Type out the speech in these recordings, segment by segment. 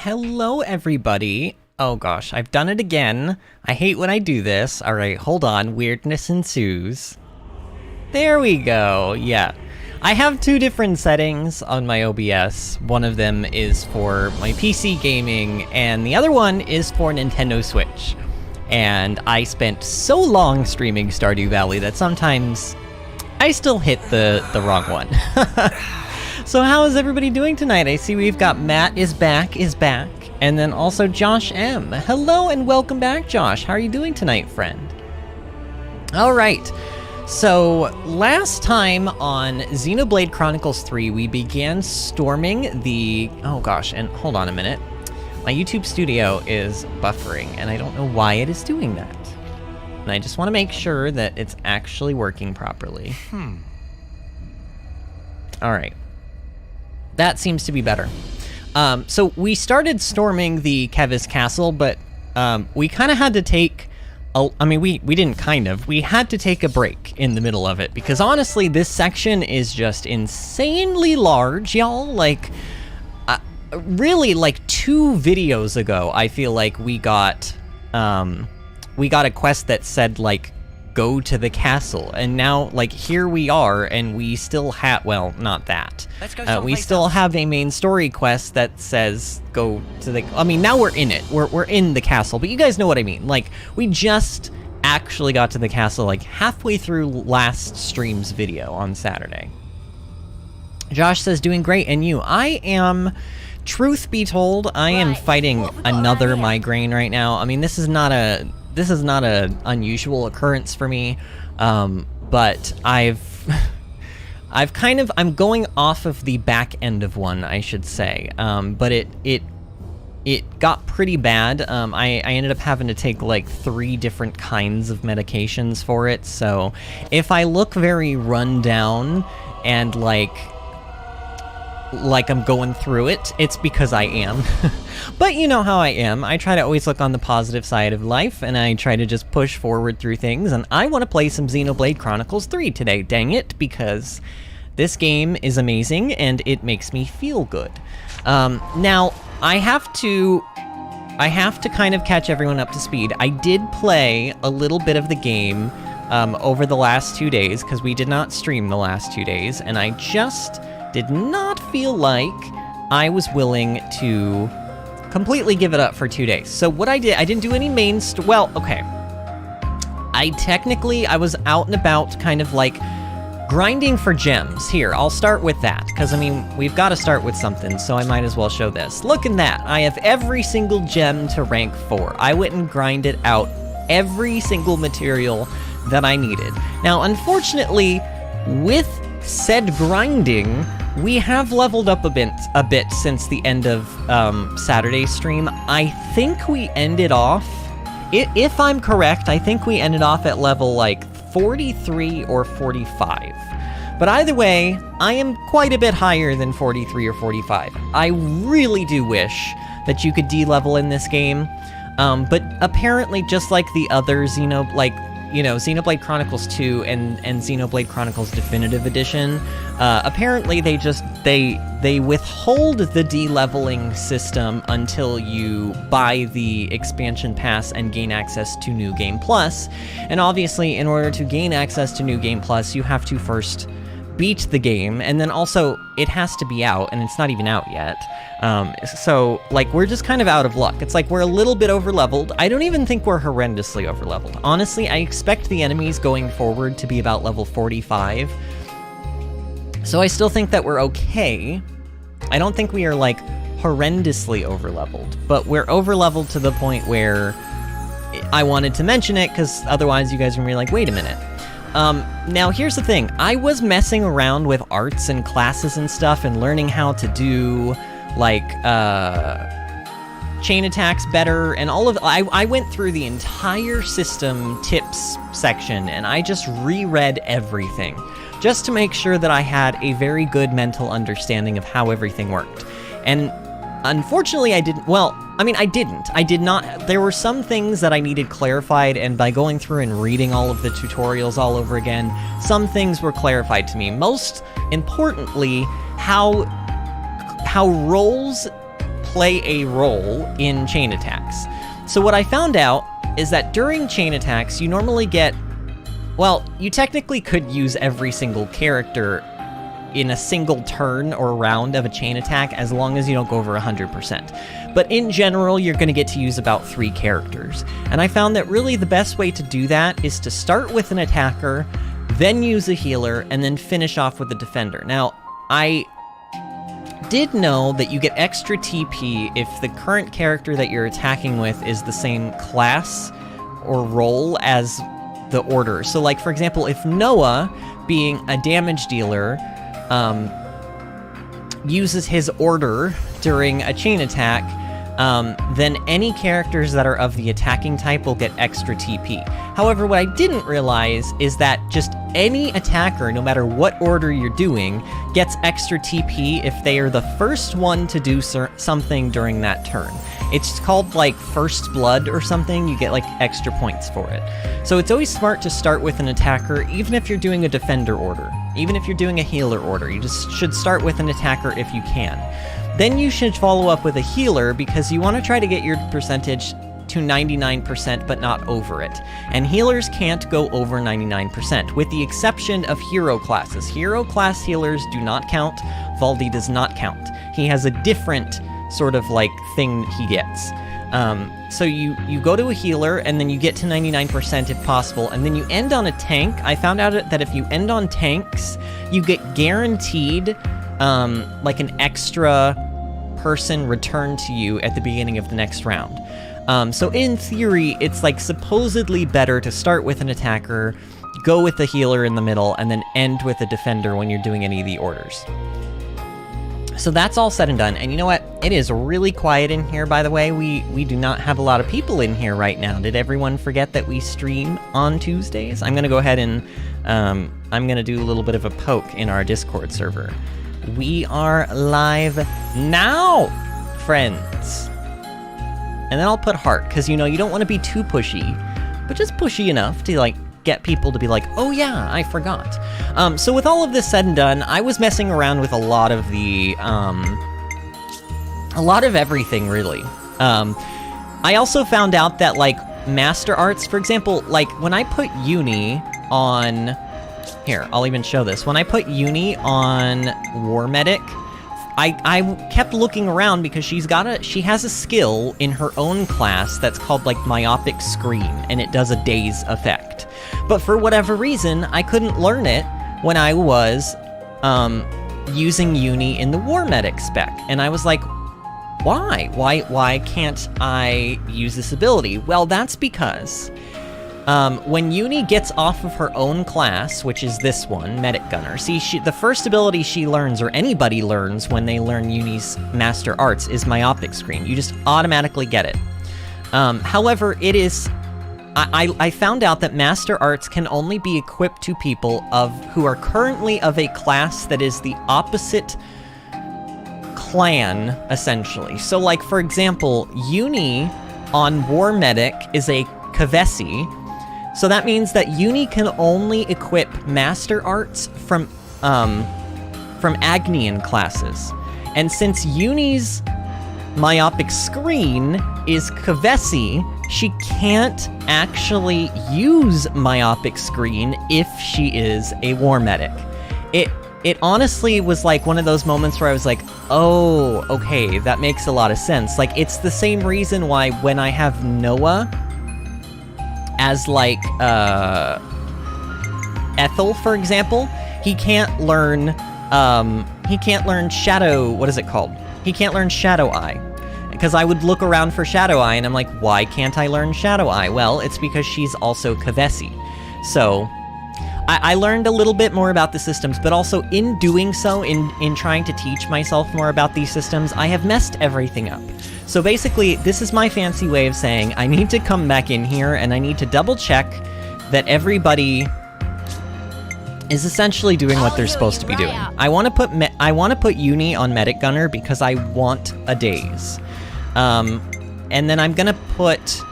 Hello, everybody. Oh gosh, I've done it again. I hate when I do this. All right, hold on. Weirdness ensues. There we go. Yeah. I have two different settings on my OBS. One of them is for my PC gaming, and the other one is for Nintendo Switch. And I spent so long streaming Stardew Valley that sometimes I still hit the wrong one. So how is everybody doing tonight? I see we've got Matt is back, and then also Josh M. Hello and welcome back, Josh. How are you doing tonight, friend? All right. So last time on Xenoblade Chronicles 3, we began storming the... Oh gosh, and hold on a minute. My YouTube studio is buffering, and I don't know why it is doing that. And I just want to make sure that it's actually working properly. All right. That seems to be better. So we started storming the Keves Castle, but we kind of had to take... we didn't kind of. We had to take a break in the middle of it, because honestly, this section is just insanely large, y'all. Like, really, like 2 videos ago, I feel like we got a quest that said, like, go to the castle, and now, like, here we are, and we still have, well, not that. Let's go we still have a main story quest that says go to the, now we're in it. We're in the castle, but you guys know what I mean. Like, we just actually got to the castle, like, halfway through last stream's video on Saturday. Josh says, doing great, and you? I am... Truth be told, I am fighting another migraine right now. I mean, this is not a unusual occurrence for me, but I'm going off of the back end of one, I should say. But it got pretty bad. I ended up having to take like 3 different kinds of medications for it. So if I look very run down and like I'm going through it, it's because I am. But you know how I am. I try to always look on the positive side of life, and I try to just push forward through things, and I want to play some Xenoblade Chronicles 3 today, dang it, because this game is amazing, and it makes me feel good. Now, I have to kind of catch everyone up to speed. I did play a little bit of the game over the last 2 days, because we did not stream the last 2 days, and I just did not feel like I was willing to completely give it up for 2 days. So what I didn't do any main well, okay. I was out and about kind of like grinding for gems. Here, I'll start with that, because I mean, we've got to start with something, so I might as well show this. Look at that, I have every single gem to rank 4. I went and grinded out every single material that I needed. Now, unfortunately, with said grinding, we have leveled up a bit since the end of Saturday's stream. I think we ended off, if I'm correct, I think we ended off at level like 43 or 45. But either way, I am quite a bit higher than 43 or 45. I really do wish that you could D-level in this game, but apparently just like the other Xenoblade Chronicles 2 and Xenoblade Chronicles Definitive Edition, apparently they withhold the de-leveling system until you buy the expansion pass and gain access to New Game Plus. And obviously, in order to gain access to New Game Plus, you have to first beat the game, and then also it has to be out, and it's not even out yet. So, like, we're just kind of out of luck. It's like we're a little bit over-leveled. I don't even think we're horrendously over-leveled. Honestly, I expect the enemies going forward to be about level 45. So I still think that we're okay. I don't think we are, like, horrendously over-leveled, but we're over-leveled to the point where I wanted to mention it, because otherwise you guys are going to be like, wait a minute. Now here's the thing, I was messing around with arts and classes and stuff and learning how to do, like, chain attacks better and all of, I went through the entire system tips section and I just reread everything, just to make sure that I had a very good mental understanding of how everything worked. And unfortunately, I didn't. Well, I mean, I didn't. I did not. There were some things that I needed clarified, and by going through and reading all of the tutorials all over again, some things were clarified to me. Most importantly, how roles play a role in chain attacks. So what I found out is that during chain attacks, you normally get, well, you technically could use every single character in a single turn or round of a chain attack as long as you don't go over 100%. But in general, you're going to get to use about 3 characters. And I found that really the best way to do that is to start with an attacker, then use a healer, and then finish off with a defender. Now, I did know that you get extra TP if the current character that you're attacking with is the same class or role as the order. So like, for example, if Noah, being a damage dealer, uses his order during a chain attack, then any characters that are of the attacking type will get extra TP. However, what I didn't realize is that just any attacker, no matter what order you're doing, gets extra TP if they are the first one to do something during that turn. It's called like First Blood or something. You get like extra points for it. So it's always smart to start with an attacker, even if you're doing a defender order. Even if you're doing a healer order, you just should start with an attacker if you can. Then you should follow up with a healer because you want to try to get your percentage to 99% but not over it. And healers can't go over 99%, with the exception of hero classes. Hero class healers do not count. Valdi does not count. He has a different sort of like thing he gets. So you go to a healer, and then you get to 99% if possible, and then you end on a tank. I found out that if you end on tanks, you get guaranteed like an extra person returned to you at the beginning of the next round. So in theory, it's like supposedly better to start with an attacker, go with the healer in the middle, and then end with a defender when you're doing any of the orders. So that's all said and done, and you know what? It is really quiet in here, by the way. We do not have a lot of people in here right now. Did everyone forget that we stream on Tuesdays? I'm gonna go ahead and I'm gonna do a little bit of a poke in our Discord server. We are live now, friends. And then I'll put heart, because you know, you don't want to be too pushy, but just pushy enough to like get people to be like, oh yeah, I forgot. So with all of this said and done, I was messing around with a lot of the, a lot of everything, really. I also found out that, like, Master Arts, for example, like, when I put Uni on... Here, I'll even show this. When I put Uni on War Medic, I kept looking around because she has a skill in her own class that's called, like, Myopic Screen, and it does a daze effect. But for whatever reason, I couldn't learn it when I was using Uni in the War Medic spec. And I was like, why? Why can't I use this ability? Well, that's because when Uni gets off of her own class, which is this one, Medic Gunner, see, the first ability she learns, or anybody learns when they learn Uni's Master Arts, is Myopic Screen. You just automatically get it. However, it is... I found out that Master Arts can only be equipped to people who are currently of a class that is the opposite clan, essentially. So, like, for example, Uni on War Medic is a Kevesi, so that means that Uni can only equip Master Arts from Agnian classes. And since Uni's Myopic Screen is Kevesi, she can't actually use Myopic Screen if she is a War Medic. It honestly was like one of those moments where I was like, oh, okay, that makes a lot of sense. Like, it's the same reason why when I have Noah as, like, Ethel, for example, he can't learn Shadow, what is it called? He can't learn Shadow Eye. Because I would look around for Shadow Eye, and I'm like, why can't I learn Shadow Eye? Well, it's because she's also Kevesi. So, I learned a little bit more about the systems, but also in doing so, in trying to teach myself more about these systems, I have messed everything up. So basically, this is my fancy way of saying I need to come back in here, and I need to double check that everybody is essentially doing what they're supposed to be doing. I want to put Uni on Medic Gunner because I want a daze. And then I'm gonna put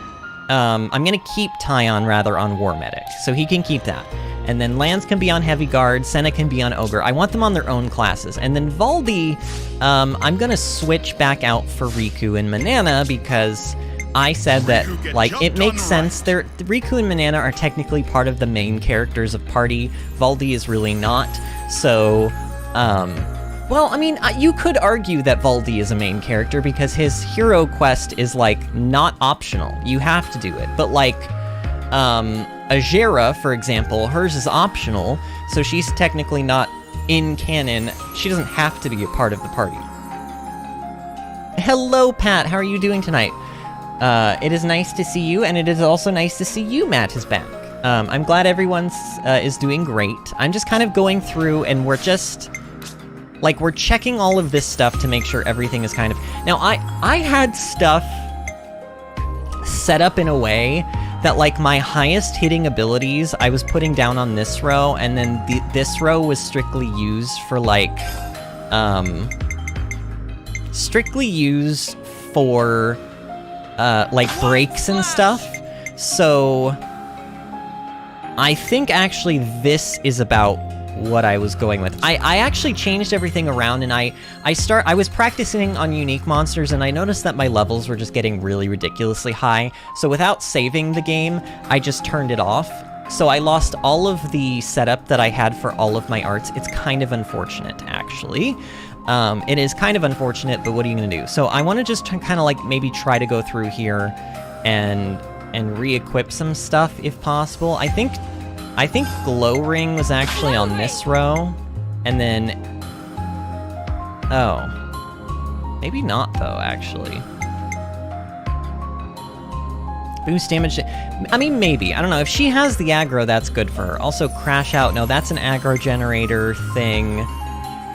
I'm gonna keep Tyon, rather, on War Medic, so he can keep that. And then Lance can be on Heavy Guard, Senna can be on Ogre. I want them on their own classes. And then Valdi, I'm gonna switch back out for Riku and Manana, because I said that, like, it makes sense. Riku and Manana are technically part of the main characters of Party. Valdi is really not. So, well, I mean, you could argue that Valdi is a main character because his hero quest is, like, not optional. You have to do it. But, like, Ajera, for example, hers is optional, so she's technically not in canon. She doesn't have to be a part of the party. Hello, Pat. How are you doing tonight? It is nice to see you, and it is also nice to see you, Matt, is back. I'm glad everyone's is doing great. I'm just kind of going through, and we're just, like, we're checking all of this stuff to make sure everything is kind of... Now, I had stuff set up in a way that, like, my highest hitting abilities I was putting down on this row, and then this row was strictly used for, like, strictly used for, like, breaks and stuff. So I think actually this is about what I was going with. I actually changed everything around, and I was practicing on unique monsters, and I noticed that my levels were just getting really ridiculously high. So without saving the game, I just turned it off. So I lost all of the setup that I had for all of my arts. It's kind of unfortunate, actually. It is kind of unfortunate, but what are you gonna do? So I want to just kind of, like, maybe try to go through here and re-equip some stuff if possible. I think Glow Ring was actually on this row, and then... Oh. Maybe not, though, actually. Boost damage... I mean, maybe. I don't know. If she has the aggro, that's good for her. Also, Crash Out. No, that's an aggro generator thing.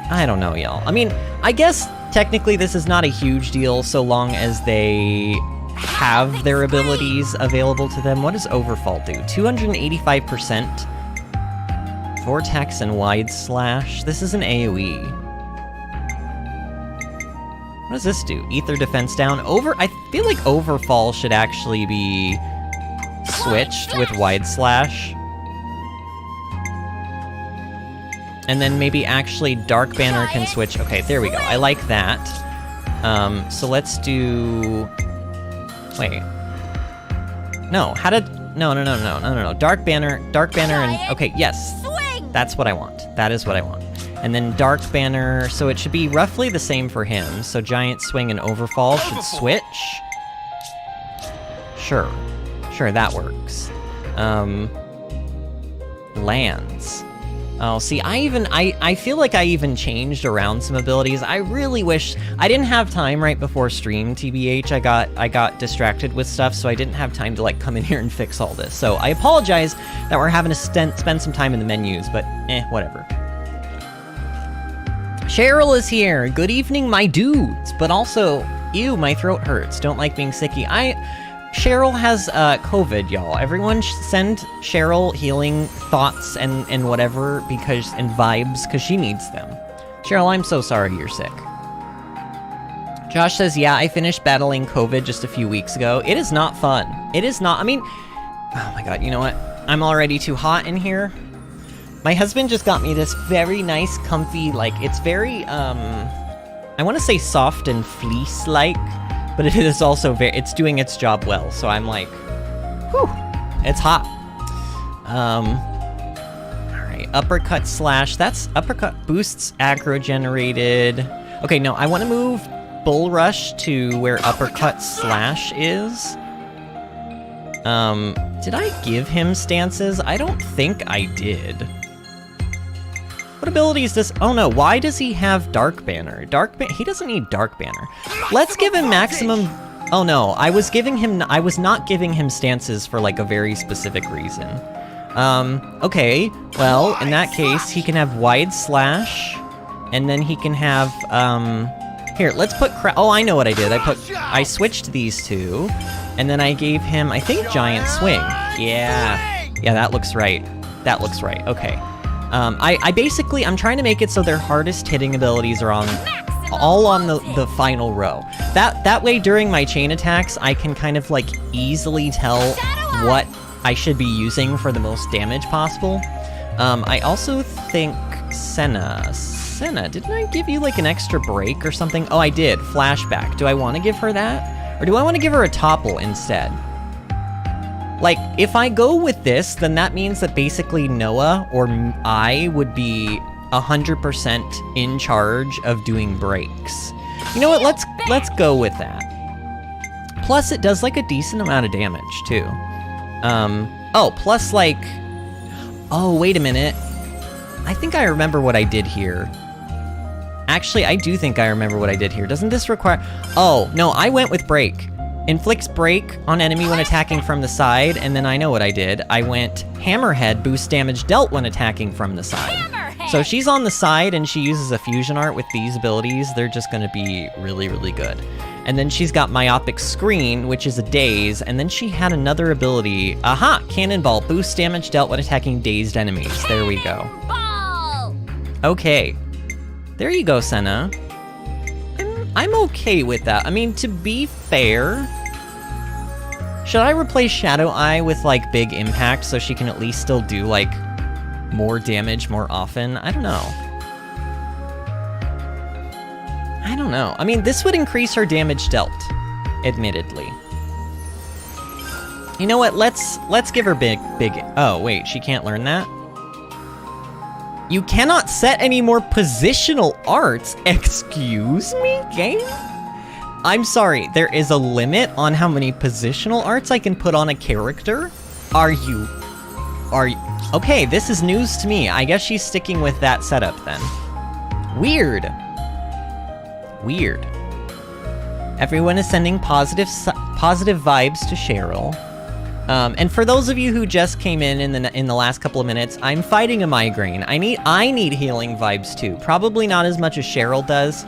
I don't know, y'all. I mean, I guess, technically, this is not a huge deal so long as they have their abilities available to them. What does Overfall do? 285%. Vortex and Wide Slash. This is an AoE. What does this do? Ether Defense down. I feel like Overfall should actually be switched with Wide Slash. And then maybe actually Dark Banner can switch. Okay, there we go. I like that. So let's do... Wait. No, how did... No. Dark Banner and... Okay, yes. That's what I want. That is what I want. And then Dark Banner, so it should be roughly the same for him. So Giant Swing and Overfall should switch. Sure, that works. Lands. Oh, see, I feel like I even changed around some abilities. I really wish... I didn't have time right before stream, TBH. I got distracted with stuff, so I didn't have time to, like, come in here and fix all this. So I apologize that we're having to spend some time in the menus, but whatever. Cheryl is here. Good evening, my dudes. But also, ew, my throat hurts. Don't like being sicky. Cheryl has COVID, y'all. Everyone send Cheryl healing thoughts and whatever and vibes, because she needs them. Cheryl, I'm so sorry you're sick. Josh says, yeah, I finished battling COVID just a few weeks ago. It is not fun. It is not, I mean, oh my god, you know what? I'm already too hot in here. My husband just got me this very nice, comfy, like, it's very, I want to say soft and fleece-like, but it is also it's doing its job well, so I'm like, whew, it's hot. Alright, Uppercut Slash, that's Uppercut boosts aggro generated. Okay, no, I want to move Bull Rush to where Uppercut Slash is. Did I give him stances? I don't think I did. What ability is this? Oh no, why does he have Dark Banner? He doesn't need Dark Banner. Let's give him maximum... Oh no, I was not giving him stances for, like, a very specific reason. Okay, well, in that case, he can have Wide Slash, and then he can have, here, let's put oh, I know what I did. I switched these two, and then I gave him, I think, Giant Swing. Yeah, that looks right. Okay. I'm trying to make it so their hardest hitting abilities are on all on the final row. That way, during my chain attacks, I can kind of, like, easily tell what I should be using for the most damage possible. I also think Senna, didn't I give you, like, an extra break or something? Oh, I did. Flashback. Do I want to give her that? Or do I want to give her a topple instead? Like, if I go with this, then that means that basically Noah or I would be 100% in charge of doing breaks. You know what? Let's go with that. Plus, it does, like, a decent amount of damage, too. Oh, plus, like... Oh, wait a minute. I think I remember what I did here. Actually, I do think I remember what I did here. Doesn't this require... Oh, no, I went with break. Inflicts break on enemy when attacking from the side, and then I know what I did. I went Hammerhead, boost damage dealt when attacking from the side. Hammerhead! So she's on the side, and she uses a fusion art with these abilities. They're just gonna be really, really good. And then she's got Myopic Screen, which is a daze, and then she had another ability. Aha! Cannonball, boost damage dealt when attacking dazed enemies. There we go. Okay. There you go, Senna. I'm okay with that. I mean, to be fair... Should I replace Shadow Eye with, like, Big Impact so she can at least still do, like, more damage more often? I don't know. I don't know. I mean, this would increase her damage dealt, admittedly. You know what? Let's give her big... Oh, wait, she can't learn that? You cannot set any more positional arts. Excuse me, game? I'm sorry, there is a limit on how many positional arts I can put on a character? Are you... Okay, this is news to me. I guess she's sticking with that setup then. Weird. Weird. Everyone is sending positive vibes to Cheryl. And for those of you who just came in the last couple of minutes, I'm fighting a migraine. I need healing vibes too. Probably not as much as Cheryl does,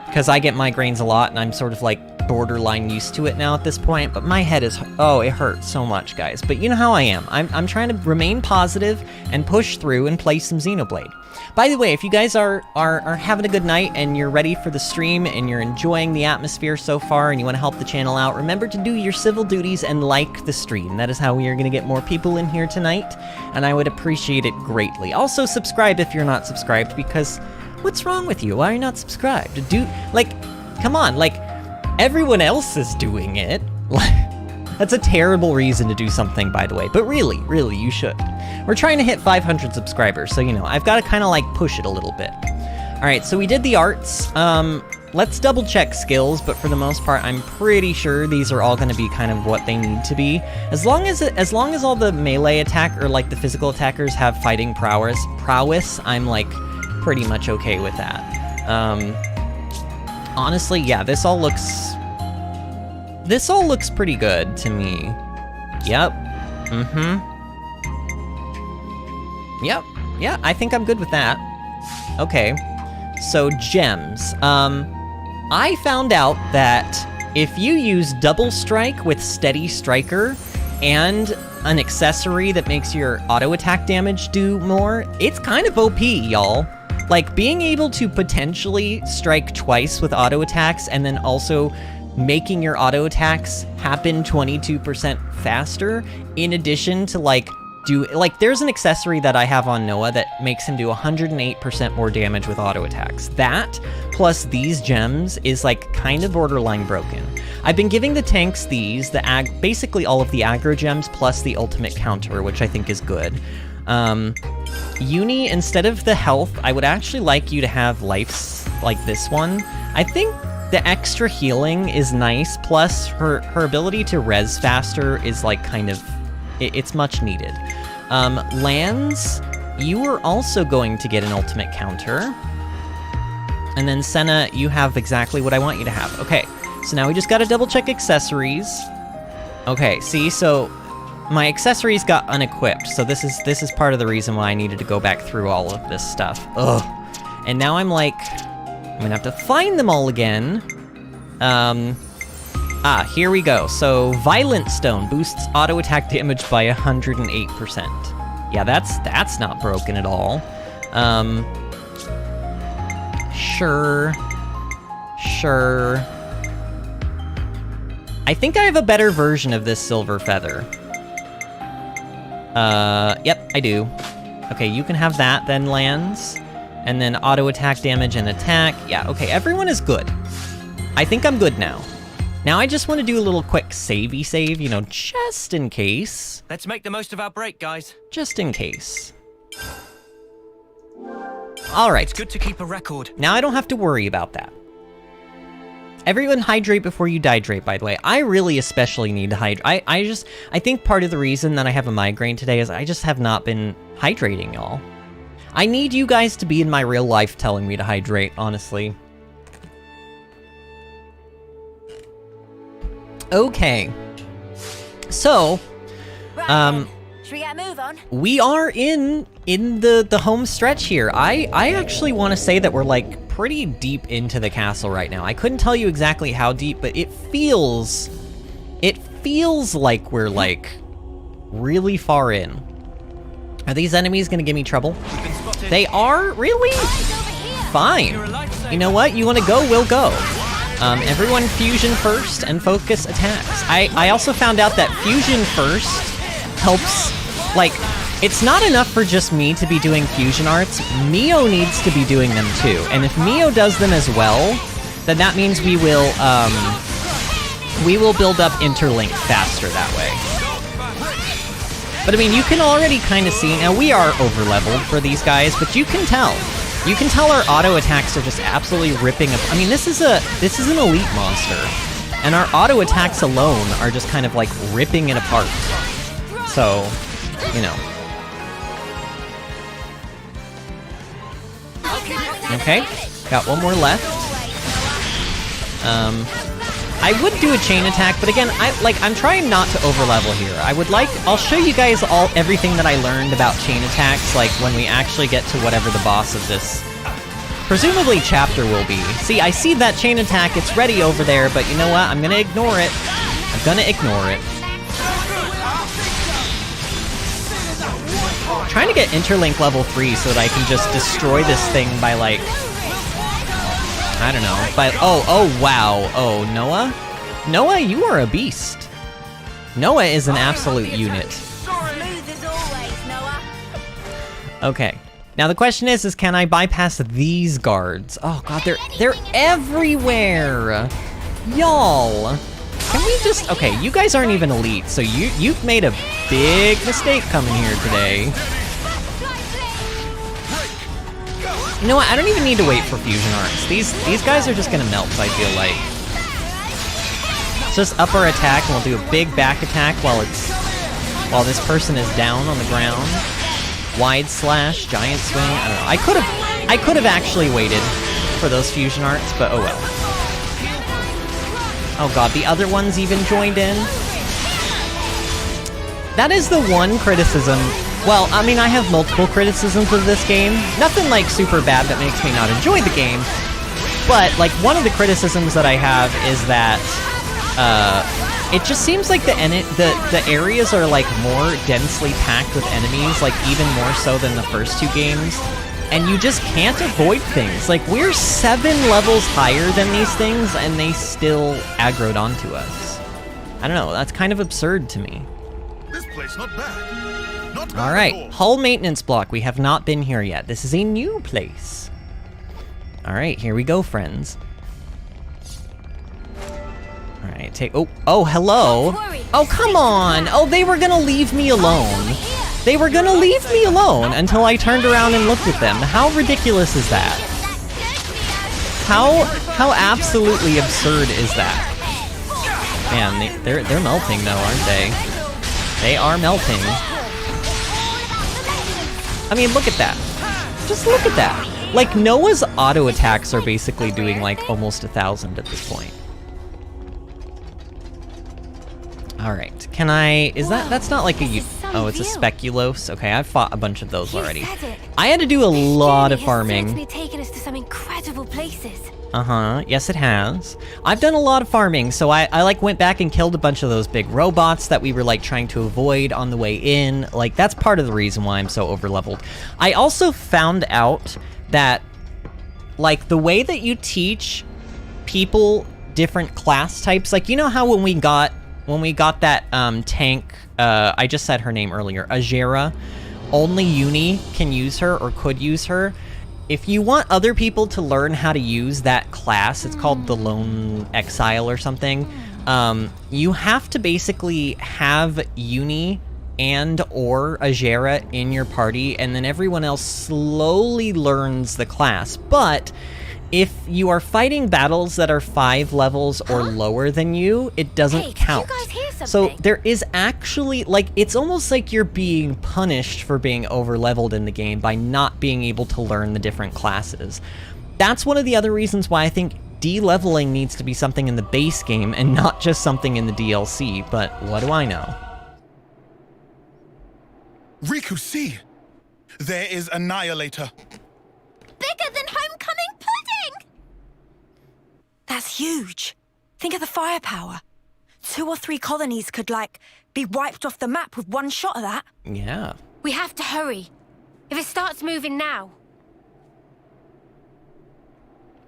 because I get migraines a lot, and I'm sort of like borderline used to it now at this point. But my head is, oh, it hurts so much, guys. But you know how I am. I'm trying to remain positive and push through and play some Xenoblade. By the way, if you guys are having a good night and you're ready for the stream and you're enjoying the atmosphere so far and you want to help the channel out, remember to do your civil duties and like the stream. That is how we are going to get more people in here tonight, and I would appreciate it greatly. Also, subscribe if you're not subscribed, because what's wrong with you? Why are you not subscribed? Come on, like, everyone else is doing it. That's a terrible reason to do something, by the way, but really, you should. We're trying to hit 500 subscribers, so, you know, I've got to kind of, like, push it a little bit. All right, so we did the arts. Let's double-check skills, but for the most part, I'm pretty sure these are all going to be kind of what they need to be. As long as all the melee attack, or, like, the physical attackers have fighting prowess, I'm, like, pretty much okay with that. Honestly, yeah, this all looks pretty good to me. Yep. Yep. Yeah, I think I'm good with that. Okay. So, gems. I found out that if you use double strike with steady striker and an accessory that makes your auto attack damage do more, it's kind of OP, y'all. Like, being able to potentially strike twice with auto attacks and then also making your auto attacks happen 22% faster, in addition to, like, there's an accessory that I have on Noah that makes him do 108% more damage with auto attacks. That, plus these gems, is, like, kind of borderline broken. I've been giving the tanks these, basically all of the aggro gems, plus the ultimate counter, which I think is good. Uni, instead of the health, I would actually like you to have lives like this one. I think the extra healing is nice, plus her ability to res faster is, like, kind of... It's much needed. Lands, you are also going to get an ultimate counter. And then Senna, you have exactly what I want you to have. Okay, so now we just gotta double check accessories. Okay, see, so my accessories got unequipped, so this is part of the reason why I needed to go back through all of this stuff. Ugh. And now I'm like, I'm gonna have to find them all again. Here we go. So, Violent Stone boosts auto attack damage by 108%. Yeah, that's not broken at all. Sure. Sure. I think I have a better version of this silver feather. Yep, I do. Okay, you can have that, then lands. And then auto attack damage and attack. Yeah, okay, everyone is good. I think I'm good now. Now I just want to do a little quick savey save, you know, just in case. Let's make the most of our break, guys. Just in case. All right. It's good to keep a record. Now I don't have to worry about that. Everyone hydrate before you dihydrate, by the way. I really especially need to hydrate. I think part of the reason that I have a migraine today is I just have not been hydrating, y'all. I need you guys to be in my real life telling me to hydrate, honestly. Okay. So, should we get a move on? we are in the home stretch here. I actually want to say that we're like pretty deep into the castle right now. I couldn't tell you exactly how deep, but it feels like we're like really far in. Are these enemies gonna give me trouble? They are? Really? Fine. You know what? You want to go? We'll go. Everyone fusion first and focus attacks. I also found out that fusion first helps, like, it's not enough for just me to be doing fusion arts. Mio needs to be doing them too. And if Mio does them as well, then that means we will build up interlink faster that way. But I mean, you can already kind of see, now we are over-leveled for these guys, but you can tell. You can tell our auto attacks are just absolutely ripping up. I mean, this is an elite monster, and our auto attacks alone are just kind of like ripping it apart. So, you know. Okay, got one more left. I would do a chain attack, but again, I'm trying not to overlevel here. I'll show you guys everything that I learned about chain attacks, like when we actually get to whatever the boss of this, presumably chapter will be. See, I see that chain attack, it's ready over there, but you know what? I'm gonna ignore it. I'm gonna ignore it. I'm trying to get interlink level 3 so that I can just destroy this thing by like, I don't know, but oh wow, oh, Noah? Noah, you are a beast. Noah is an absolute unit. Smooth as always, Noah. Okay, now the question is can I bypass these guards? Oh god, they're everywhere! Y'all! Can we just, okay, you guys aren't even elite, so you've made a big mistake coming here today. You know what, I don't even need to wait for fusion arts. These guys are just gonna melt, I feel like. Let's just up our attack and we'll do a big back attack while this person is down on the ground. Wide slash, giant swing, I don't know. I could have actually waited for those fusion arts, but oh well. Oh god, the other ones even joined in. That is the one criticism. Well, I mean, I have multiple criticisms of this game. Nothing like super bad that makes me not enjoy the game. But like one of the criticisms that I have is that it just seems like the areas are like more densely packed with enemies, like even more so than the first two games. And you just can't avoid things. Like, we're 7 levels higher than these things, and they still aggroed onto us. I don't know, that's kind of absurd to me. This place not bad. Not bad. All right, hull maintenance block. We have not been here yet. This is a new place. All right, here we go, friends. All right, oh, hello. Oh, come on. Oh, they were gonna leave me alone. They were gonna leave me alone until I turned around and looked at them. How ridiculous is that? How absolutely absurd is that? Man, they're melting though, aren't they? They are melting. I mean, look at that. Just look at that. Like, Noah's auto attacks are basically doing like almost 1,000 at this point. Alright, can I... that's not like a... Oh, it's a speculos? Okay, I've fought a bunch of those already. I had to do a lot of farming. Taken us to some incredible places. Uh-huh, yes it has. I've done a lot of farming, so I like went back and killed a bunch of those big robots that we were like trying to avoid on the way in. Like, that's part of the reason why I'm so over-leveled. I also found out that, like, the way that you teach people different class types. Like, you know how when we got that tank, I just said her name earlier, Ajera, only Uni can use her or could use her. If you want other people to learn how to use that class, it's called the Lone Exile or something, you have to basically have Uni and or Ajera in your party, and then everyone else slowly learns the class. But if you are fighting battles that are 5 levels or lower than you, it doesn't count. Did you guys hear something? So there is actually, like, it's almost like you're being punished for being over-leveled in the game by not being able to learn the different classes. That's one of the other reasons why I think de-leveling needs to be something in the base game and not just something in the DLC, but what do I know? Riku, see! There is Annihilator. Bigger than homecoming pudding! That's huge. Think of the firepower. 2 or 3 colonies could, like, be wiped off the map with one shot of that. Yeah. We have to hurry. If it starts moving now...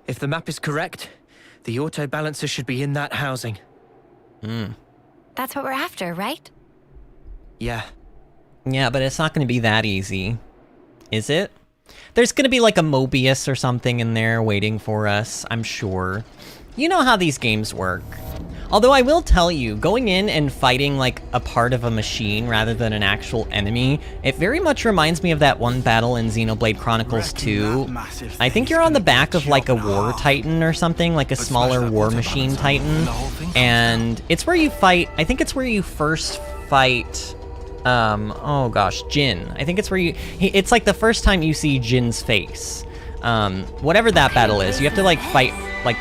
If the map is correct, the auto balancer should be in that housing. That's what we're after, right? Yeah. Yeah, but it's not going to be that easy. Is it? There's going to be like a Mobius or something in there waiting for us, I'm sure. You know how these games work. Although I will tell you, going in and fighting like a part of a machine rather than an actual enemy, it very much reminds me of that one battle in Xenoblade Chronicles 2. I think you're on the back of like a war titan or something, like a smaller war machine titan. And it's where you fight, I think it's where you first fight... oh gosh, Jin. I think it's where it's like the first time you see Jin's face. Whatever that battle is, you have to like fight like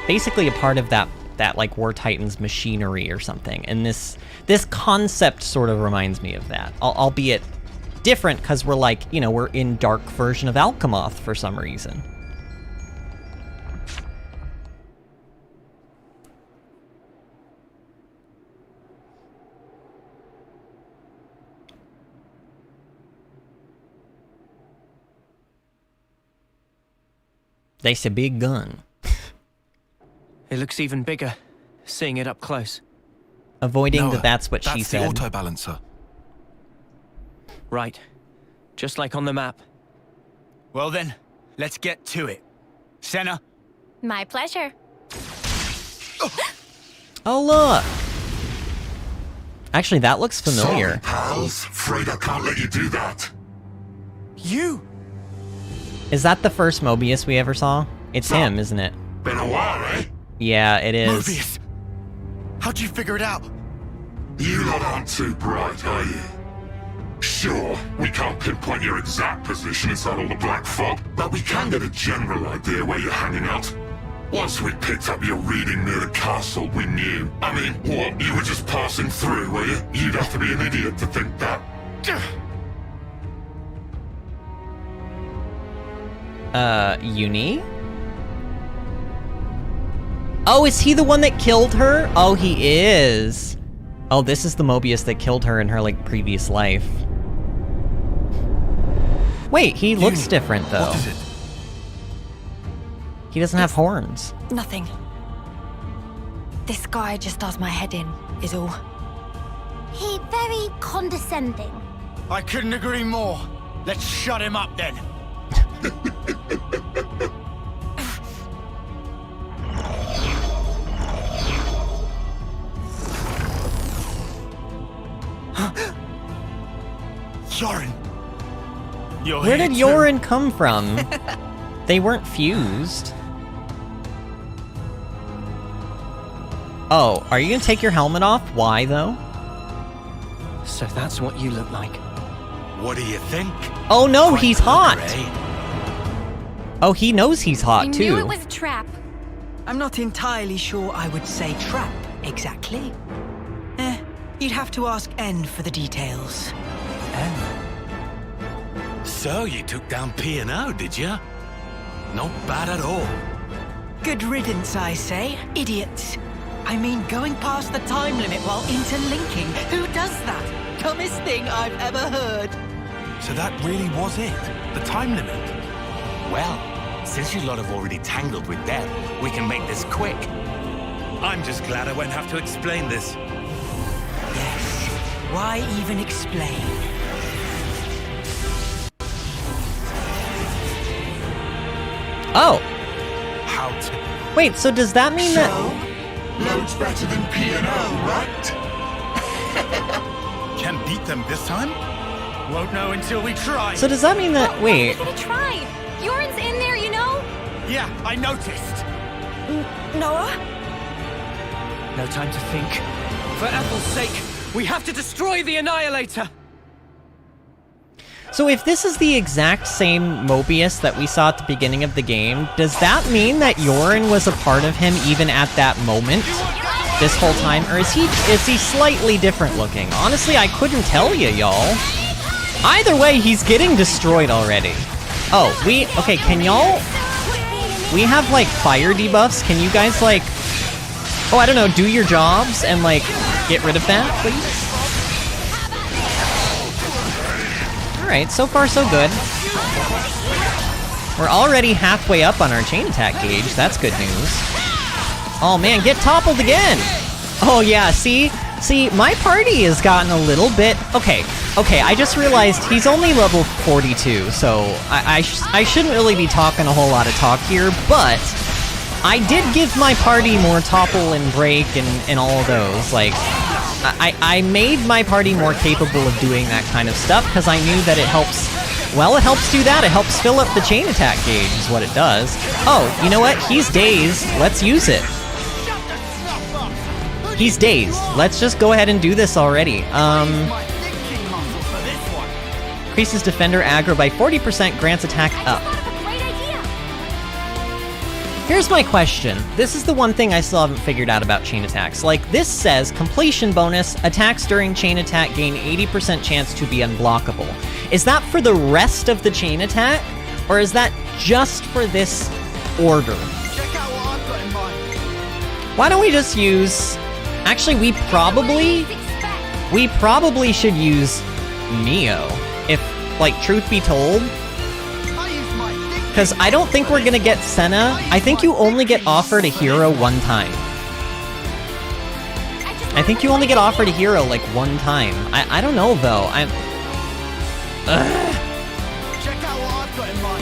basically a part of that like War Titan's machinery or something. And this concept sort of reminds me of that, albeit different because we're like, you know, we're in dark version of Alchemoth for some reason. That's a big gun. It looks even bigger, seeing it up close. Avoiding Noah, that's what she said. That's the auto balancer. Right. Just like on the map. Well then, let's get to it. Senna? My pleasure. Oh, look! Actually, that looks familiar. Sorry, pals. Afraid I can't let you do that. You? Is that the first Mobius we ever saw? It's him, isn't it? Been a while, eh? Yeah, it is. Mobius! How'd you figure it out? You lot aren't too bright, are you? Sure, we can't pinpoint your exact position inside all the black fog, but we can get a general idea where you're hanging out. Once we picked up your reading near the castle, we knew. I mean, what, you were just passing through, were you? You'd have to be an idiot to think that. Uni? Oh, is he the one that killed her? Oh, he is. Oh, this is the Mobius that killed her in her, like, previous life. Wait, he looks different, though. What is it? He doesn't have horns. Nothing. This guy just does my head in, is all. He very condescending. I couldn't agree more. Let's shut him up then. Yorin. You're Where here did too. Yorin come from? They weren't fused. Oh, are you gonna take your helmet off? Why, though? So that's what you look like. What do you think? Oh no, Quite he's the hot! look, eh? Oh, he knows he's hot, You too. knew it was a trap. I'm not entirely sure I would say trap, exactly. You'd have to ask N for the details. So you took down P&O, did you? Not bad at all. Good riddance, I say. Idiots. I mean, going past the time limit while interlinking. Who does that? Dumbest thing I've ever heard. So that really was it? The time limit? Well, Since you lot have already tangled with them, we can make this quick. I'm just glad I won't have to explain this. Yes. Why even explain? Oh, How to... wait, so does that mean that... Loads better than P&O, right? Can beat them this time? Won't know until we try. So does that mean that... Wait, He tried. Bjorn's in there, you know? Yeah, I noticed. Noah? No time to think. For Ethel's sake, we have to destroy the Annihilator! so if this is the exact same Mobius that we saw at the beginning of the game, does that mean that Yorin was a part of him even at that moment? This whole time? Or is he slightly different looking? Honestly, I couldn't tell you, y'all. Either way, he's getting destroyed already. Oh, okay, can y'all... We have, like, fire debuffs. Can you guys, like... Oh, I don't know, do your jobs and, like, get rid of that, please? Alright, so far so good. We're already halfway up on our chain attack gauge. That's good news. Oh man, get toppled again! Oh yeah, see, my party has gotten a little bit... Okay, I just realized he's only level 42, so I shouldn't really be talking a whole lot of talk here, but I did give my party more topple and break and all of those. Like, I made my party more capable of doing that kind of stuff, because I knew that it helps... Well, it helps do that. It helps fill up the chain attack gauge, is what it does. Oh, you know what? He's dazed. Let's use it. He's dazed. Let's just go ahead and do this already. Increases defender aggro by 40%, grants attack up. Great idea. Here's my question. This is the one thing I still haven't figured out about chain attacks. Like, this says, completion bonus, attacks during chain attack gain 80% chance to be unblockable. Is that for the rest of the chain attack? Or is that just for this order? Check out what I've got in mind. Why don't we just use... Actually, we probably should use Neo. If, like, truth be told. Because I don't think we're gonna get Senna. I think you only get offered a hero one time. I think you only get offered a hero, like, one time. I don't know, though.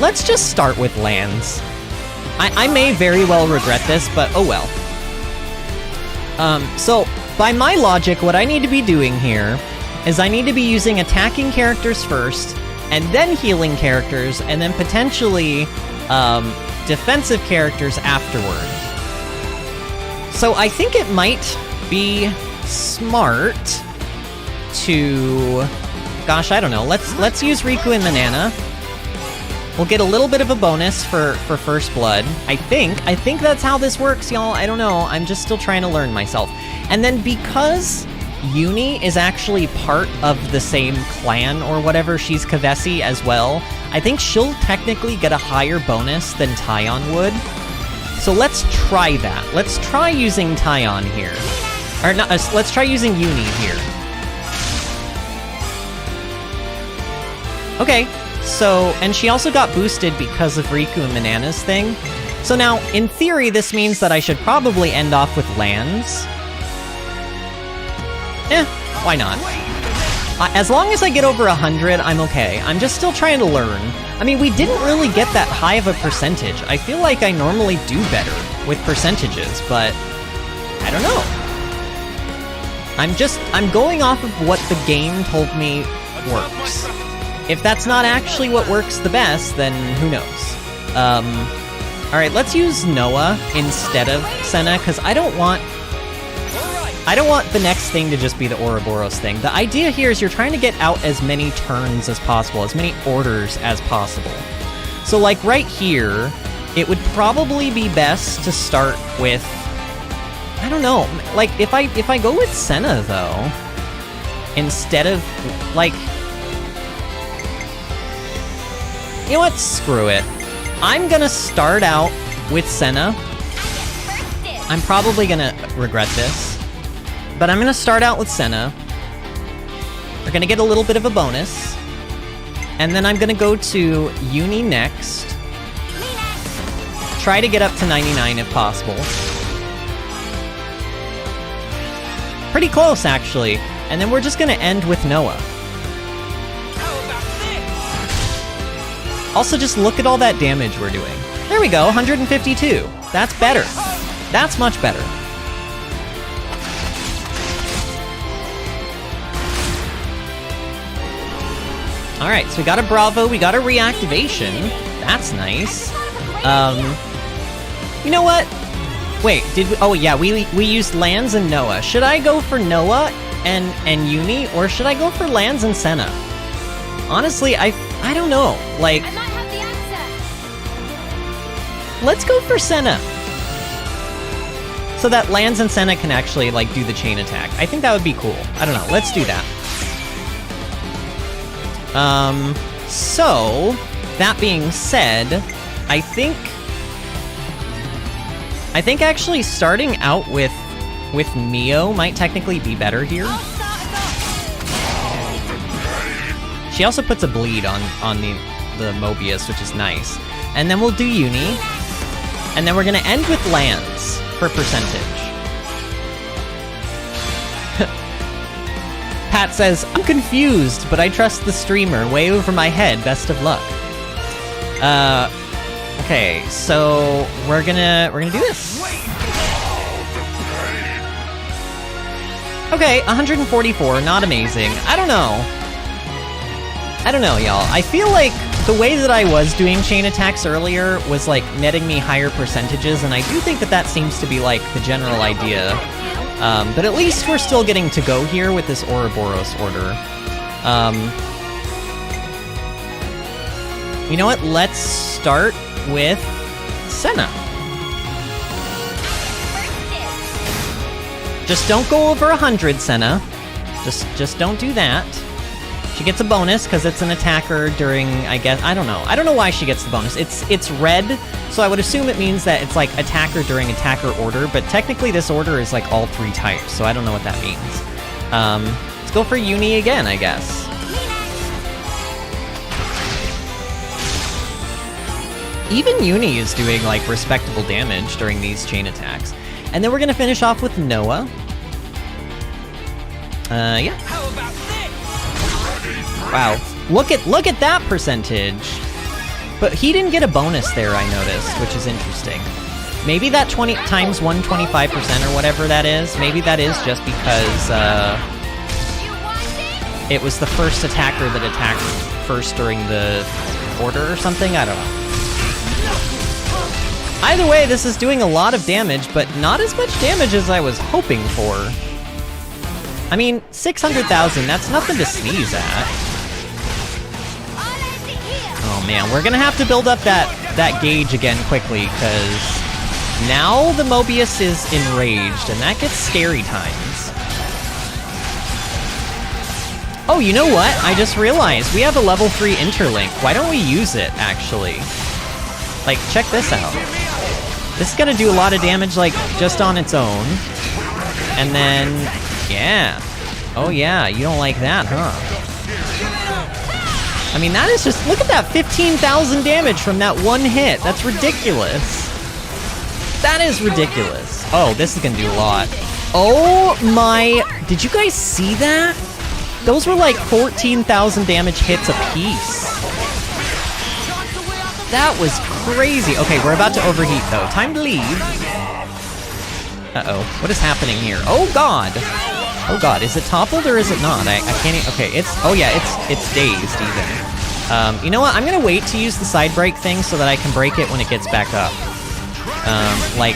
Let's just start with lands. I may very well regret this, but oh well. So, by my logic, what I need to be doing here is I need to be using attacking characters first, and then healing characters, and then potentially, defensive characters afterward. So I think it might be smart to... Gosh, I don't know. Let's use Riku and Manana. We'll get a little bit of a bonus for First Blood. I think that's how this works, y'all. I don't know. I'm just still trying to learn myself. And then because Uni is actually part of the same clan or whatever, she's Kevesi as well, I think she'll technically get a higher bonus than Tyon would. So let's try that. Let's try using Tyon here. Or not, let's try using Uni here. Okay. So, and she also got boosted because of Riku and Manana's thing. So now, in theory, this means that I should probably end off with lands. Why not? As long as I get over 100, I'm okay. I'm just still trying to learn. I mean, we didn't really get that high of a percentage. I feel like I normally do better with percentages, but I don't know. I'm going off of what the game told me works. If that's not actually what works the best, then who knows? Alright, let's use Noah instead of Senna, because I don't want the next thing to just be the Ouroboros thing. The idea here is you're trying to get out as many turns as possible, as many orders as possible. So, like, right here, it would probably be best to start with... I don't know, like, if I go with Senna, though, instead of, like... You know what? Screw it. I'm gonna start out with Senna. I'm probably gonna regret this. But I'm gonna start out with Senna. We're gonna get a little bit of a bonus. And then I'm gonna go to Uni next. try to get up to 99 if possible. Pretty close, actually. And then we're just gonna end with Noah. Also, just look at all that damage we're doing. There we go, 152. That's better. That's much better. Alright, so we got a Bravo, we got a reactivation. That's nice. You know what? Wait, did we... Oh yeah, we used Lanz and Noah. Should I go for Noah and Uni, or should I go for Lanz and Senna? Honestly, I don't know. Like... I might have the answer. Let's go for Senna. So that Lanz and Senna can actually, like, do the chain attack. I think that would be cool. I don't know. Let's do that. So, that being said, I think actually starting out with Mio might technically be better here. She also puts a bleed on the Mobius, which is nice. And then we'll do Uni. And then we're gonna end with Lanz for percentage. Pat says, I'm confused, but I trust the streamer. Way over my head. Best of luck. Okay, so we're gonna do this. Okay, 144, not amazing. I don't know, y'all. I feel like the way that I was doing chain attacks earlier was, like, netting me higher percentages, and I do think that seems to be, like, the general idea. But at least we're still getting to go here with this Ouroboros order. You know what? Let's start with Senna. Just don't go over 100, Senna. Just don't do that. She gets a bonus because it's an attacker during, I guess, I don't know. I don't know why she gets the bonus. It's red, so I would assume it means that it's like attacker during attacker order, but technically this order is like all 3 types, so I don't know what that means. Let's go for Uni again, I guess. Even Uni is doing, like, respectable damage during these chain attacks. And then we're gonna finish off with Noah. Yeah. Wow. Look at that percentage! But he didn't get a bonus there, I noticed, which is interesting. Maybe that 20 times 125% or whatever that is, maybe that is just because, it was the first attacker that attacked first during the order or something? I don't know. Either way, this is doing a lot of damage, but not as much damage as I was hoping for. I mean, 600,000, that's nothing to sneeze at. Oh man, we're gonna have to build up that gauge again quickly, because now the Mobius is enraged, and that gets scary times. Oh, you know what? I just realized we have a level 3 interlink. Why don't we use it, actually? Like, check this out. This is gonna do a lot of damage, like, just on its own. And then, yeah. Oh yeah, you don't like that, huh? I mean, that is just, look at that, 15,000 damage from that one hit. That's ridiculous. That is ridiculous. Oh, this is gonna do a lot. Oh my, did you guys see that? Those were like 14,000 damage hits apiece. That was crazy. Okay, we're about to overheat though. Time to leave. Uh-oh, what is happening here? Oh god. Oh god, is it toppled or is it not? I can't, okay, it's, oh yeah, it's dazed even. You know what, I'm gonna wait to use the side break thing so that I can break it when it gets back up. Wait,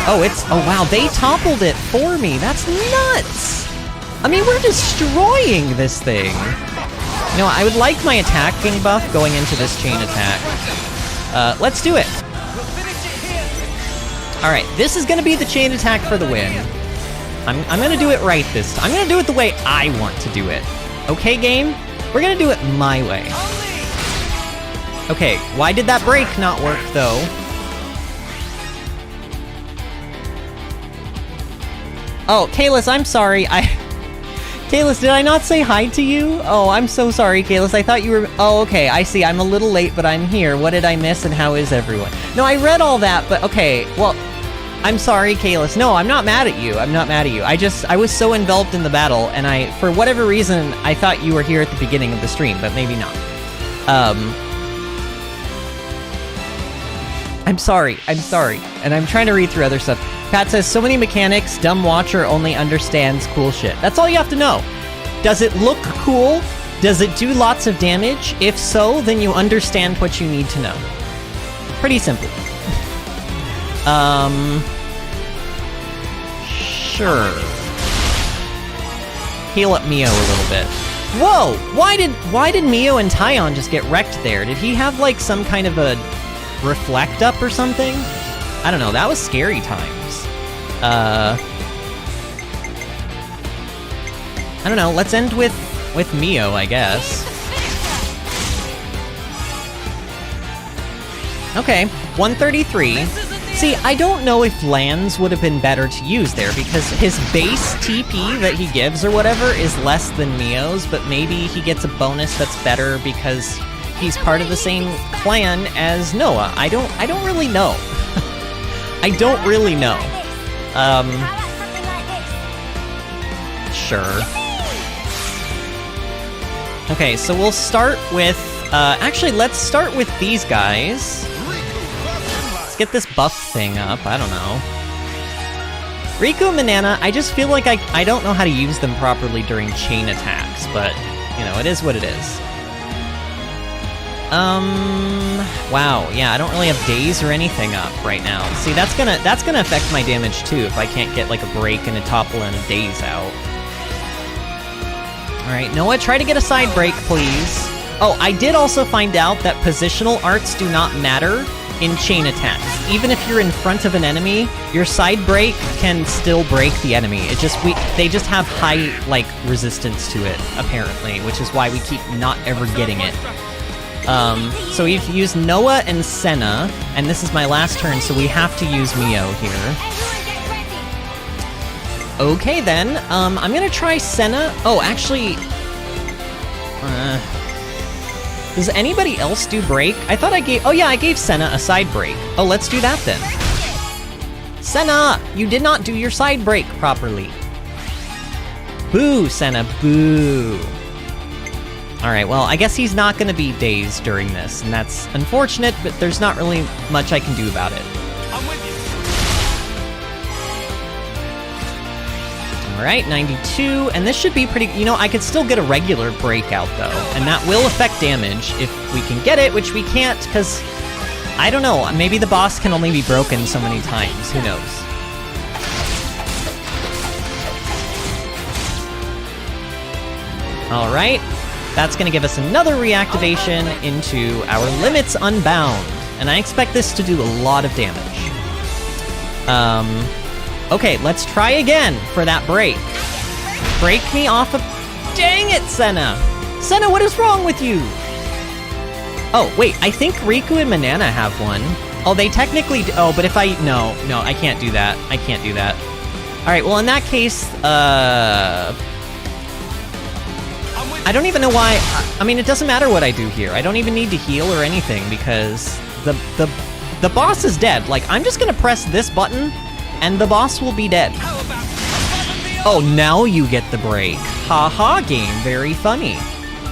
oh, it's, oh wow, they toppled it for me, that's nuts! I mean, we're destroying this thing. You know, I would like my attacking buff going into this chain attack. Let's do it. Alright, this is gonna be the chain attack for the win. I'm gonna do it right this time. I'm gonna do it the way I want to do it. Okay, game? We're gonna do it my way. Okay, why did that break not work, though? Oh, Kalis, I'm sorry. Kalis, did I not say hi to you? Oh, I'm so sorry, Kalis. I thought you were... Oh, okay, I see. I'm a little late, but I'm here. What did I miss and how is everyone? No, I read all that, but okay, well... I'm sorry, Kalis. No, I'm not mad at you. I'm not mad at you. I was so enveloped in the battle, and for whatever reason, I thought you were here at the beginning of the stream, but maybe not. I'm sorry, and I'm trying to read through other stuff. Pat says, so many mechanics, dumb watcher only understands cool shit. That's all you have to know. Does it look cool? Does it do lots of damage? If so, then you understand what you need to know. Pretty simple. Sure. Heal up Mio a little bit. Whoa! Why did Mio and Tyon just get wrecked there? Did he have like some kind of a reflect up or something? I don't know, that was scary times. I don't know, let's end with Mio, I guess. Okay, 133. See, I don't know if Lands would have been better to use there, because his base TP that he gives or whatever is less than Mio's, but maybe he gets a bonus that's better because he's part of the same clan as Noah. I don't really know. I don't really know. Sure. Okay, so we'll start with, actually, let's start with these guys. Get this buff thing up, I don't know. Riku and Manana, I just feel like I don't know how to use them properly during chain attacks, but, you know, it is what it is. Wow, yeah, I don't really have daze or anything up right now. See, that's gonna affect my damage too if I can't get like a break and a topple and a daze out. Alright, Noah, try to get a side break, please. Oh, I did also find out that positional arts do not matter in chain attacks. Even if you're in front of an enemy, your side break can still break the enemy. They just have high, like, resistance to it, apparently, which is why we keep not ever getting it. So we've used Noah and Senna, and this is my last turn, so we have to use Mio here. Okay then, I'm gonna try Senna. Oh, actually... does anybody else do break? I thought I gave... Oh yeah, I gave Senna a side break. Oh, let's do that then. Senna! You did not do your side break properly. Boo, Senna, boo. Alright, well, I guess he's not gonna be dazed during this, and that's unfortunate, but there's not really much I can do about it. I'm with you. Alright, 92, and this should be pretty... You know, I could still get a regular breakout, though, and that will affect damage if we can get it, which we can't, because... I don't know, maybe the boss can only be broken so many times, who knows? Alright, that's gonna give us another reactivation into our Limits Unbound, and I expect this to do a lot of damage. Okay, let's try again for that break. Break me off of... Dang it, Senna! Senna, what is wrong with you? Oh, wait, I think Riku and Manana have one. Oh, they technically... Oh, but if I... No, I can't do that. I can't do that. Alright, well, in that case, I don't even know why... I mean, it doesn't matter what I do here. I don't even need to heal or anything, because the boss is dead. Like, I'm just gonna press this button... and the boss will be dead. Oh, now you get the break. Haha, game, very funny.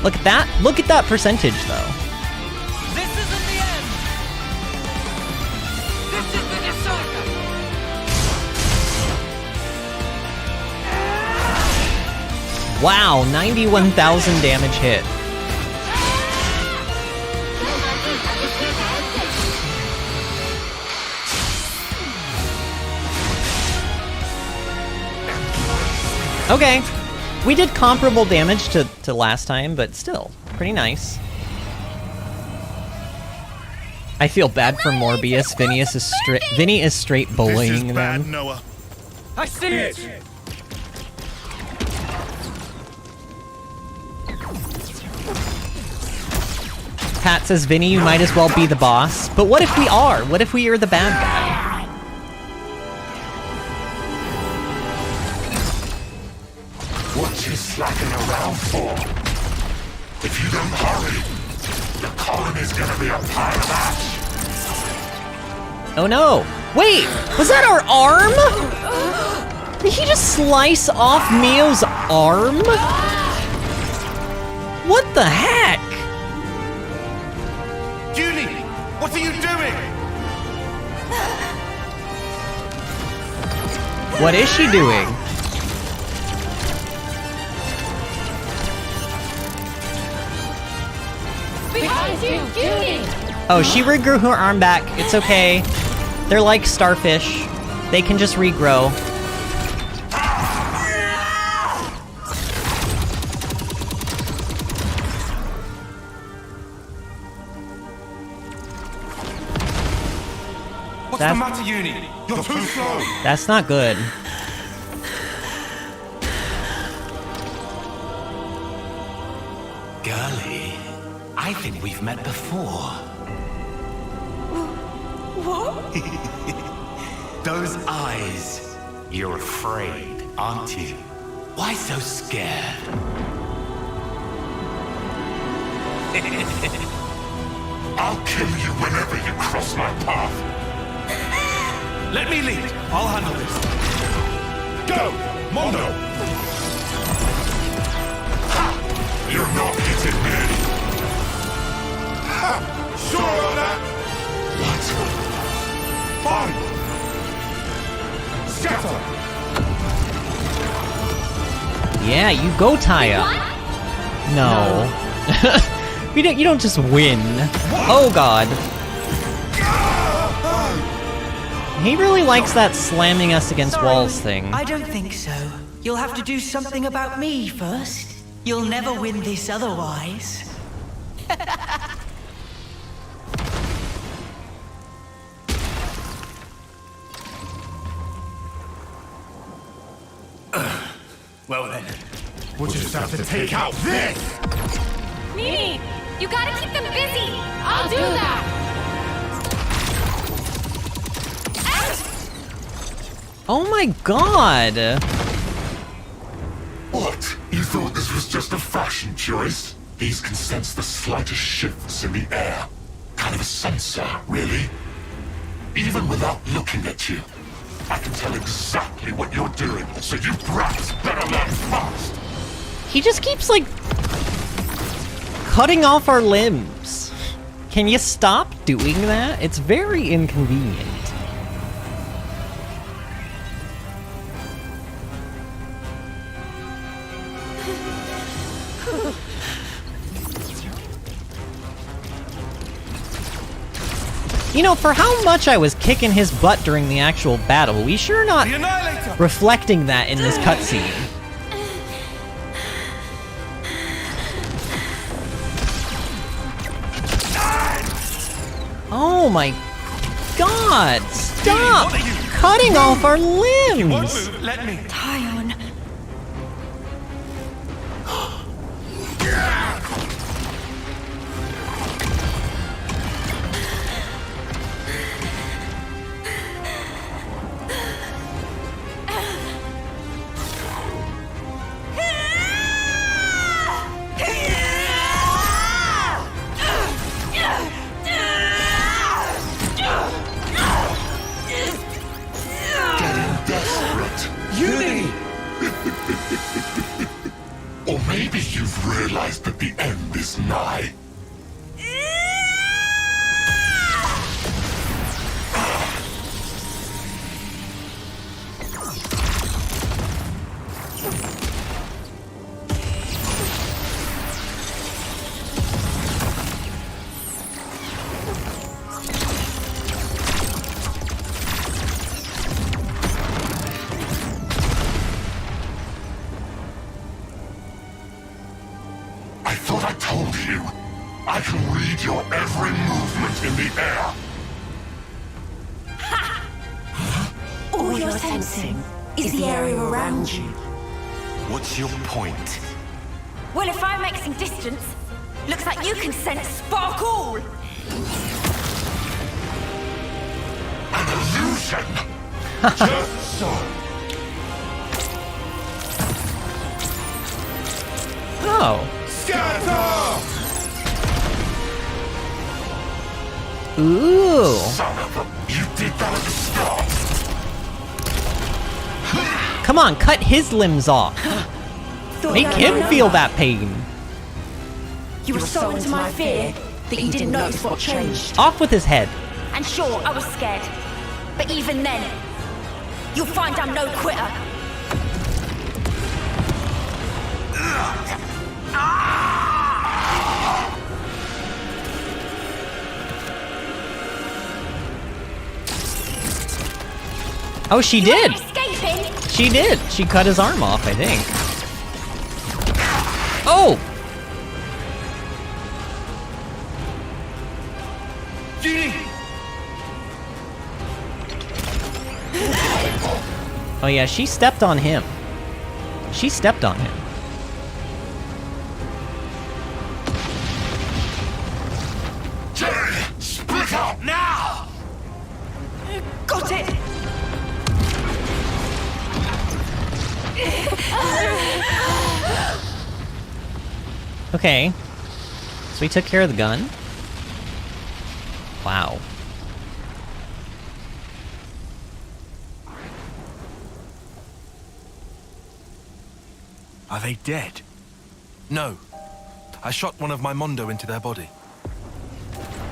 Look at that. Look at that percentage, though. This isn't the end. This is the decider. Wow, 91,000 damage hit. Okay, we did comparable damage to last time, but still, pretty nice. I feel bad for Morbius. Vinny is straight bullying This is bad, them. Noah. I see it. Pat says, Vinny, you might as well be the boss. But what if we are? What if we are the bad guy? What you slack sticking around for? If you don't hurry, the colony's gonna be a pile of ash. Oh no! Wait! Was that our arm? Did he just slice off Mio's arm? What the heck? Julie, what are you doing? What is she doing? Behind you, Judy! Oh, she regrew her arm back. It's okay. They're like starfish. They can just regrow. What's the matter, Uni? You're too slow. That's not good. Girlie, I think we've met before. What? Those eyes. You're afraid, aren't you? Why so scared? I'll kill you whenever you cross my path. Let me lead. I'll handle this. Go, Mondo. You're not hitting me. Sure of that. What? Fine. Scatter. Yeah, you go, Taya. No. You don't just win. Oh god. He really likes that slamming us against Sorry, walls thing. I don't think so. You'll have to do something about me first. You'll never win this otherwise. Well then, we'll just have to take out this. Mimi, you gotta keep them busy! I'll do that! Oh my god! What? You thought this was just a fashion choice? These can sense the slightest shifts in the air. Kind of a sensor, really. Even without looking at you, I can tell exactly what you're doing, so you brats better learn fast! He just keeps, like, cutting off our limbs. Can you stop doing that? It's very inconvenient. You know, for how much I was kicking his butt during the actual battle, we sure not The Annihilator. reflecting that in this cutscene. Oh my god! Stop What are you- cutting off our Won't limbs! move. Let me. Tyon. Uni. Or maybe you've realized that the end is nigh. I thought I told you. I can read your every movement in the air. All you're sensing is the area around you. What's your point? Well, if I'm mixing distance, looks like you can sense sparkle! An illusion! Just so. Oh. Scatter! Ooh. Son of a... You did that at the start. Come on, cut his limbs off. Make him feel that pain. You were so into my fear that you didn't notice what changed. Off with his head. And sure, I was scared. But even then, you'll find I'm no quitter. Oh, she did. Escaping? She did. She cut his arm off, I think. Oh! Oh yeah, she stepped on him. She stepped on him. Split up now! Got it! Okay. So we took care of the gun. Wow. Are they dead? No. I shot one of my Mondo into their body.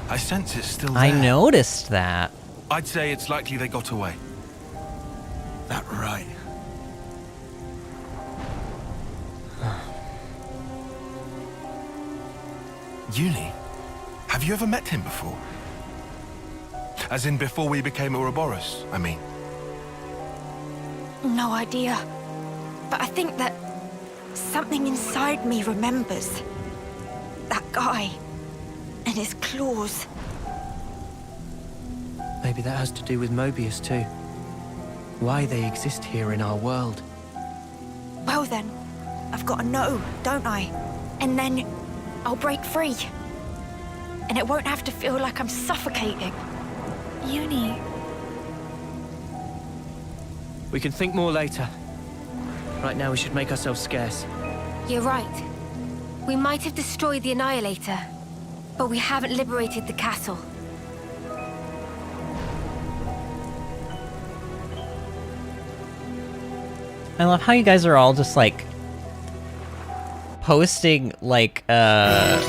I sense it's still there. I noticed that. I'd say it's likely they got away. That right. Uni? Have you ever met him before? As in before we became Ouroboros, I mean. No idea. But I think that something inside me remembers. That guy. And his claws. Maybe that has to do with Mobius too. Why they exist here in our world. Well then, I've got to know, don't I? And then I'll break free. And it won't have to feel like I'm suffocating. Uni. We can think more later. Right now we should make ourselves scarce. You're right. We might have destroyed the Annihilator, but we haven't liberated the castle. I love how you guys are all just like posting like oh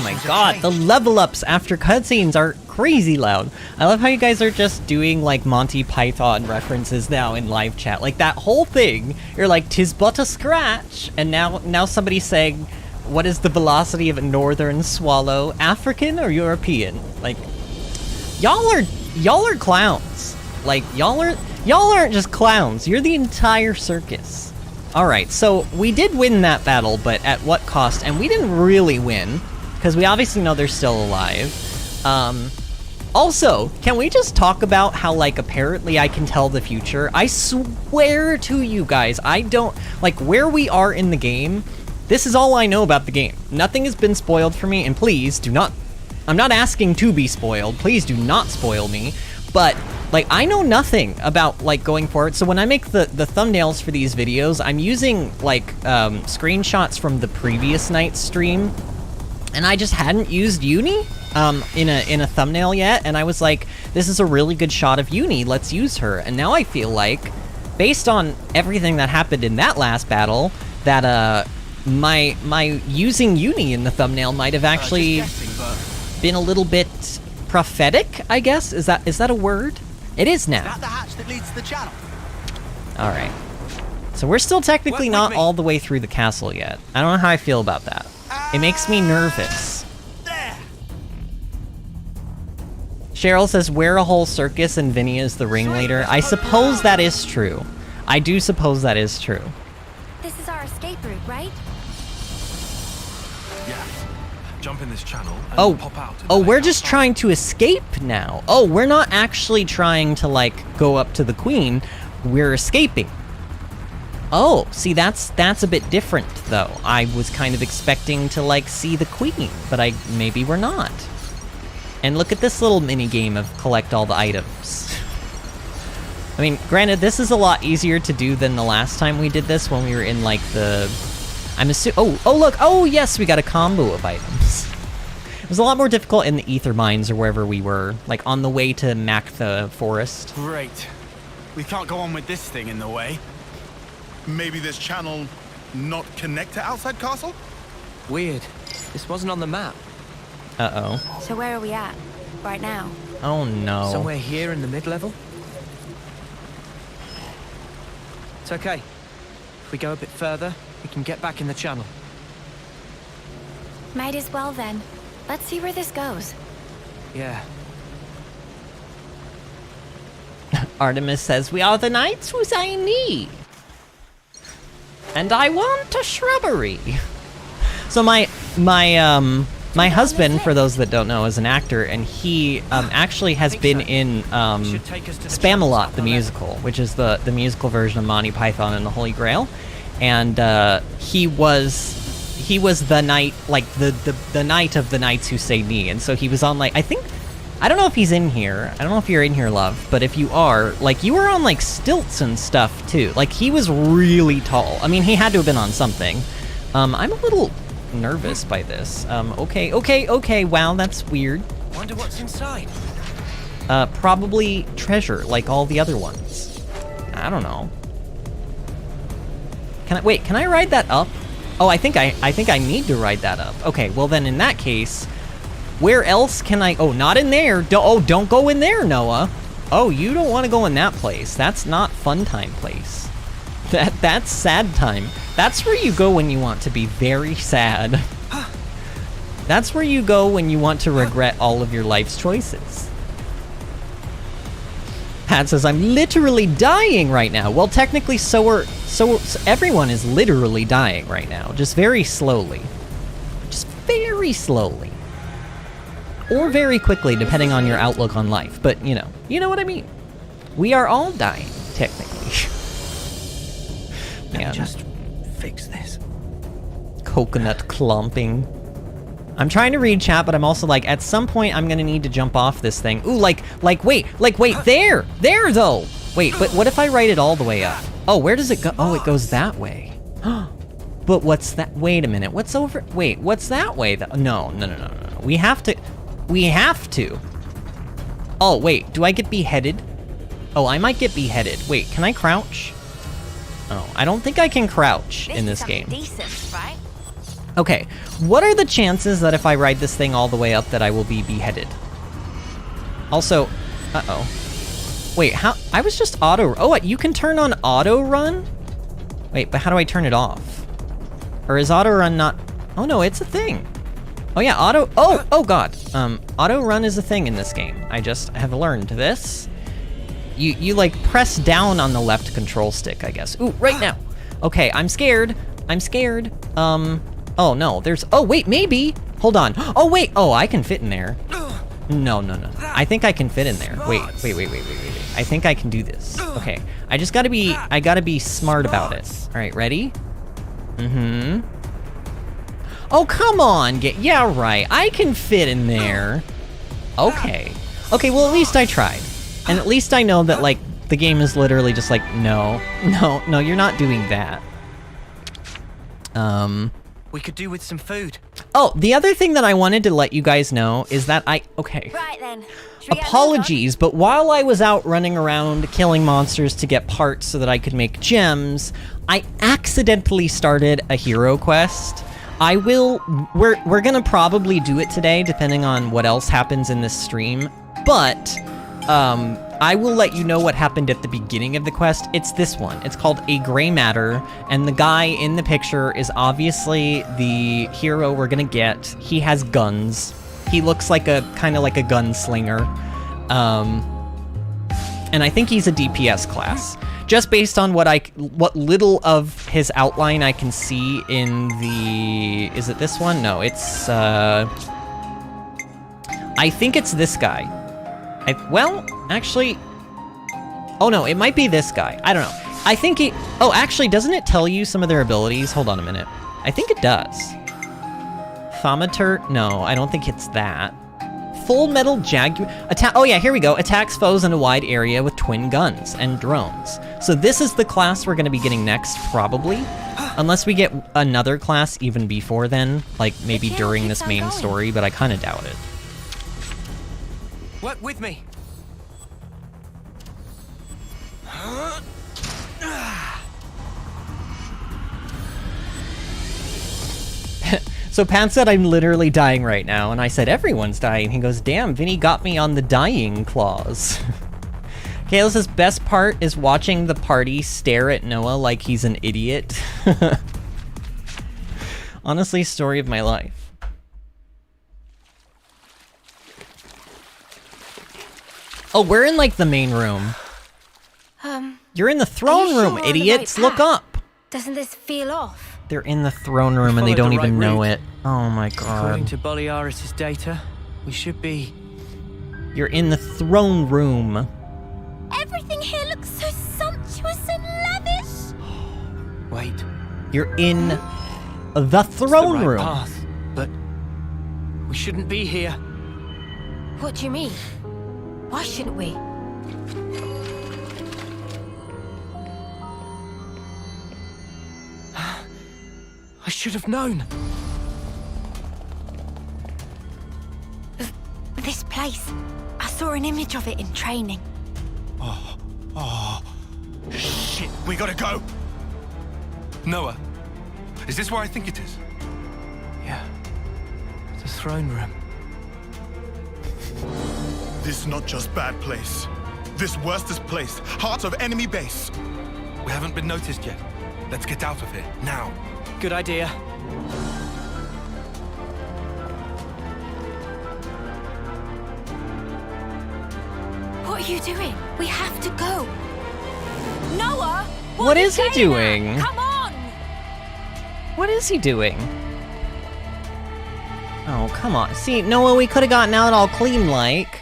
my god, the level ups after cutscenes are crazy loud. I love how you guys are just doing like Monty Python references now in live chat. Like that whole thing, you're like, "'Tis but a scratch," and now somebody's saying, "What is the velocity of a northern swallow? African or European?" Like, y'all are clowns. Like, y'all aren't just clowns. You're the entire circus. Alright, so we did win that battle, but at what cost? And we didn't really win, because we obviously know they're still alive. Also, can we just talk about how, like, apparently I can tell the future? I swear to you guys, I don't... Like, where we are in the game, this is all I know about the game. Nothing has been spoiled for me, and please do not... I'm not asking to be spoiled. Please do not spoil me. But, like, I know nothing about, like, going forward. So when I make the thumbnails for these videos, I'm using, like, screenshots from the previous night's stream. And I just hadn't used Uni in a thumbnail yet. And I was like, this is a really good shot of Uni. Let's use her. And now I feel like, based on everything that happened in that last battle, that, my using Uni in the thumbnail might have actually been a little bit prophetic, I guess? Is that a word? It is now. That the hatch that leads to the channel. Alright. So we're still technically not all the way through the castle yet. I don't know how I feel about that. It makes me nervous. There. Cheryl says, wear a whole circus and Vinny is the ringleader. I suppose that is true. I do suppose that is true. This is our escape route, right? Yeah. Jump in this channel and pop out. Oh, we're just trying to escape now. Oh, we're not actually trying to, like, go up to the queen. We're escaping. Oh, see, that's a bit different, though. I was kind of expecting to, like, see the queen, but maybe we're not. And look at this little mini game of collect all the items. I mean, granted, this is a lot easier to do than the last time we did this when we were in, like, the... I'm assuming... Oh, look! Oh, yes, we got a combo of items. It was a lot more difficult in the Ether Mines or wherever we were, like on the way to Mactha Forest. Great. We can't go on with this thing in the way. Maybe this channel not connect to outside castle? Weird. This wasn't on the map. Uh-oh. So where are we at right now? Oh, no. Somewhere here in the mid-level? It's okay. If we go a bit further, we can get back in the channel. Might as well then. Let's see where this goes. Yeah. Artemis says, we are the knights whose I need. And I want a shrubbery. So my husband, for those that don't know, is an actor, and he actually has been in Spamalot, the musical, which is the musical version of Monty Python and the Holy Grail. And he was the knight, like the knight of the knights who say knee. And so he was on, like, I don't know if he's in here. I don't know if you're in here, love, but if you are, like, you were on, like, stilts and stuff, too. Like, he was really tall. I mean, he had to have been on something. I'm a little nervous by this. Okay, wow, that's weird. Wonder what's inside. Probably treasure, like all the other ones. I don't know. Can I ride that up? Oh, I think I need to ride that up. Okay, well then in that case, where else can I... Oh, not in there. Don't go in there, Noah. Oh, you don't want to go in that place. That's not fun time place. That's sad time. That's where you go when you want to be very sad. That's where you go when you want to regret all of your life's choices. Pat says, I'm literally dying right now. Well, technically, so everyone is literally dying right now. Just very slowly. Just very slowly. Or very quickly, depending on your outlook on life. But, you know what I mean. We are all dying, technically. Let me just fix this. Coconut clumping. I'm trying to read chat, but I'm also like, at some point, I'm gonna need to jump off this thing. Ooh, wait, there, though. Wait, but what if I write it all the way up? Oh, where does it go? Oh, it goes that way. But what's that? Wait a minute, what's over? Wait, what's that way? No. We have to. Oh, wait, do I get beheaded? Oh, I might get beheaded. Wait, can I crouch? Oh, I don't think I can crouch in this game. Decent, right? Okay, what are the chances that if I ride this thing all the way up that I will be beheaded? Also, uh-oh. Wait, how? I was just auto... Oh, you can turn on auto run? Wait, but how do I turn it off? Or is auto run not... Oh no, it's a thing. Oh yeah, auto... Oh god. Auto run is a thing in this game. I just have learned this. You like press down on the left control stick, I guess. Ooh, right now. Okay, I'm scared. Oh no, there's... Oh wait, maybe. Hold on. Oh wait, I can fit in there. No. I think I can fit in there. Wait. I think I can do this. Okay, I gotta be smart about it. All right, ready? Mm-hmm. Oh, come on, yeah, right. I can fit in there. Okay, well, at least I tried. And at least I know that, like, the game is literally just like, no, you're not doing that. We could do with some food. Oh, the other thing that I wanted to let you guys know is that okay. Right then. Apologies, but while I was out running around killing monsters to get parts so that I could make gems, I accidentally started a hero quest. We're gonna probably do it today, depending on what else happens in this stream, but I will let you know what happened at the beginning of the quest. It's this one. It's called A Gray Matter, and the guy in the picture is obviously the hero we're gonna get. He has guns. He looks like kind of like a gunslinger. And I think he's a DPS class. Just based on what little of his outline I can see in the... Is it this one? No, it's... I think it's this guy. Well, actually... Oh no, it might be this guy. I don't know. I think he... Oh, actually, doesn't it tell you some of their abilities? Hold on a minute. I think it does. Thaumaturge? No, I don't think it's that. Full Metal Jaguar... Oh yeah, here we go. Attacks foes in a wide area with twin guns and drones. So this is the class we're going to be getting next, probably. Unless we get another class even before then, like maybe channel during keeps this on main going. story, but I kind of doubt it. Work with me. So Pat said I'm literally dying right now, and I said everyone's dying. He goes, damn, Vinny got me on the dying clause. Kayla says, best part is watching the party stare at Noah like he's an idiot. Honestly, story of my life. Oh, we're in like the main room. You're in the throne room, sure we're on the idiots. right Look path? up. Doesn't this feel off? They're in the throne room and they followed don't the even right know route. it. Oh my According god. to Boliaris' data, we should be... You're in the throne room. Everything here looks so sumptuous and lavish. Wait. You're in the It's the throne right room. path, but we shouldn't be here. What do you mean? Why shouldn't we? I should have known. This place. I saw an image of it in training. Oh, shit, we gotta go. Noah, is this where I think it is? Yeah. The throne room. This not just bad place. This worstest place. Heart of enemy base. We haven't been noticed yet. Let's get out of here, now. Good idea. What are you doing? We have to go. Noah! What is he saying doing? that? Come on! What is he doing? Oh, come on. See, Noah, we could have gotten out all clean like.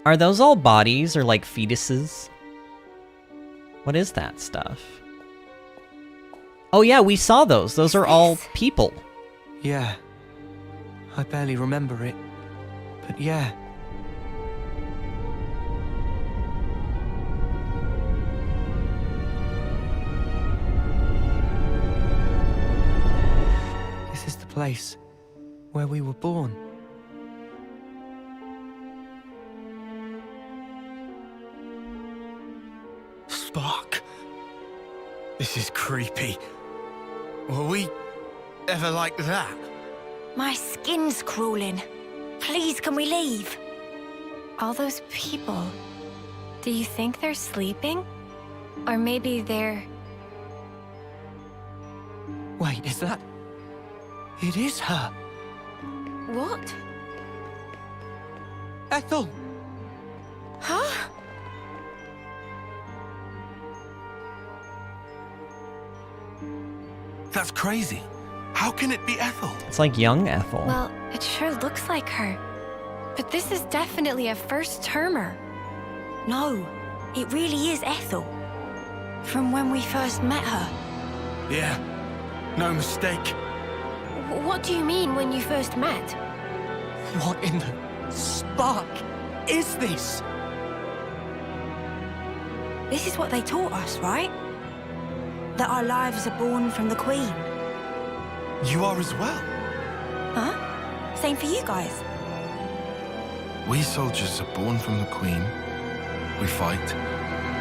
Are those all bodies or like fetuses? What is that stuff? Oh yeah, we saw those. Those are all people. Yeah. I barely remember it. But yeah. This is the place where we were born. Spark. This is creepy. Were we ever like that? My skin's crawling. Please, can we leave? All those people. Do you think they're sleeping? Or maybe they're... Wait, is that... It is her. What? Ethel! Huh? That's crazy. How can it be Ethel? It's like young Ethel. Well, it sure looks like her. But this is definitely a first-termer. No, it really is Ethel. From when we first met her. Yeah, no mistake. What do you mean when you first met? What in the spark is this? This is what they taught us, right? That our lives are born from the Queen. You are as well. Huh? Same for you guys. We soldiers are born from the Queen. We fight,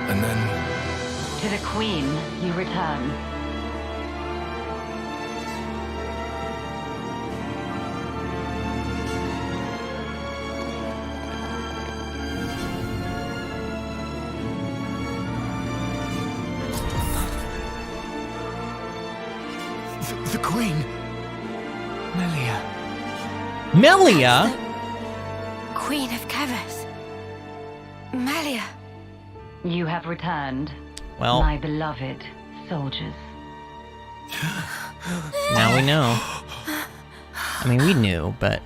and then... To the Queen you return. The Queen. Melia. Melia? Queen of Keves. Melia. You have returned, Well, my beloved soldiers. now we know. I mean, we knew, but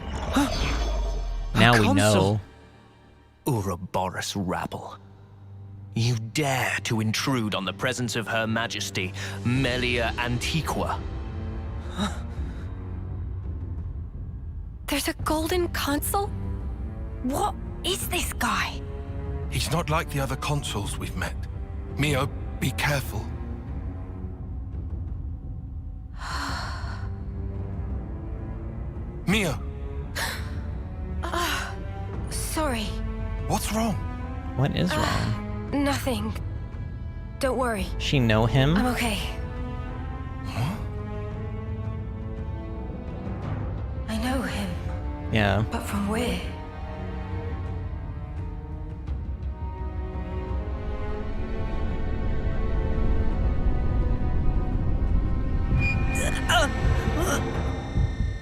now we know. Ouroboros rabble. You dare to intrude on the presence of Her Majesty, Melia Antiqua. There's a golden consul? What is this guy? He's not like the other consuls we've met. Mio, be careful. Mio! Sorry. What's wrong? What is wrong? Nothing. Don't worry. She know him? I'm okay. Huh? I know him. Yeah. But from where?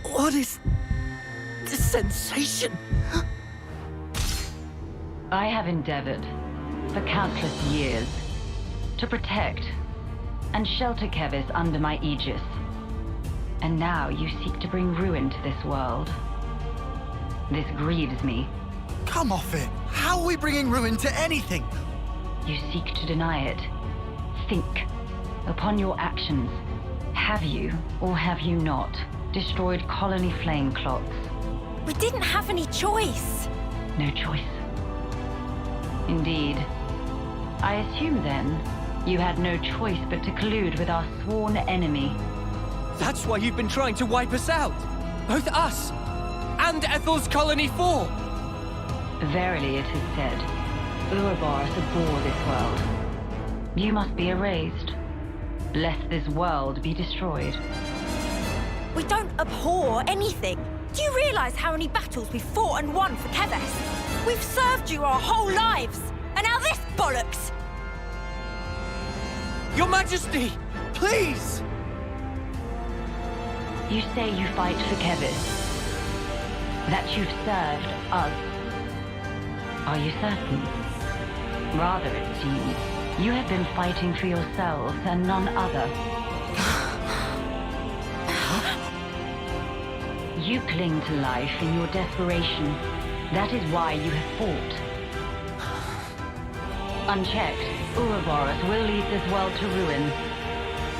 What is this sensation? I have endeavored, for countless years, to protect and shelter Keves under my aegis. And now you seek to bring ruin to this world. This grieves me. Come off it! How are we bringing ruin to anything? You seek to deny it. Think upon your actions. Have you, or have you not, destroyed colony flame clots? We didn't have any choice. No choice. Indeed. I assume then, you had no choice but to collude with our sworn enemy. That's why you've been trying to wipe us out! Both us and Ethel's Colony 4! Verily it is said, Ouroboros abhor this world. You must be erased, lest this world be destroyed. We don't abhor anything. Do you realize how many battles we've fought and won for Keves? We've served you our whole lives, and now this bollocks! Your Majesty, please! You say you fight for Keves, that you've served us. Are you certain? Rather, it seems, you have been fighting for yourselves and none other. You cling to life in your desperation. That is why you have fought. Unchecked, Ouroboros will lead this world to ruin.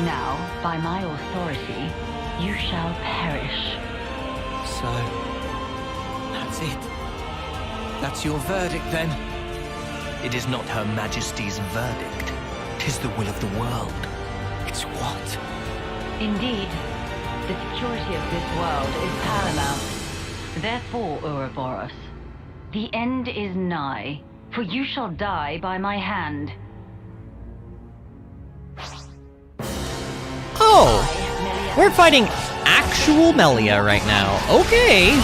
Now, by my authority, you shall perish. So, that's it. That's your verdict, then? It is not Her Majesty's verdict. 'Tis the will of the world. It's what? Indeed. The security of this world is paramount. Therefore, Ouroboros, the end is nigh, for you shall die by my hand. Oh! We're fighting actual Melia right now. Okay!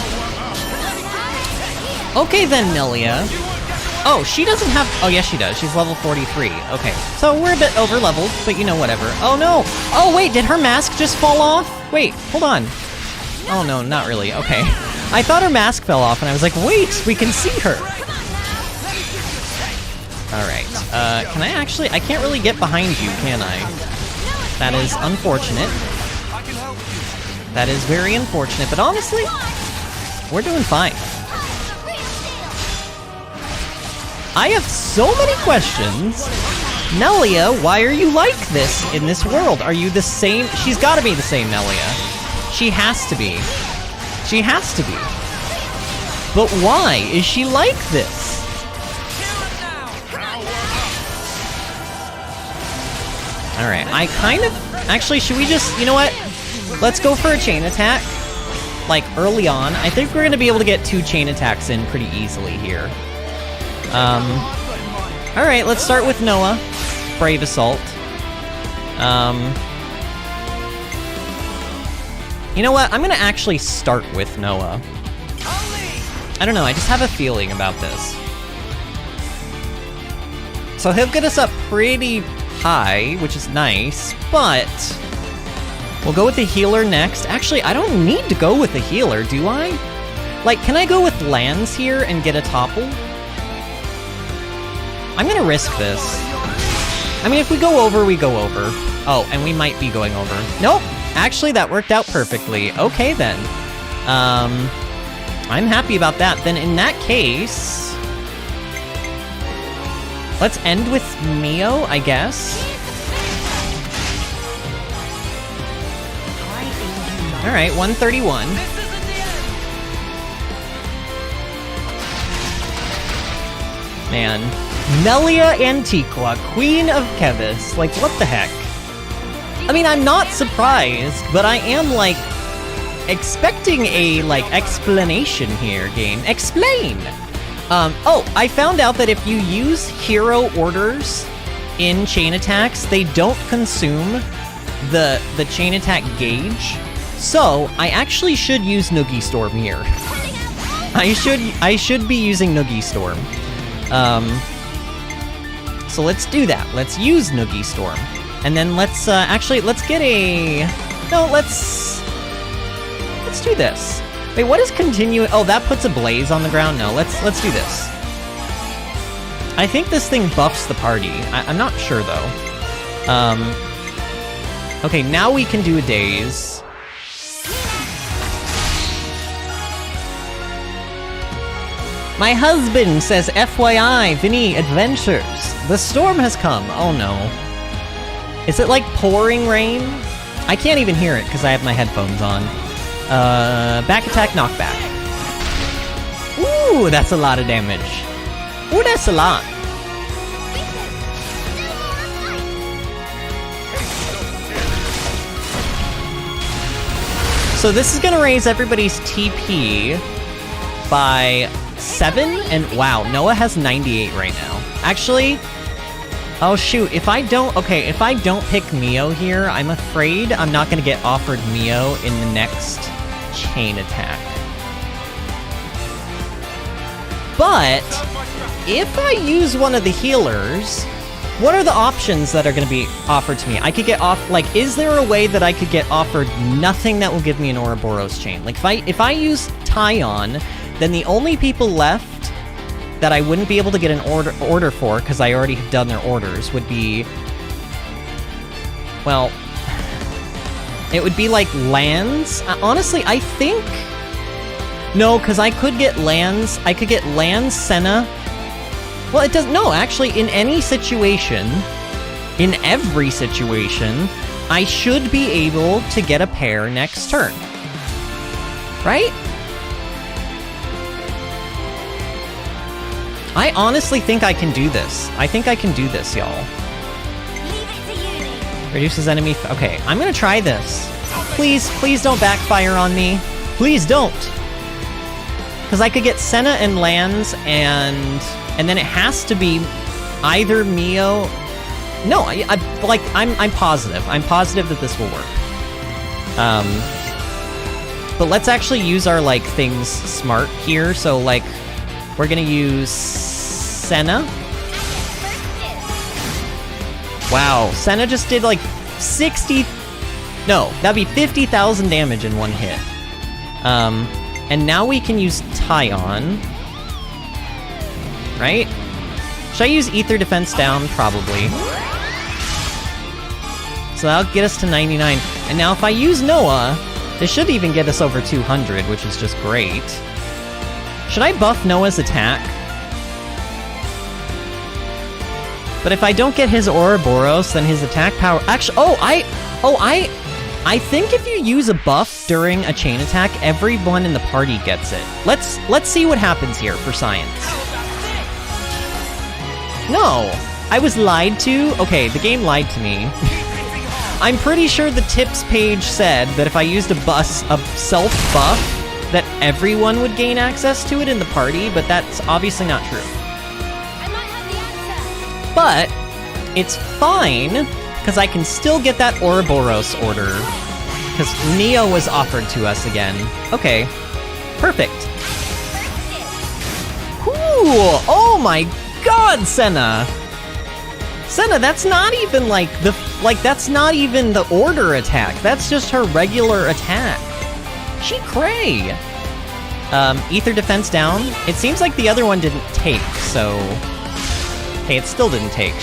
Okay then, Melia. Oh, she doesn't have... Oh, yes, she does. She's level 43. Okay. So we're a bit over-leveled, but you know, whatever. Oh, no! Oh, wait, did her mask just fall off? Wait, hold on. Oh, no, not really. Okay. I thought her mask fell off, and I was like, wait, we can see her! Alright. Can I actually... I can't really get behind you, can I? That is unfortunate. That is very unfortunate, but honestly, we're doing fine. I have so many questions. Melia, why are you like this in this world? Are you the same? She's gotta be the same Melia. She has to be. She has to be. But why is she like this? Alright, I kind of... Actually, should we just... You know what? Let's go for a chain attack. Like, early on. I think we're gonna be able to get 2 chain attacks in pretty easily here. Alright, let's start with Noah. Brave Assault. You know what? I'm gonna actually start with Noah. I don't know, I just have a feeling about this. So he'll get us up pretty high, which is nice, but... We'll go with the healer next. Actually, I don't need to go with the healer, do I? Like, can I go with Lance here and get a topple? I'm gonna risk this. I mean, if we go over, we go over. Oh, and we might be going over. Nope! Actually, that worked out perfectly. Okay, then. I'm happy about that. Then in that case... Let's end with Mio, I guess. Alright, 131. Man. Melia Antiqua, Queen of Keves. Like, what the heck? I mean, I'm not surprised, but I am, like, expecting a, like, explanation here, game. Explain! Oh, I found out that if you use hero orders in chain attacks, they don't consume the chain attack gauge. So, I actually should use Noogie Storm here. I should be using Noogie Storm. So let's do that. Let's use Noogie Storm. And then let's get a... No, let's do this. Wait, what is continue? Oh, that puts a blaze on the ground? No, let's do this. I think this thing buffs the party. I'm not sure, though. Okay, now we can do a daze. My husband says, FYI, VinnyAdventures. The storm has come. Oh no. Is it like pouring rain? I can't even hear it because I have my headphones on. Back attack, knockback. Ooh, that's a lot of damage. Ooh, that's a lot. So this is gonna raise everybody's TP by 7, and wow, Noah has 98 right now. Actually, oh shoot, if I don't pick Mio here, I'm afraid I'm not gonna get offered Mio in the next chain attack. But, if I use one of the healers, what are the options that are gonna be offered to me? I could get off, like, is there a way that I could get offered nothing that will give me an Ouroboros chain? Like, if I use Tyon, then the only people left that I wouldn't be able to get an order for, because I already have done their orders, would be... Well... It would be like lands. Honestly, I think... No, because I could get lands. I could get lands, Senna. Well, it doesn't... No, actually, in any situation, in every situation, I should be able to get a pair next turn. Right? I honestly think I can do this. I think I can do this, y'all. Reduces enemy... Okay, I'm gonna try this. Please, please don't backfire on me. Please don't! Because I could get Senna and lands, and then it has to be either Mio... No, I'm positive. I'm positive that this will work. But let's actually use our, like, things smart here. So, like, we're gonna use Senna. Wow, Senna just did, like, 60... No, that'd be 50,000 damage in one hit. And now we can use Tyon. Right? Should I use Ether Defense down? Probably. So that'll get us to 99. And now if I use Noah, this should even get us over 200, which is just great. Should I buff Noah's attack? But if I don't get his Ouroboros, then his attack power... Actually, I think if you use a buff during a chain attack, everyone in the party gets it. Let's see what happens here for science. No, I was lied to. Okay, the game lied to me. I'm pretty sure the tips page said that if I used a self-buff, that everyone would gain access to it in the party, but that's obviously not true. But it's fine, because I can still get that Ouroboros order, because Neo was offered to us again. Okay, perfect. Ooh, oh my god, Senna! Senna, that's not even like that's not even the order attack. That's just her regular attack. She cray. Ether defense down. It seems like the other one didn't take, so... Okay, it still didn't take.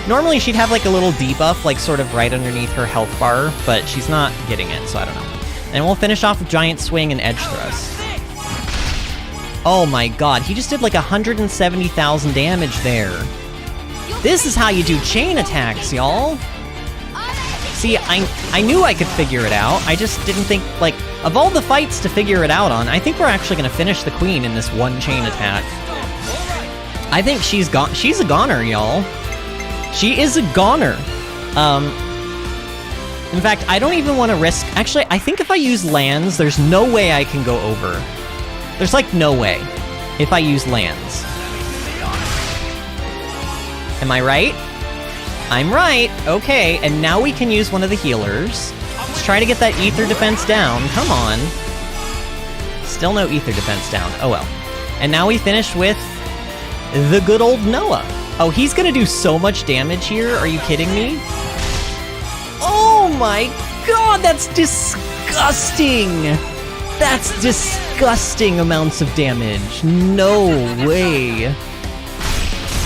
Normally she'd have like a little debuff, like sort of right underneath her health bar, but she's not getting it, so I don't know. And we'll finish off with Giant Swing and Edge Thrust. Oh my god, he just did like 170,000 damage there. This is how you do chain attacks, y'all. See, I knew I could figure it out. I just didn't think, like, of all the fights to figure it out on, I think we're actually gonna finish the queen in this one chain attack. I think she's gone. She's a goner, y'all. She is a goner. In fact, I don't even want to risk... Actually, I think if I use lands, there's no way I can go over. There's like no way if I use lands. Am I right? I'm right. Okay, and now we can use one of the healers. Let's try to get that ether defense down. Come on. Still no ether defense down. Oh well. And now we finish with the good old Noah. Oh, he's gonna do so much damage here. Are you kidding me? Oh my god, that's disgusting! That's disgusting amounts of damage. No way.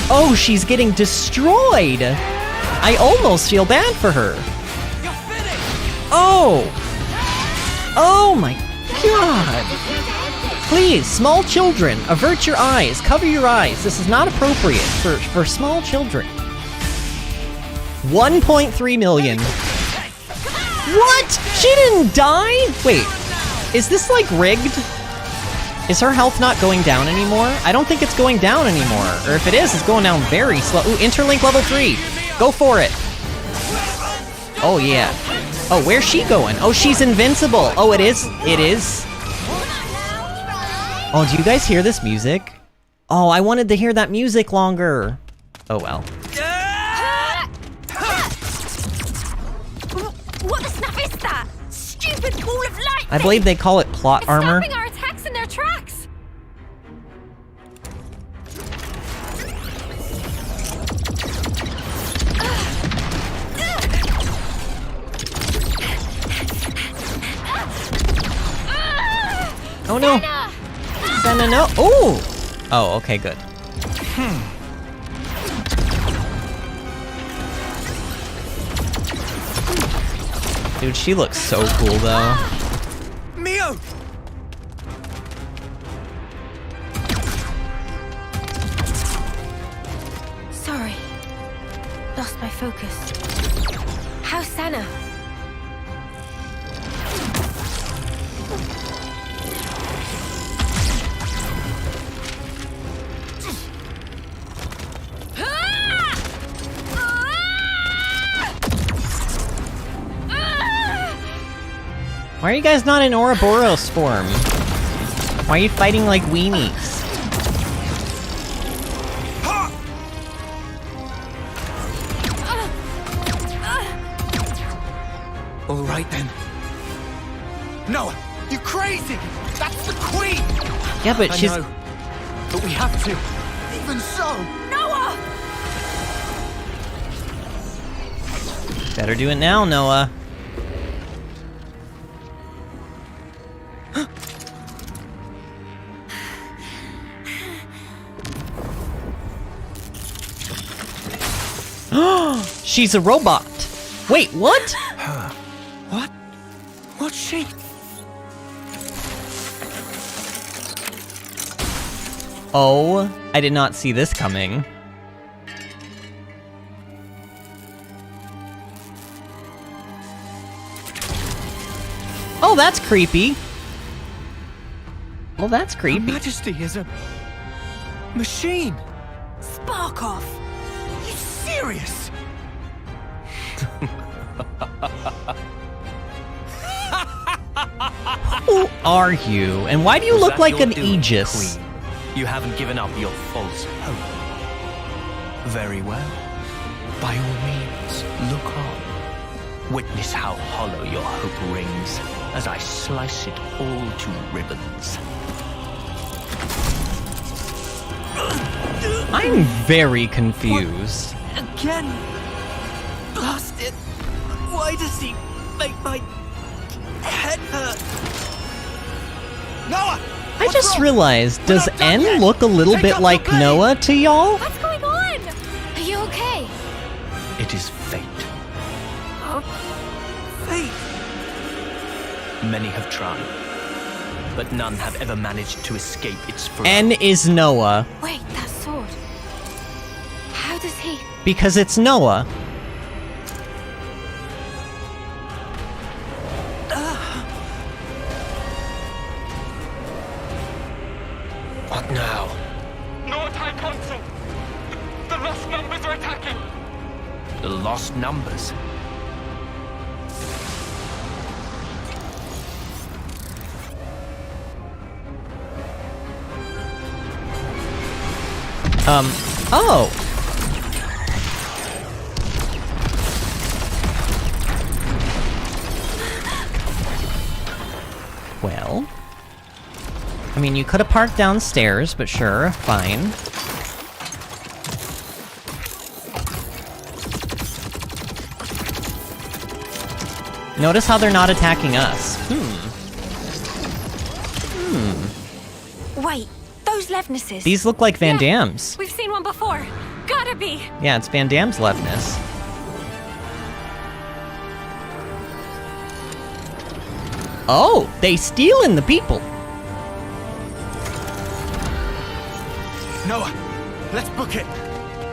Oh, she's getting destroyed! I almost feel bad for her. Oh! Oh my god! Please, small children, avert your eyes, cover your eyes. This is not appropriate for small children. 1.3 million. What? She didn't die? Wait, is this like rigged? Is her health not going down anymore? I don't think it's going down anymore. Or if it is, it's going down very slow. Ooh, interlink level 3. Go for it. Oh yeah. Oh, where's she going? Oh, she's invincible. Oh, it is? It is? Oh, do you guys hear this music? Oh, I wanted to hear that music longer. Oh well. What the snap is that? Stupid ball of light! I believe they call it plot armor. Stopping our attacks in their tracks! Oh no! Senna, no! Oh! Oh, okay, good. Dude, she looks so cool, though. Mio! Sorry. Lost my focus. How's Senna? Why are you guys not in Ouroboros form? Why are you fighting like weenies? All right then. Noah, you crazy! That's the queen! Yeah, but she's... I know, but we have to. Even so, Noah! Better do it now, Noah. She's a robot. Wait, what? What? What's she? Oh, I did not see this coming. Oh, that's creepy. Well, that's creepy. Her Majesty is a machine. Spark off! Are you serious? Who are you? And why do you Was look that like your an doing, Aegis? Queen? You haven't given up your false hope. Very well. By all means, look on. Witness how hollow your hope rings as I slice it all to ribbons. I'm very confused. Again? Blast it! Why does he make my head hurt? Noah! I just realized, does N look a little bit like Noah to y'all? What's going on? Are you okay? It is fate. Fate? Many have tried, but none have ever managed to escape its flow. N is Noah, Wait, that sword. How does he... because it's Noah. What now? North High Consul, lost numbers. Oh! Well... I mean, you could have parked downstairs, but sure, fine. Notice how they're not attacking us. Wait, those Levnesses. These look like Van Damme's. We've seen one before. Gotta be. Yeah, it's Van Damme's Levness. Oh, they stealing the people. Noah, let's book it.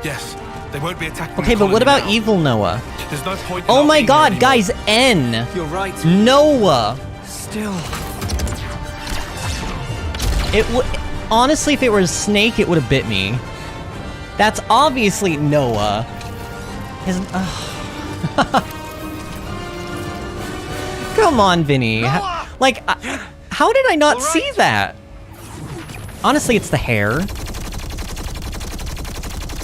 Yes, they won't be attacking. Okay, but what about evil Noah? There's no point. Oh my god, guys, N. You're right. Noah. Still. It would honestly, if it were a snake, it would have bit me. That's obviously Noah. Come on, Vinny. Like, how did I not see that? Honestly, it's the hair.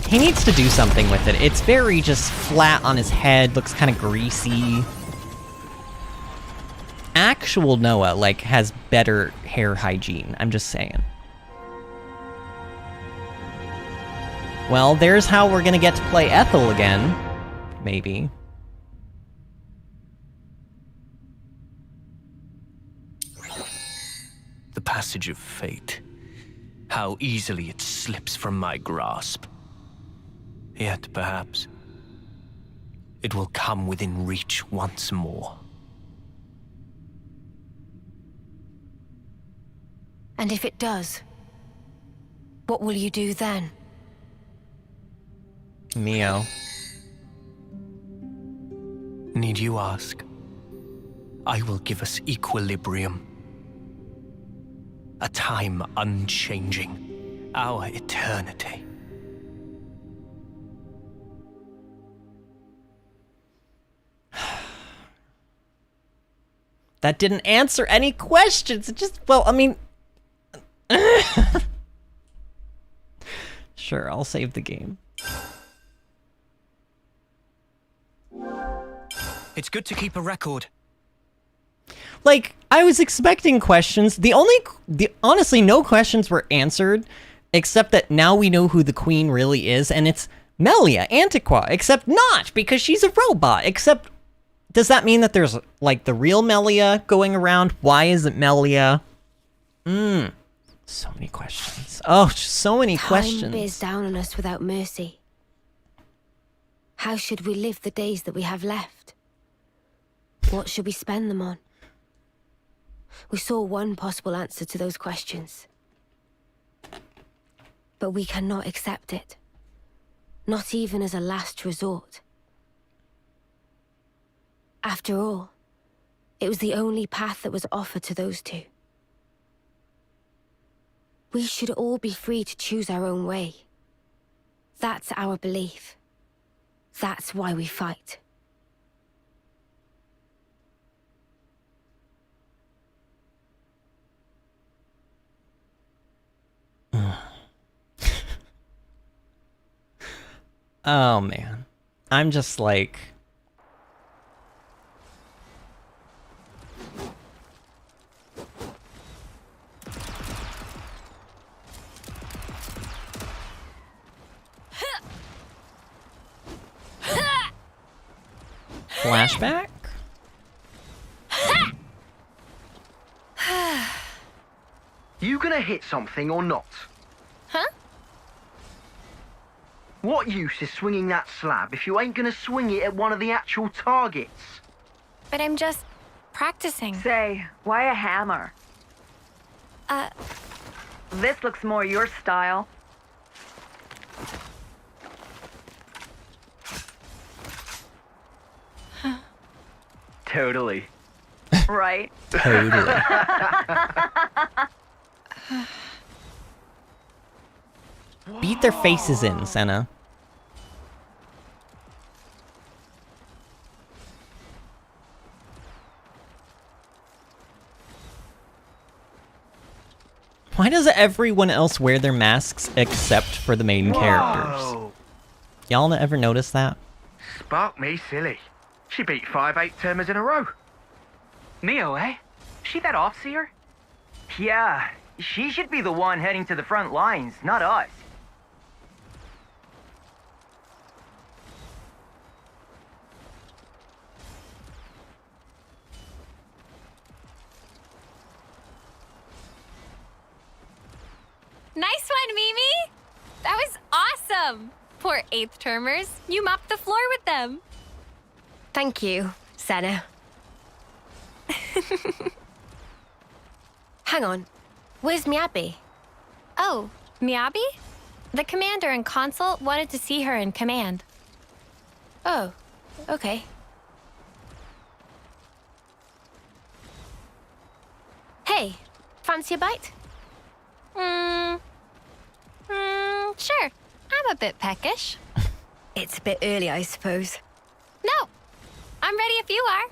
He needs to do something with it. It's very just flat on his head, looks kind of greasy. Actual Noah, like, has better hair hygiene. I'm just saying. Well, there's how we're gonna get to play Ethel again. Maybe. The passage of fate. How easily it slips from my grasp. Yet, perhaps, it will come within reach once more. And if it does, what will you do then? Mio. Need you ask? I will give us equilibrium. A time unchanging. Our eternity. That didn't answer any questions. It just, well, I mean... Sure, I'll save the game. It's good to keep a record. Like, I was expecting questions. Honestly, no questions were answered, except that now we know who the queen really is, and it's Melia Antiqua, except not, because she's a robot, except... Does that mean that there's, like, the real Melia going around? Why is it Melia? So many questions. Oh, so many questions. Time bears down on us without mercy. How should we live the days that we have left? What should we spend them on? We saw one possible answer to those questions. But we cannot accept it. Not even as a last resort. After all, it was the only path that was offered to those two. We should all be free to choose our own way. That's our belief. That's why we fight. Oh, man. I'm just like... Flashback? You gonna hit something or not? Huh? What use is swinging that slab if you ain't gonna swing it at one of the actual targets? But I'm just practicing. Say, why a hammer? This looks more your style. Totally. Right? Totally. Beat their faces in, Senna. Why does everyone else wear their masks except for the main characters? Y'all ever notice that? Spark me silly. She beat 5 8-termers in a row. Mio, eh? She that off-seer? Yeah, she should be the one heading to the front lines, not us. Nice one, Mimi! That was awesome! Poor 8th termers. You mopped the floor with them. Thank you, Senna. Hang on. Where's Miyabi? Oh, Miyabi? The commander and consult wanted to see her in command. Oh, okay. Hey, fancy a bite? Sure. I'm a bit peckish. It's a bit early, I suppose. No, I'm ready if you are.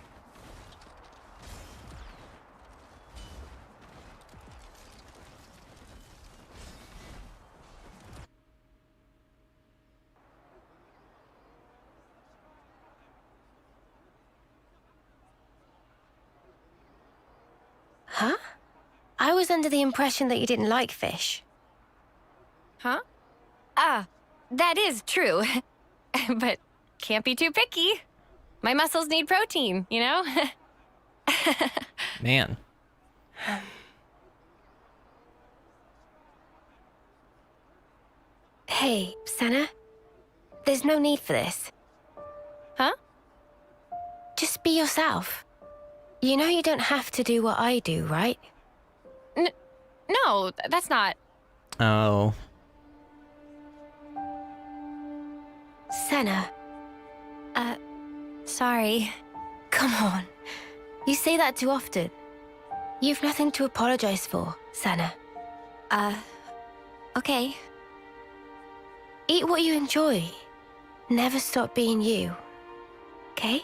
Huh? I was under the impression that you didn't like fish. Huh? Ah, that is true. But can't be too picky. My muscles need protein, you know? Man. Hey, Senna. There's no need for this. Huh? Just be yourself. You know you don't have to do what I do, right? No, that's not... Oh. Senna. Sorry. Come on. You say that too often. You've nothing to apologize for, Senna. Okay. Eat what you enjoy. Never stop being you. Okay?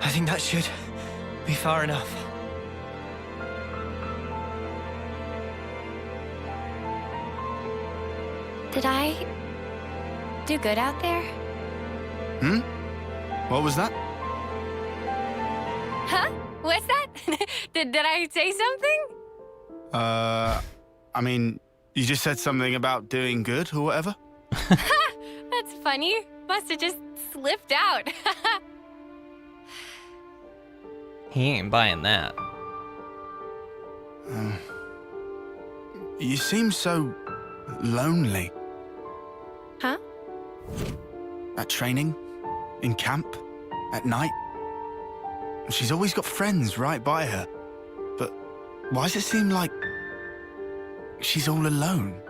I think that should be far enough. Did I do good out there? What was that? Huh? What's that? Did I say something? I mean, you just said something about doing good or whatever? That's funny. Must have just slipped out. He ain't buying that. You seem so lonely. Huh? At training, in camp, at night. She's always got friends right by her. But why does it seem like she's all alone?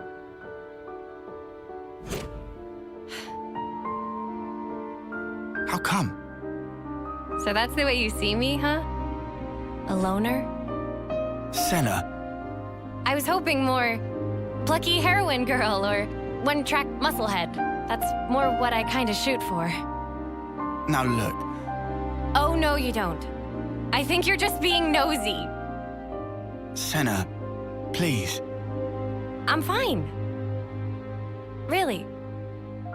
How come? So that's the way you see me, huh? A loner? Senna. I was hoping more plucky heroine girl or one-track musclehead. That's more what I kind of shoot for. Now look. Oh, no, you don't. I think you're just being nosy. Senna, please. I'm fine. Really.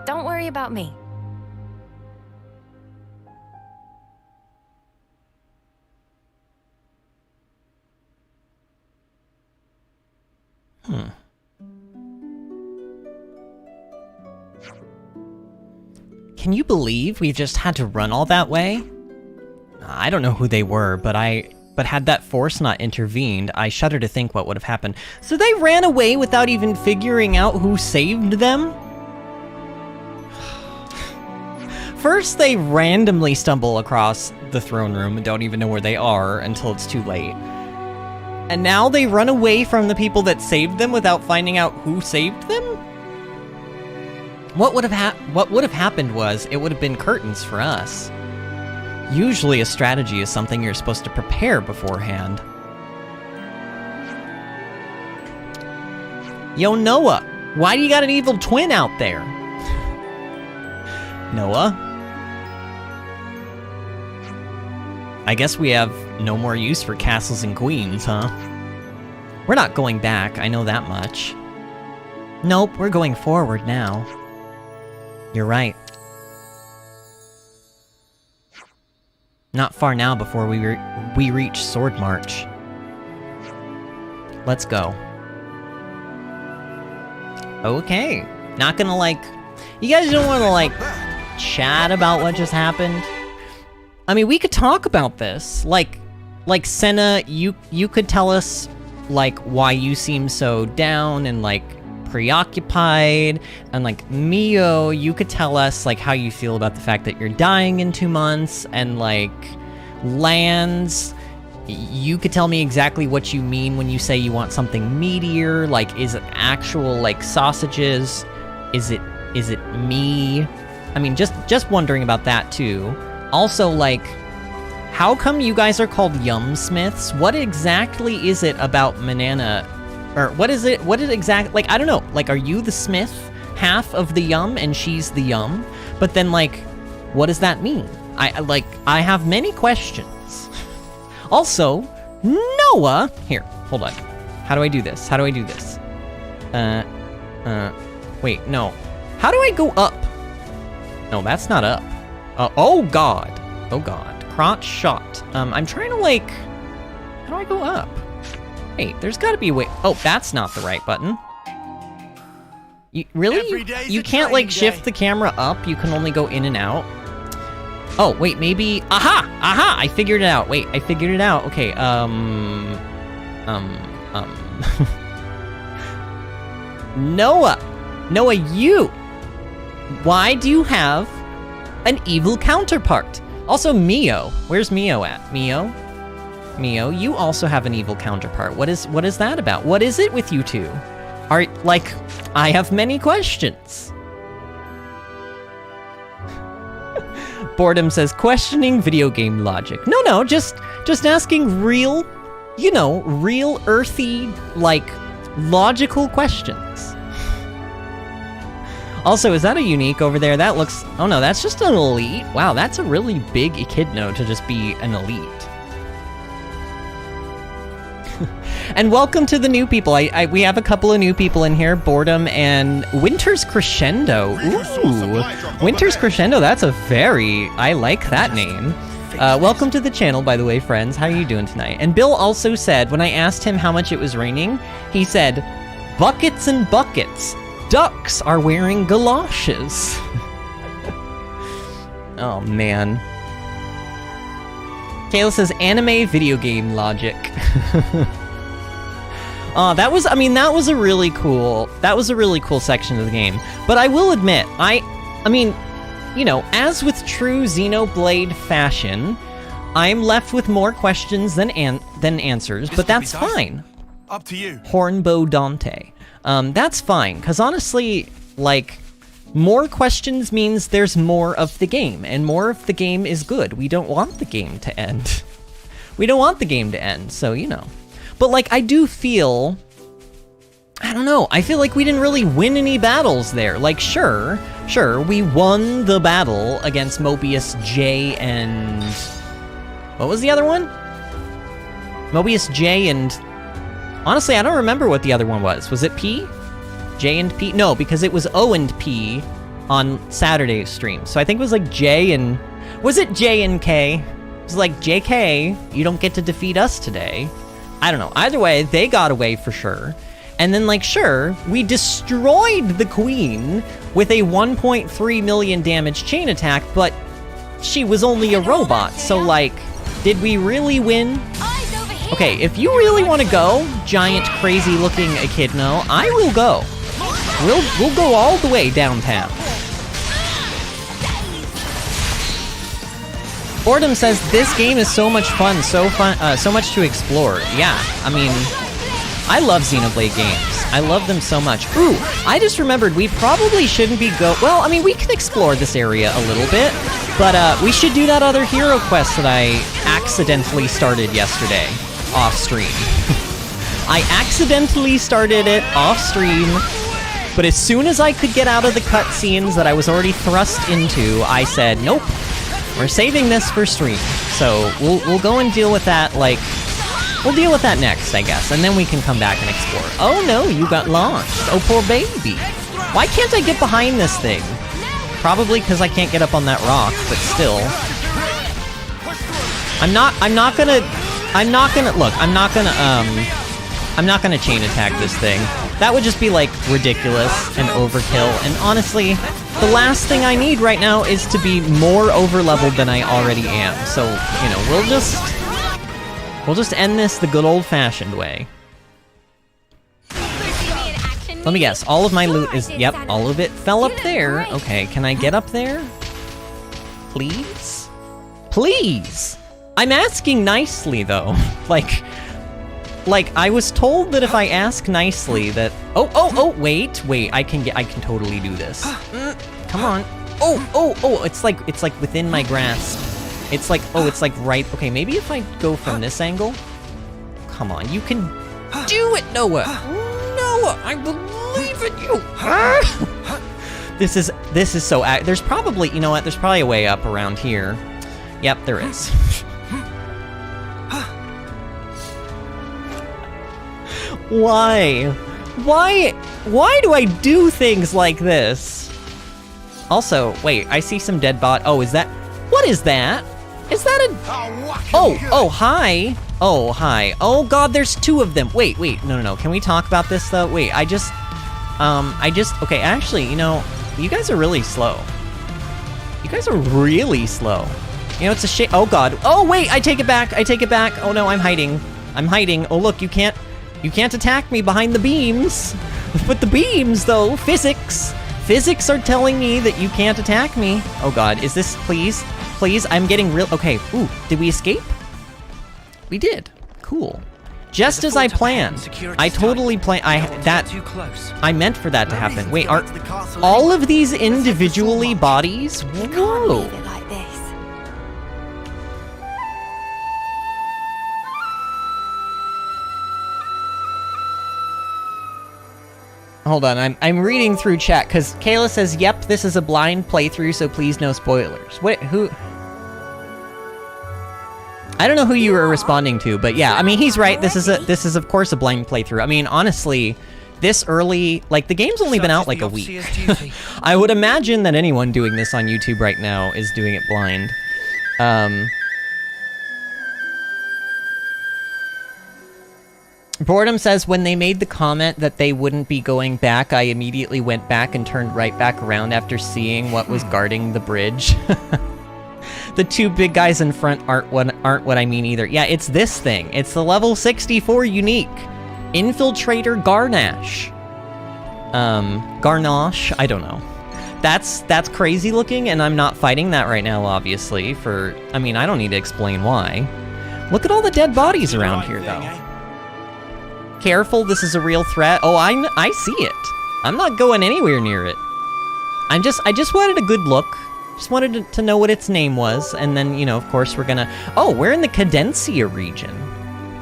Don't worry about me. can you believe we just had to run all that way? I don't know who they were, but had that force not intervened, I shudder to think what would have happened. So they ran away without even figuring out who saved them? First, they randomly stumble across the throne room and don't even know where they are until it's too late. And now they run away from the people that saved them without finding out who saved them? What would have happened was, it would have been curtains for us. Usually a strategy is something you're supposed to prepare beforehand. Yo, Noah, why do you got an evil twin out there? Noah? I guess we have no more use for castles and queens, huh? We're not going back, I know that much. Nope, we're going forward now. You're right. Not far now before we reach Sword March. Let's go. Okay. Not gonna, like... You guys don't wanna, like, chat about what just happened? I mean, we could talk about this. Like Senna, you could tell us, like, why you seem so down and, like, preoccupied. And, like, Mio, you could tell us, like, how you feel about the fact that you're dying in 2 months. And, like, Lands, you could tell me exactly what you mean when you say you want something meatier. Like, is it actual, like, sausages? Is it me? I mean, just wondering about that, too. Also, like, how come you guys are called Yum-Smiths? What exactly is it about Manana? Or what is it exactly, like, I don't know. Like, are you the Smith half of the Yum and she's the Yum? But then, like, what does that mean? I have many questions. Also, Noah, here, hold on. How do I do this? Wait, no. How do I go up? No, that's not up. Oh god. Crotch shot. I'm trying to, like... How do I go up? Wait, there's gotta be a way... Oh, that's not the right button. Really? You can't, like, shift the camera up? You can only go in and out? Oh, wait, maybe... Aha! I figured it out. Wait, I figured it out. Okay, Noah, you! Why do you have an evil counterpart? Also, Mio. Where's Mio at? Mio, you also have an evil counterpart. What is that about? What is it with you two? I have many questions. Boredom says, questioning video game logic. No, just asking real, real earthy, like, logical questions. Also, is that a unique over there? That looks... Oh no, that's just an elite. Wow, that's a really big echidna to just be an elite. And welcome to the new people. We have a couple of new people in here. Boredom and Winter's Crescendo. Ooh, Winter's Crescendo. That's a very... I like that name. Welcome to the channel, by the way, friends. How are you doing tonight? And Bill also said, when I asked him how much it was raining, he said, buckets and buckets. Ducks are wearing galoshes. Oh, man. Kayla says, anime video game logic. That was a really cool section of the game. But I will admit, I mean, as with true Xenoblade fashion, I'm left with more questions than answers, but that's fine. Up to you. Hornbow Dante. That's fine, because honestly, like, more questions means there's more of the game, and more of the game is good. We don't want the game to end. So, But, like, I do feel... I don't know, I feel like we didn't really win any battles there. Like, sure, we won the battle against Mobius J and... What was the other one? Mobius J and... Honestly, I don't remember what the other one was. Was it P? J and P? No, because it was O and P on Saturday's stream. So I think it was like J and... Was it J and K? It was like, JK, you don't get to defeat us today. I don't know. Either way, they got away for sure. And then, like, sure, we destroyed the queen with a 1.3 million damage chain attack, but she was only a robot, so, like, did we really win? Okay, if you really want to go, giant, crazy-looking echidna, I will go. We'll go all the way downtown. Boredom says, this game is so much fun, so much to explore. Yeah, I mean, I love Xenoblade games. I love them so much. Ooh, I just remembered we probably shouldn't be well, I mean, we can explore this area a little bit, but we should do that other hero quest that I accidentally started yesterday, off-stream. I accidentally started it off-stream, but as soon as I could get out of the cutscenes that I was already thrust into, I said, nope, we're saving this for stream. So we'll go and deal with that, like, we'll deal with that next, I guess, and then we can come back and explore. Oh no, you got launched. Oh, poor baby. Why can't I get behind this thing? Probably because I can't get up on that rock, but still. I'm not gonna chain attack this thing. That would just be, like, ridiculous and overkill, and honestly, the last thing I need right now is to be more over-leveled than I already am. So, you know, we'll just end this the good old-fashioned way. Let me guess, all of my loot is, yep, all of it fell up there. Okay, can I get up there? Please? Please! I'm asking nicely, though. Like, I was told that if I ask nicely that... Oh, wait, I can totally do this. Come on. Oh, it's like within my grasp. It's like right... Okay, maybe if I go from this angle? Come on, you can do it, Noah! Noah, I believe in you! This is so... There's probably... You know what? There's probably a way up around here. Yep, there is. Why? Why do I do things like this? Also, wait, I see some dead bot. Oh, is that... What is that? Is that a... Oh, hi. Oh, hi. Oh, God, there's two of them. Wait, no. Can we talk about this, though? Wait, okay, actually, you know, you guys are really slow. You guys are really slow. You know, it's a shame. Oh, God. Oh, wait, I take it back. Oh, no, I'm hiding. Oh, look, you can't attack me behind the beams. But the beams, though, physics are telling me that you can't attack me. Oh, God, is this... Please, I'm getting real... Okay, ooh, did we escape? We did. Cool. Just as I planned. I totally planned... I meant for that to happen. Wait, are all of these individually bodies? Whoa. Hold on, I'm reading through chat, because Kayla says, yep, this is a blind playthrough, so please no spoilers. Wait, who... I don't know who you were responding to, but yeah, I mean, he's right, this is of course a blind playthrough. I mean, honestly, this early, like, the game's only been out like a week. I would imagine that anyone doing this on YouTube right now is doing it blind. Boredom says, when they made the comment that they wouldn't be going back, I immediately went back and turned right back around after seeing what was guarding the bridge. The two big guys in front aren't what I mean either. Yeah, it's this thing. It's the level 64 unique. Infiltrator Garnash. Garnash? I don't know. That's crazy looking, and I'm not fighting that right now, obviously, I mean, I don't need to explain why. Look at all the dead bodies around here, though. Careful, this is a real threat. Oh, I see it. I'm not going anywhere near it. I just wanted a good look. Just wanted to know what its name was, and then, you know, of course, we're gonna... Oh, we're in the Cadencia region.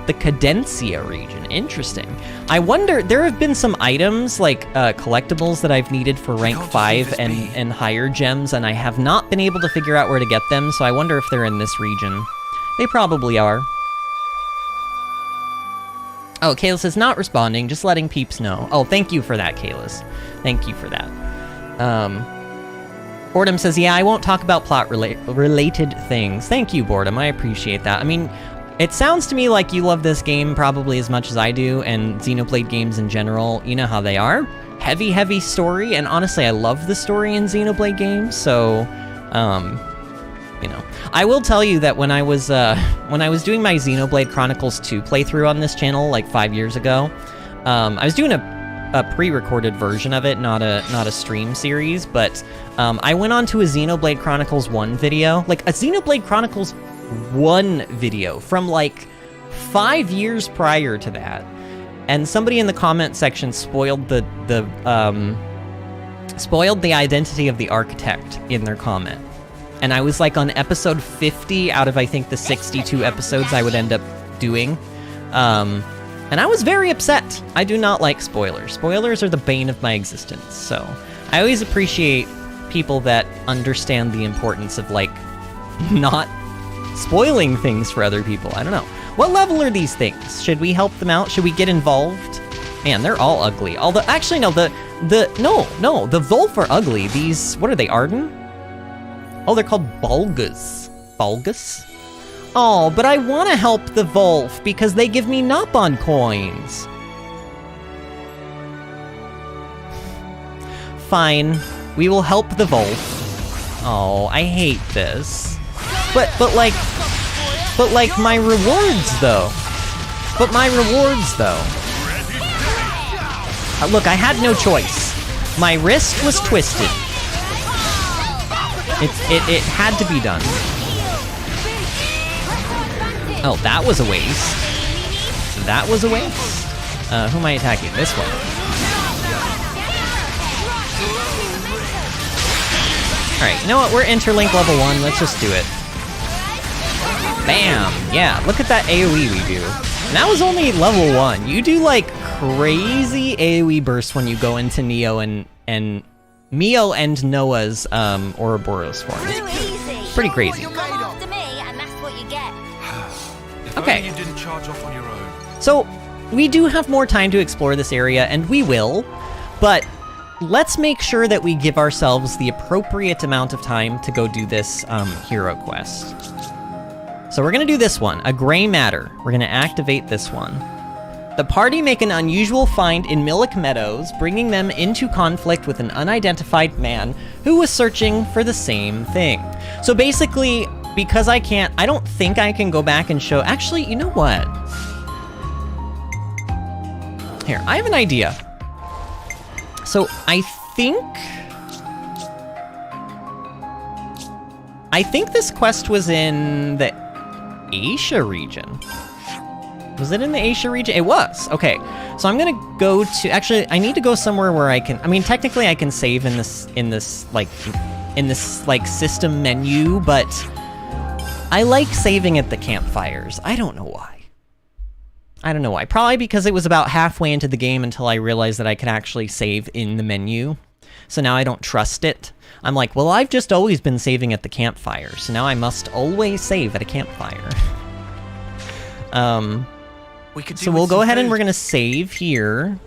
The Cadencia region. Interesting. I wonder, there have been some items, like, collectibles that I've needed for rank 5 and higher gems, and I have not been able to figure out where to get them, so I wonder if they're in this region. They probably are. Oh, Kalis is not responding, just letting peeps know. Oh, thank you for that, Kalis. Thank you for that. Boredom says, yeah, I won't talk about plot-related things. Thank you, Boredom. I appreciate that. I mean, It sounds to me like you love this game probably as much as I do, and Xenoblade games in general, you know how they are. Heavy story, and honestly, I love the story in Xenoblade games, so, you know. I will tell you that when I was doing my Xenoblade Chronicles 2 playthrough on this channel, like 5 years ago, I was doing a pre-recorded version of it, not a stream series, but I went on to a Xenoblade Chronicles 1 video, like a Xenoblade Chronicles 1 video from like 5 years prior to that, and somebody in the comment section spoiled the identity of the architect in their comment, and I was like on episode 50 out of I think the 62 episodes I would end up doing, and I was very upset. I do not like spoilers. Spoilers are the bane of my existence, so I always appreciate people that understand the importance of like not spoiling things for other people. I don't know. What level are these things? Should we help them out? Should we get involved? Man, they're all ugly. Although, actually, no, the Volf are ugly. These, what are they, Arden? Oh, they're called Bulgas. Bulgas? Oh, but I want to help the Volf because they give me Nopon coins. Fine, we will help the Volf. Oh, I hate this. But like my rewards though. Look, I had no choice. My wrist was twisted. It had to be done. Oh, that was a waste. That was a waste. Who am I attacking? This one. Alright, you know what? We're interlink level 1. Let's just do it. Bam! Yeah, look at that AoE we do. And that was only level 1. You do like crazy AoE bursts when you go into Mio and Noah's Ouroboros form. It's pretty crazy. Okay. You didn't charge off on your own. So, we do have more time to explore this area, and we will, but let's make sure that we give ourselves the appropriate amount of time to go do this hero quest. So we're gonna do this one, a gray matter. We're gonna activate this one. The party make an unusual find in Millick Meadows, bringing them into conflict with an unidentified man who was searching for the same thing. So basically, because I don't think I can go back and show, actually, you know what? Here, I have an idea. So I think this quest was in the Asia region. Was it in the Asia region? It was. Okay. So I'm gonna go to, actually, I need to go somewhere where I can, I mean, technically I can save in this system menu, but I like saving at the campfires. I don't know why. Probably because it was about halfway into the game until I realized that I could actually save in the menu. So now I don't trust it. I'm like, well, I've just always been saving at the campfire, so now I must always save at a campfire. So we'll go ahead and we're gonna save here.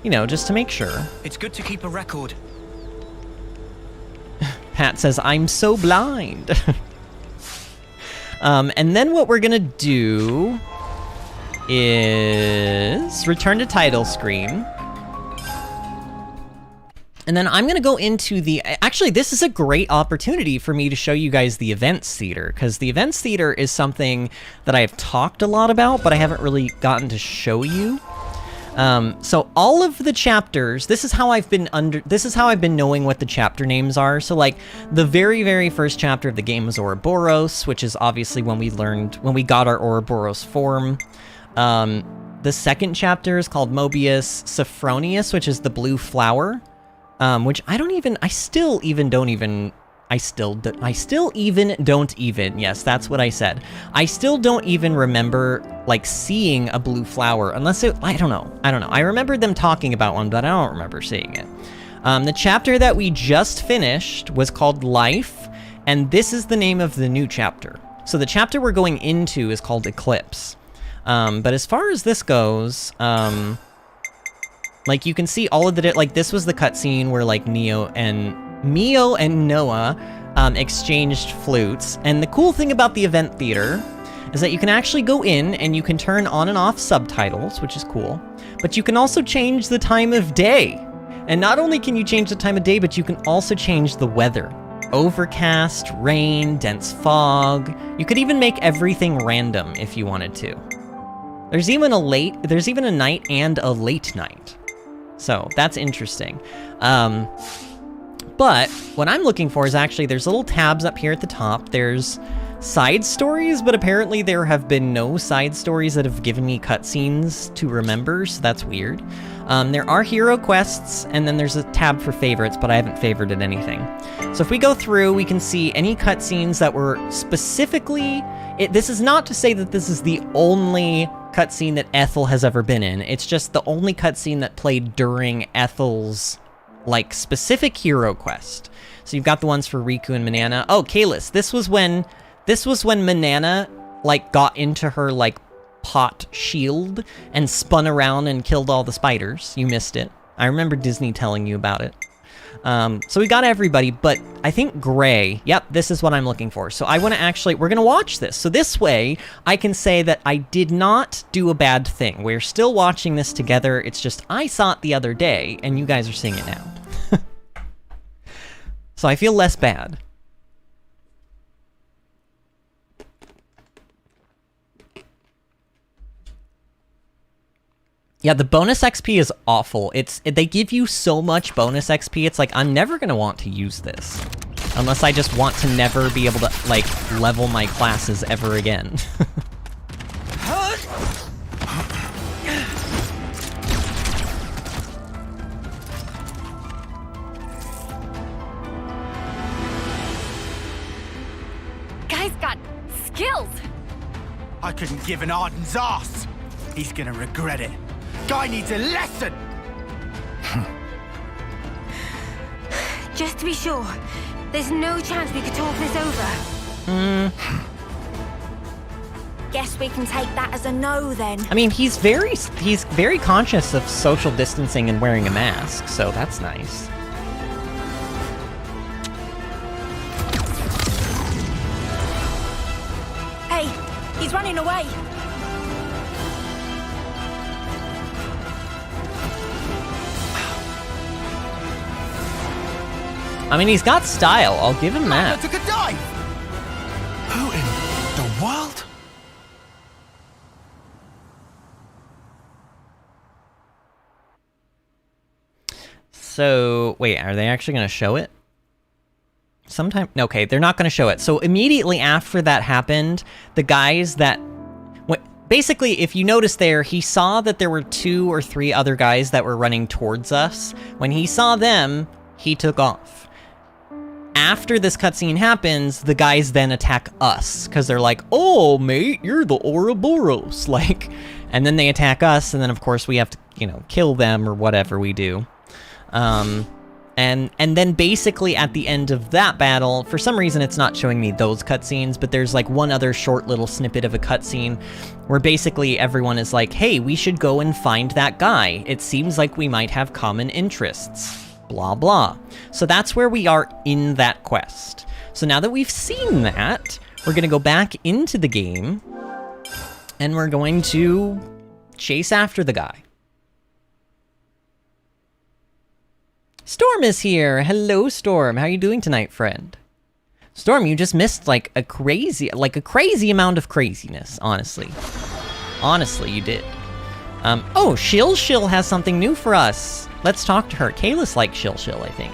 You know, just to make sure. It's good to keep a record. Pat says, I'm so blind. And then what we're gonna do is return to title screen. And then I'm going to go into the... Actually, this is a great opportunity for me to show you guys the Events Theater, because the Events Theater is something that I've talked a lot about, but I haven't really gotten to show you. So all of the chapters, this is how I've been knowing what the chapter names are. So like the very, very first chapter of the game was Ouroboros, which is obviously when we got our Ouroboros form. The second chapter is called Mobius Sophronius, which is the blue flower. Which I still even don't even, yes, that's what I said. I still don't even remember, like, seeing a blue flower, unless I don't know. I remember them talking about one, but I don't remember seeing it. The chapter that we just finished was called Life, and this is the name of the new chapter. So the chapter we're going into is called Eclipse. But as far as this goes, like, you can see all of the, like, this was the cutscene where, like, Mio and Noah exchanged flutes. And the cool thing about the Event Theater, is that you can actually go in and you can turn on and off subtitles, which is cool, but you can also change the time of day. And not only can you change the time of day, but you can also change the weather. Overcast, rain, dense fog. You could even make everything random if you wanted to. There's even a night and a late night. So that's interesting. But what I'm looking for is actually, there's little tabs up here at the top. There's side stories, but apparently there have been no side stories that have given me cutscenes to remember, so that's weird. There are hero quests, and then there's a tab for favorites, but I haven't favorited anything. So if we go through, we can see any cutscenes that were specifically... This is not to say that this is the only cutscene that Ethel has ever been in. It's just the only cutscene that played during Ethel's, like, specific hero quest. So you've got the ones for Riku and Manana. Oh, Kalis, this was when Manana, like, got into her, like, pot shield and spun around and killed all the spiders. You missed it. I remember Disney telling you about it. So we got everybody, but I think Gray, yep, this is what I'm looking for. So I want to actually, we're going to watch this. So this way, I can say that I did not do a bad thing. We're still watching this together. It's just, I saw it the other day, and you guys are seeing it now. So I feel less bad. Yeah, the bonus XP is awful. They give you so much bonus XP, it's like, I'm never gonna want to use this. Unless I just want to never be able to, like, level my classes ever again. Guy's got skills! I couldn't give an Arden's ass! He's gonna regret it. Guy needs a lesson! Just to be sure, there's no chance we could talk this over. Guess we can take that as a no then. I mean, he's very conscious of social distancing and wearing a mask, so that's nice. Hey, he's running away. I mean, he's got style. I'll give him that. I took a dive! Who in the world? So, wait, are they actually going to show it? Sometime? Okay, they're not going to show it. So immediately after that happened, the guys that... Basically, if you notice there, he saw that there were 2 or 3 other guys that were running towards us. When he saw them, he took off. After this cutscene happens, the guys then attack us, because they're like, oh, mate, you're the Ouroboros, like, and then they attack us, and then, of course, we have to, you know, kill them or whatever we do. And then basically at the end of that battle, for some reason it's not showing me those cutscenes, but there's like one other short little snippet of a cutscene where basically everyone is like, hey, we should go and find that guy. It seems like we might have common interests. Blah, blah. So that's where we are in that quest. So now that we've seen that, we're going to go back into the game, and we're going to chase after the guy. Storm is here! Hello, Storm. How are you doing tonight, friend? Storm, you just missed, like, a crazy amount of craziness, honestly. Honestly, you did. Oh, Shill has something new for us. Let's talk to her. Kalis likes Shill, I think.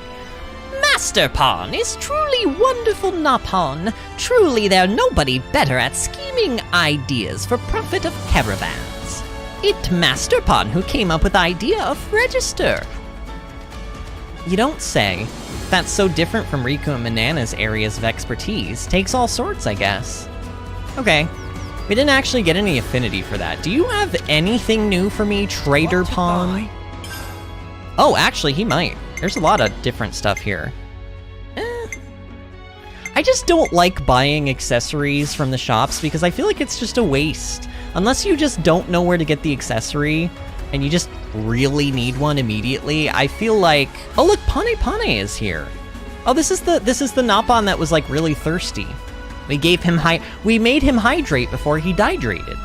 Master Pawn is truly wonderful, Napon. Truly, there's nobody better at scheming ideas for profit of caravans. It Master Pawn who came up with the idea of register. You don't say. That's so different from Riku and Manana's areas of expertise. Takes all sorts, I guess. Okay. We didn't actually get any affinity for that. Do you have anything new for me, Trader Pawn? Oh, actually, he might. There's a lot of different stuff here. I just don't like buying accessories from the shops because I feel like it's just a waste. Unless you just don't know where to get the accessory and you just really need one immediately, I feel like... Oh, look, Pane is here. Oh, this is the Napon that was, like, really thirsty. We made him hydrate before he dehydrated.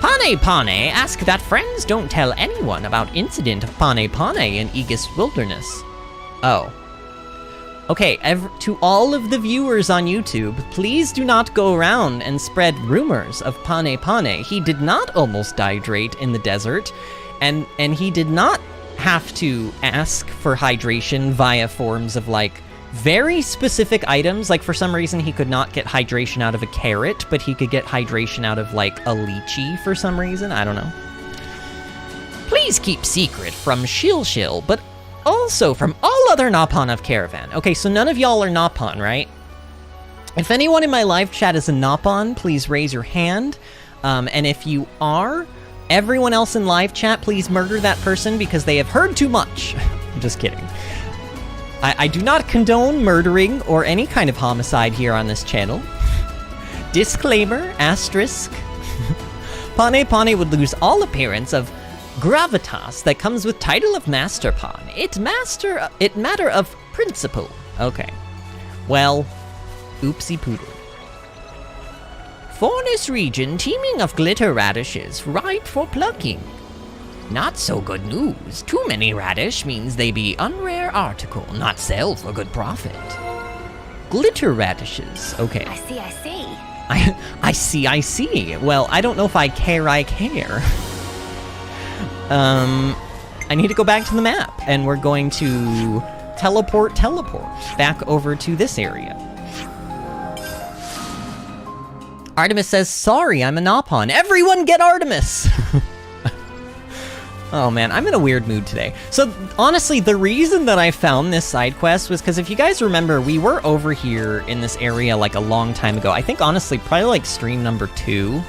Pane, ask that friends don't tell anyone about incident of Pane in Aegis Wilderness. Oh. Okay, to all of the viewers on YouTube, please do not go around and spread rumors of Pane. He did not almost dehydrate in the desert, and he did not have to ask for hydration via forms of, like, very specific items. Like, for some reason, he could not get hydration out of a carrot, but he could get hydration out of, like, a lychee for some reason. I don't know. Please keep secret from Shil, but also from all other Napon of Caravan. Okay, so none of y'all are Napon, right? If anyone in my live chat is a Napon, please raise your hand. And if you are, everyone else in live chat, please murder that person because they have heard too much. I'm just kidding. I do not condone murdering or any kind of homicide here on this channel. Disclaimer, asterisk. Pane would lose all appearance of gravitas that comes with title of Master Pawn. It matter of principle. Okay. Well, oopsie poodle. Forest region teeming of glitter radishes, ripe for plucking. Not so good news. Too many radish means they be unrare article, not sell for good profit. Glitter radishes. Okay. I see. I see. Well, I don't know if I care. I need to go back to the map, and we're going to teleport back over to this area. Artemis says, sorry, I'm a Napon. Everyone get Artemis! Oh man, I'm in a weird mood today. So, honestly, the reason that I found this side quest was because if you guys remember, we were over here in this area like a long time ago. I think, honestly, probably like stream number 2.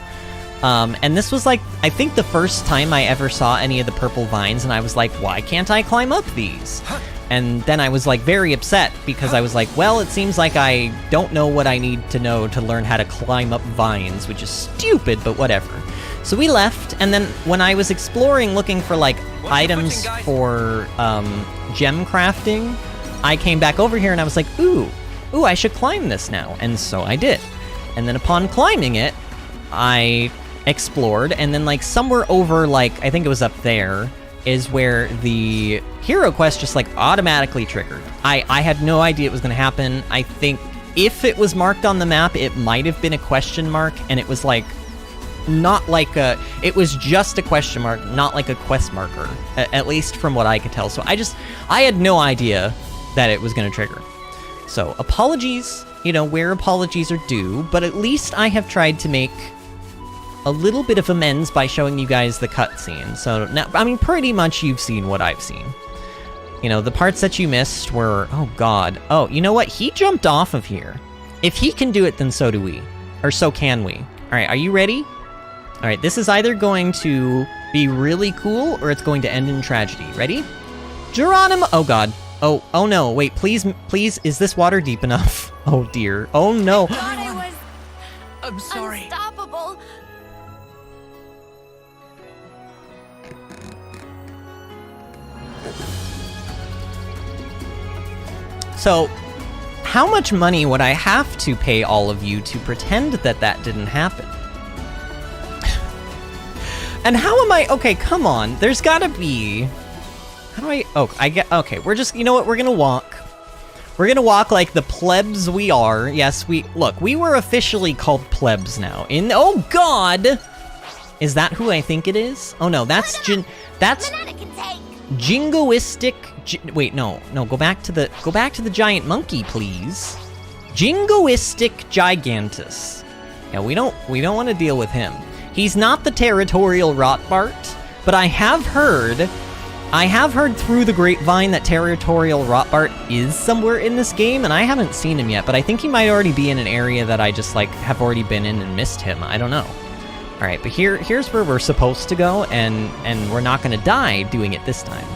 And this was like, I think the first time I ever saw any of the purple vines, and I was like, why can't I climb up these? And then I was like very upset because I was like, well, it seems like I don't know what I need to know to learn how to climb up vines, which is stupid, but whatever. So we left, and then when I was exploring looking for like items for gem crafting, I came back over here and I was like, ooh, I should climb this now. And so I did. And then upon climbing it, I explored, and then like somewhere over, like I think it was up there, is where the hero quest just like automatically triggered. I had no idea it was gonna happen. I think if it was marked on the map, it might have been a question mark, and it was like not like it was just a question mark, not like a quest marker, at least from what I could tell. So I had no idea that it was gonna trigger. So apologies, where apologies are due, but at least I have tried to make a little bit of amends by showing you guys the cutscene. So now, I mean, pretty much you've seen what I've seen. The parts that you missed were, oh god. Oh, you know what? He jumped off of here. If he can do it, then so do we. Or so can we. All right, are you ready? All right, this is either going to be really cool or it's going to end in tragedy. Ready? Geronimo! Oh god. Oh no, wait, please, is this water deep enough? Oh dear. Oh no. I'm sorry. Unstoppable. So, how much money would I have to pay all of you to pretend that didn't happen? And how am I... Okay, come on. There's gotta be... How do I... Oh, I get... Okay, we're just... You know what? We're gonna walk. We're gonna walk like the plebs we are. Yes, Look, we were officially called plebs now. Oh, God! Is that who I think it is? Oh, no, that's... That's... Jingoistic... Wait, no. Go back to the giant monkey, please. Jingoistic Gigantus. Yeah, we don't want to deal with him. He's not the territorial Rotbart, but I have heard through the grapevine that territorial Rotbart is somewhere in this game, and I haven't seen him yet, but I think he might already be in an area that I just, like, have already been in and missed him. I don't know. All right, but here's where we're supposed to go, and we're not going to die doing it this time.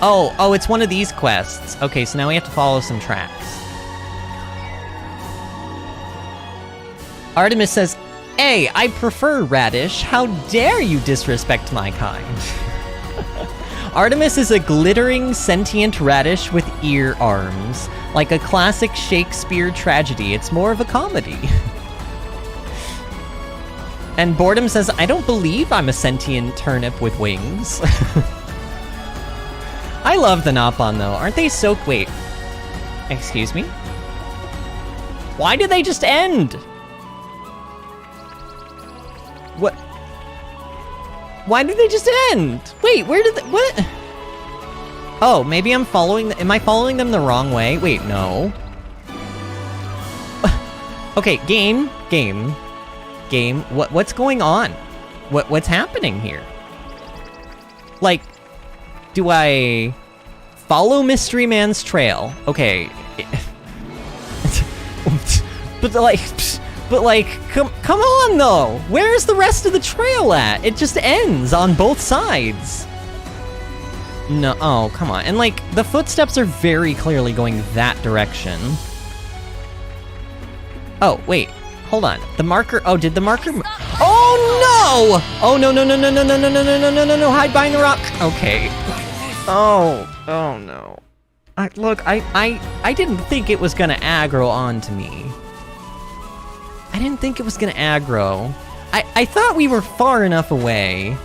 Oh, it's one of these quests. Okay, so now we have to follow some tracks. Artemis says, "Hey, I prefer radish. How dare you disrespect my kind?" Artemis is a glittering, sentient radish with ear arms. Like a classic Shakespeare tragedy. It's more of a comedy. And Boredom says, I don't believe I'm a sentient turnip with wings. I love the Nopon, though. Aren't they so... Wait. Excuse me? Why did they just end? What? Why did they just end? Wait, where did they... What? Oh, maybe I'm following... Am I following them the wrong way? Wait, no. Okay, game. What's going on? What's happening here? Like, do I follow Mystery Man's trail? Okay. But like, come on though. Where's the rest of the trail at? It just ends on both sides. No, oh, come on. And like, the footsteps are very clearly going that direction. Oh, wait. Hold on. The marker, oh, did the marker... Oh no! Oh no, no. Hide behind the rock. Okay. Oh no. I didn't think it was gonna aggro onto me. I didn't think it was gonna aggro. I thought we were far enough away.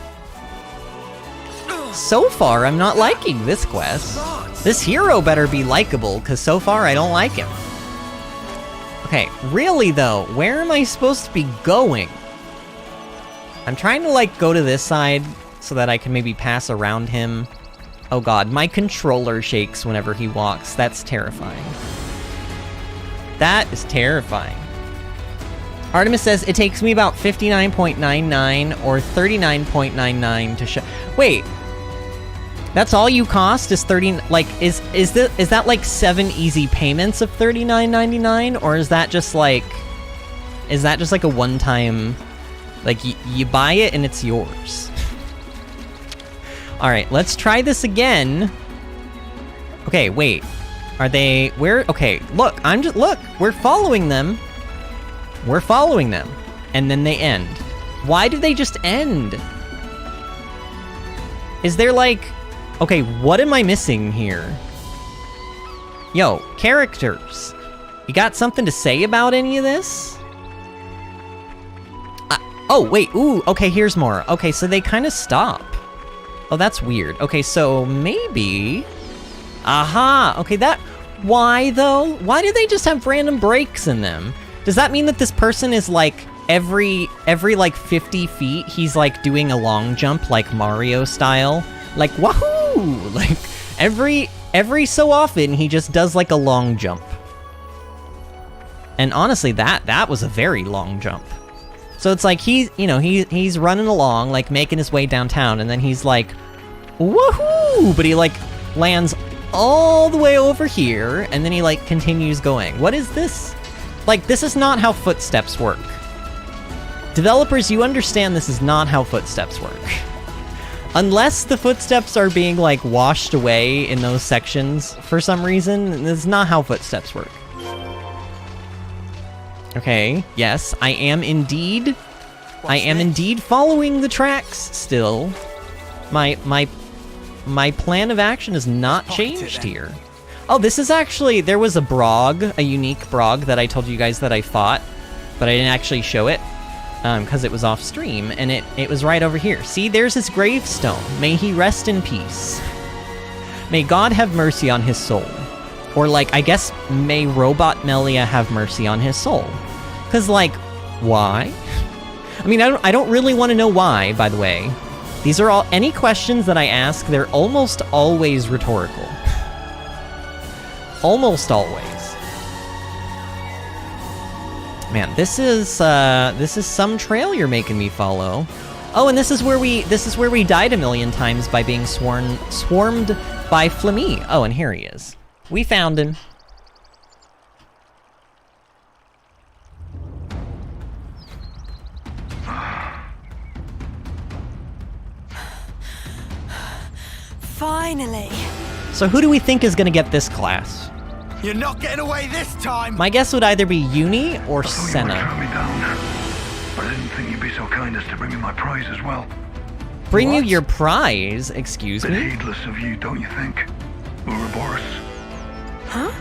So far, I'm not liking this quest. This hero better be likable, because so far I don't like him. Okay, really though, where am I supposed to be going? I'm trying to like go to this side so that I can maybe pass around him. Oh god, my controller shakes whenever he walks. That's terrifying. That is terrifying. Artemis says it takes me about 59.99 or 39.99 to show. Wait. That's all you cost is 30, like, is that like 7 easy payments of $39.99, or is that just like a one-time, like, you buy it and it's yours? All right, let's try this again. Okay, wait, are they, where, okay, look, look, we're following them, and then they end. Why did they just end? Is there like, okay, what am I missing here? Yo, characters. You got something to say about any of this? Oh, wait, ooh, okay, here's more. Okay, so they kind of stop. Oh, that's weird. Okay, so maybe... Aha, okay, why, though? Why do they just have random breaks in them? Does that mean that this person is, like, every like, 50 feet, he's, like, doing a long jump, like Mario style? Like, wahoo! Like, every so often, he just does, like, a long jump. And honestly, that was a very long jump. So it's like, he's running along, like, making his way downtown, and then he's like, woohoo! But he, like, lands all the way over here, and then he, like, continues going. What is this? Like, this is not how footsteps work. Developers, you understand this is not how footsteps work. Unless the footsteps are being, like, washed away in those sections for some reason, this is not how footsteps work. Okay, yes, I am indeed following the tracks still. My plan of action has not changed here. Oh, this is actually, there was a Brog, a unique Brog that I told you guys that I fought, but I didn't actually show it, because it was off stream, and it was right over here. See, there's his gravestone. May he rest in peace. May God have mercy on his soul. Or, like, I guess, may Robot Melia have mercy on his soul. Because, like, why? I mean, I don't really want to know why, by the way. These are all, any questions that I ask, they're almost always rhetorical. Almost always. Man, this is some trail you're making me follow. Oh, and this is where we died a million times by being swarmed by Flammy. Oh, and here he is. We found him. Finally. So who do we think is gonna get this class? You're not getting away this time! My guess would either be Uni or Senna. But I didn't think you'd be so kind as to bring me my prize as well. Bring you your prize? Excuse Bit me? heedless of you, don't you think? Ouroboros. Huh?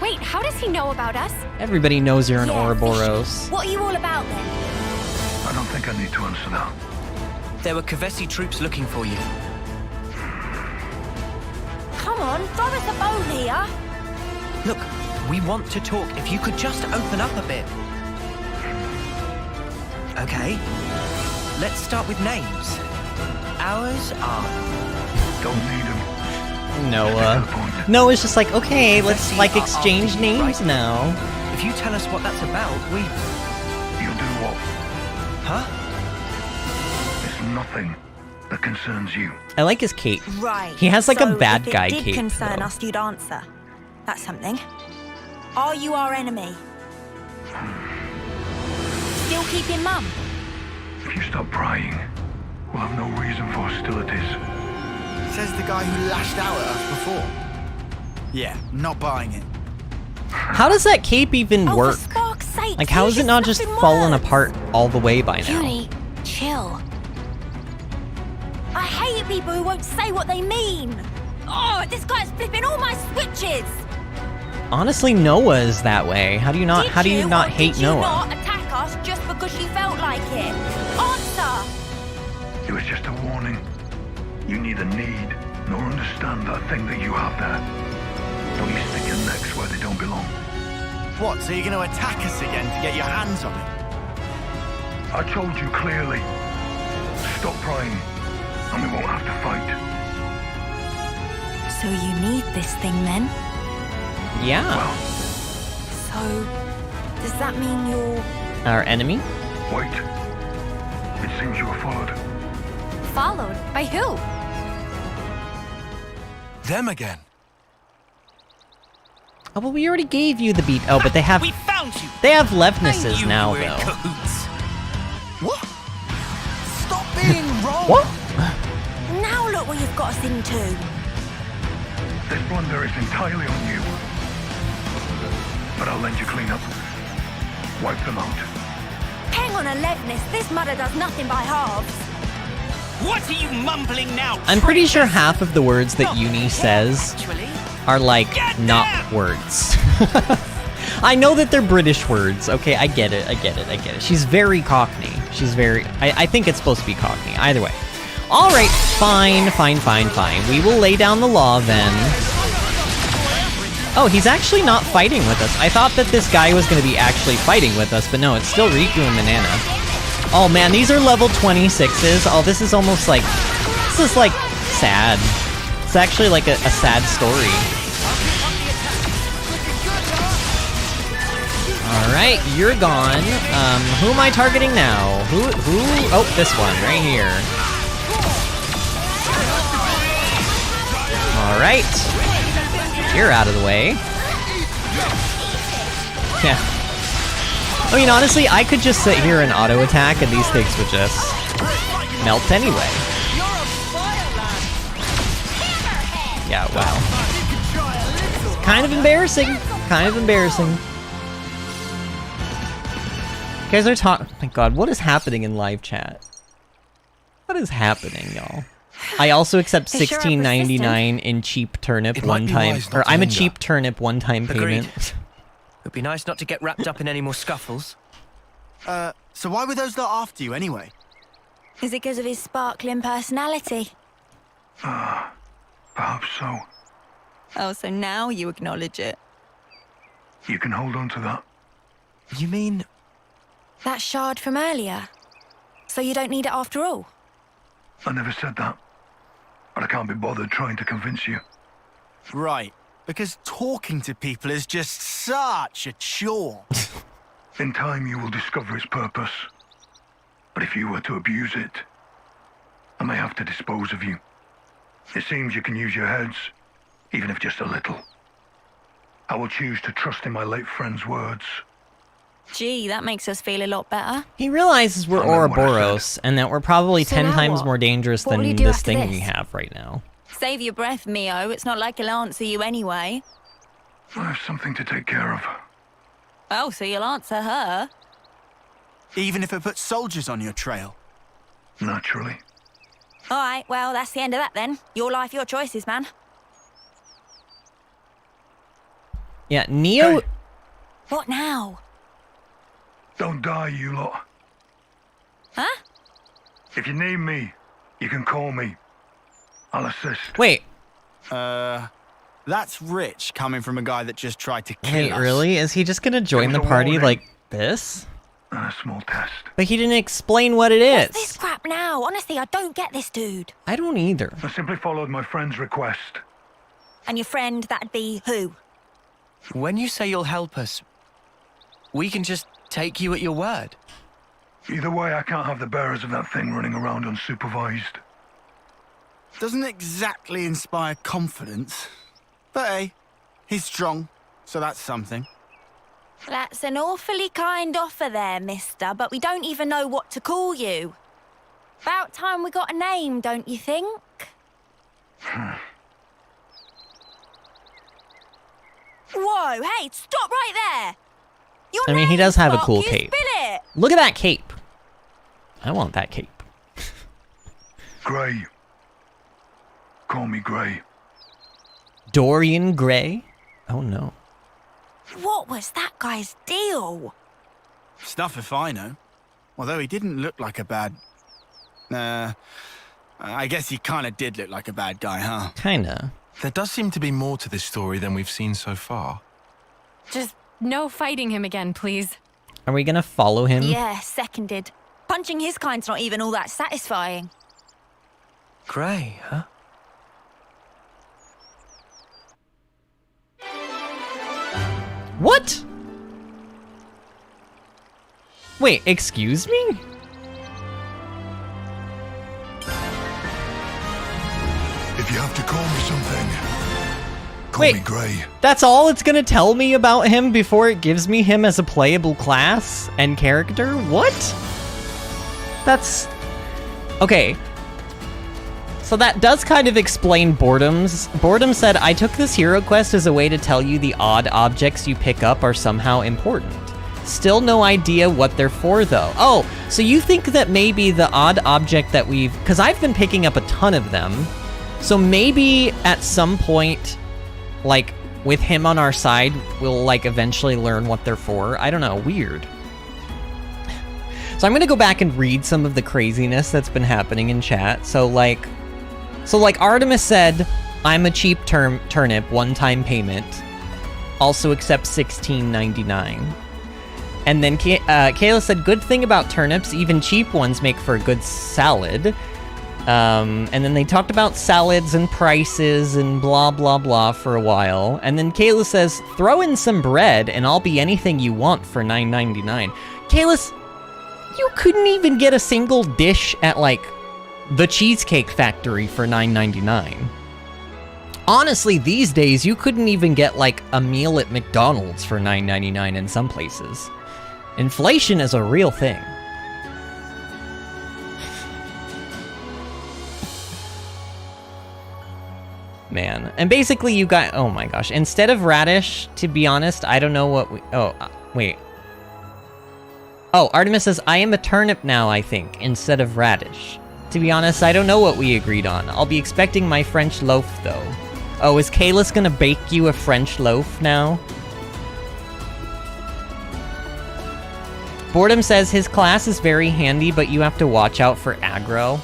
Wait, how does he know about us? Everybody knows you're an Ouroboros. What are you all about then? I don't think I need to answer that. There were Kevesi troops looking for you. Come on, throw us a bone here. Look, we want to talk. If you could just open up a bit. Okay. Let's start with names. Ours are... Don't need them. Noah's just like, okay, let's like exchange names now. If you tell us what that's about, we... You'll do what? Huh? It's nothing that concerns you. I like his cape. Right. He has like so a bad if guy it did cape. concern though. us, you'd answer. That's something. Are you our enemy? Still keeping mum? If you stop prying, we'll have no reason for hostilities. Says the guy who lashed out at us before. Yeah, not buying it. How does that cape even work? For spark's sake, Like, how is it not just fallen apart all the way by now? Junie, chill. I hate people who won't say what they mean. Oh, this guy's flipping all my switches. Honestly, Noah is that way. How do you not hate Noah? Not attack us just because you felt like it. Answer. It was just a warning. You neither need nor understand that thing that you have there. Don't you stick your necks where they don't belong. What, so you're going to attack us again to get your hands on it? I told you clearly. Stop prying, and we won't have to fight. So you need this thing then? Yeah. So, does that mean you're... Our enemy? Wait. It seems you were followed. Followed? By who? Them again. Oh, well, we already gave you the beat. Oh, but they have... We found you! They have leftnesses now, We're in though. cahoots. What? Stop being wrong! What? Now look what you've got us into. This blunder is entirely on you. But I'll lend you clean up. Wipe them out. Hang on a leftness, this mother does nothing by halves. What are you mumbling now? I'm pretty sure half of the words that Uni says are like not words. I know that they're British words. Okay, I get it. She's very Cockney. I think it's supposed to be Cockney. Either way. All right, fine. We will lay down the law then. Oh, he's actually not fighting with us. I thought that this guy was going to be actually fighting with us, but no, it's still Riku and Manana. Oh man, these are level 26s. Oh, this is almost like... This is like sad. It's actually like a sad story. Alright, you're gone. Who am I targeting now? Who? Oh, this one, right here. Alright. You're out of the way. Yeah. I mean, honestly, I could just sit here and auto-attack and these things would just melt anyway. Yeah, wow. It's kind of embarrassing. You guys are talking... Oh my god, what is happening in live chat? What is happening, y'all? I also accept $16.99 in cheap turnip one-time... Or I'm a cheap turnip one-time payment. It'd be nice not to get wrapped up in any more scuffles. So why were those lot after you anyway? Is it because of his sparkling personality? Perhaps so. Oh, so now you acknowledge it. You can hold on to that. You mean... That shard from earlier? So you don't need it after all? I never said that. But I can't be bothered trying to convince you. Right. Because talking to people is just such a chore. In time, you will discover its purpose. But if you were to abuse it, I may have to dispose of you. It seems you can use your heads, even if just a little. I will choose to trust in my late friend's words. Gee, that makes us feel a lot better. He realizes we're Ouroboros, and that we're probably 10 times more dangerous than this thing we have right now. Save your breath, Mio. It's not like he'll answer you anyway. I have something to take care of. Oh, so you'll answer her? Even if it puts soldiers on your trail? Naturally. All right, well, that's the end of that then. Your life, your choices, man. Yeah, Neo... Hey. What now? Don't die, you lot. Huh? If you need me, you can call me. I'll assist. Wait. That's rich coming from a guy that just tried to kill Wait, us. really? Is he just gonna join the party like this? A small test. But he didn't explain what it is. What's this crap now? Honestly, I don't get this dude. I don't either. I simply followed my friend's request. And your friend, that'd be who? When you say you'll help us, we can just take you at your word. Either way, I can't have the bearers of that thing running around unsupervised. Doesn't exactly inspire confidence. But hey, he's strong, so that's something. That's an awfully kind offer there, mister, but we don't even know what to call you. About time we got a name, don't you think? Whoa, hey, stop right there! I mean, he does have a cool you cape. spill it. Look at that cape. I want that cape. Gray. Call me Gray. Dorian Gray? Oh no. What was that guy's deal? Stuff if I know. Although he didn't look like a bad... I guess he kind of did look like a bad guy, huh? Kinda. There does seem to be more to this story than we've seen so far. Just no fighting him again, please. Are we gonna follow him? Yeah, seconded. Punching his kind's not even all that satisfying. Gray, huh? What? Wait, excuse me? If you have to call me something, call Wait, me Gray. That's all it's gonna tell me about him before it gives me him as a playable class and character? What? That's... Okay. So that does kind of explain Boredom's. Boredom said, I took this hero quest as a way to tell you the odd objects you pick up are somehow important. Still no idea what they're for, though. Oh, so you think that maybe the odd object that we've... Because I've been picking up a ton of them. So maybe at some point, like, with him on our side, we'll, like, eventually learn what they're for. I don't know. Weird. So I'm going to go back and read some of the craziness that's been happening in chat. So, like Artemis said, I'm a cheap turnip, one-time payment. Also accept $16.99. And then Kayla said, good thing about turnips, even cheap ones make for a good salad. And then they talked about salads and prices and blah, blah, blah for a while. And then Kayla says, throw in some bread and I'll be anything you want for $9.99. Kayla, you couldn't even get a single dish at, like, the Cheesecake Factory for $9.99. Honestly, these days, you couldn't even get, like, a meal at McDonald's for $9.99 in some places. Inflation is a real thing. Man. And basically, you got... Oh my gosh. Instead of radish, to be honest, I don't know what we... Oh, wait. Oh, Artemis says, I am a turnip now, I think, instead of radish. To be honest, I don't know what we agreed on. I'll be expecting my French loaf, though. Oh, is Kalis gonna bake you a French loaf now? Boredom says his class is very handy, but you have to watch out for aggro.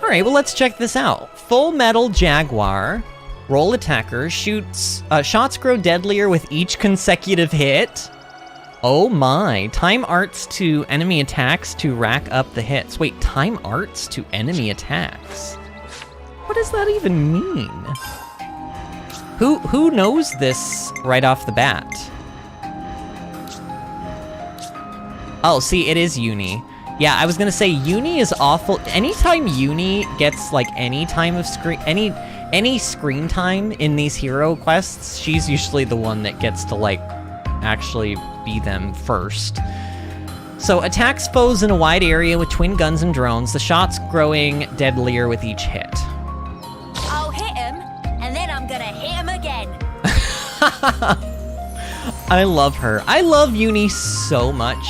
Alright, well, let's check this out. Full Metal Jaguar. Roll attacker. Shoots... shots grow deadlier with each consecutive hit. Oh my. Time arts to enemy attacks to rack up the hits. Wait, time arts to enemy attacks? What does that even mean? Who knows this right off the bat? Oh, see, it is Uni. Yeah, I was gonna say Uni is awful. Anytime Uni gets like any time of screen, any screen time in these hero quests, she's usually the one that gets to like actually be them first. So attacks foes in a wide area with twin guns and drones, the shots growing deadlier with each hit. I'll hit him, and then I'm gonna hit him again. I love her. I love Uni so much.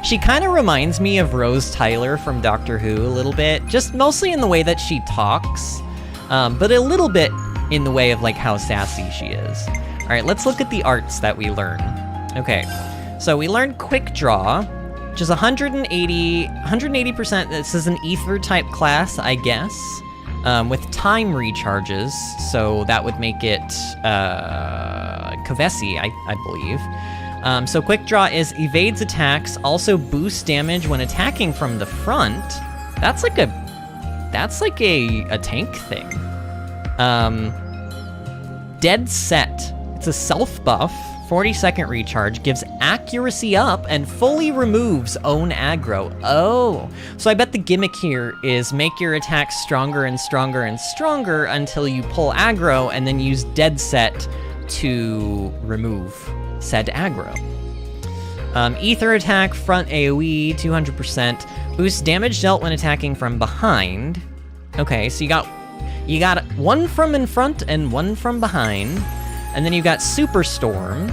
She kind of reminds me of Rose Tyler from Doctor Who a little bit, just mostly in the way that she talks, but a little bit in the way of like how sassy she is. All right, let's look at the arts that we learn. Okay, so we learned Quick Draw, which is 180%. This is an ether type class, I guess, with time recharges. So that would make it Kevesi, I believe. So Quick Draw is evades attacks, also boosts damage when attacking from the front. That's like a tank thing. Dead Set. It's a self buff. 40-second recharge, gives accuracy up, and fully removes own aggro. Oh, so I bet the gimmick here is make your attacks stronger and stronger and stronger until you pull aggro, and then use Dead Set to remove said aggro. Ether attack, front AoE, 200%. Boosts damage dealt when attacking from behind. Okay, so you got one from in front and one from behind. And then you've got Superstorm,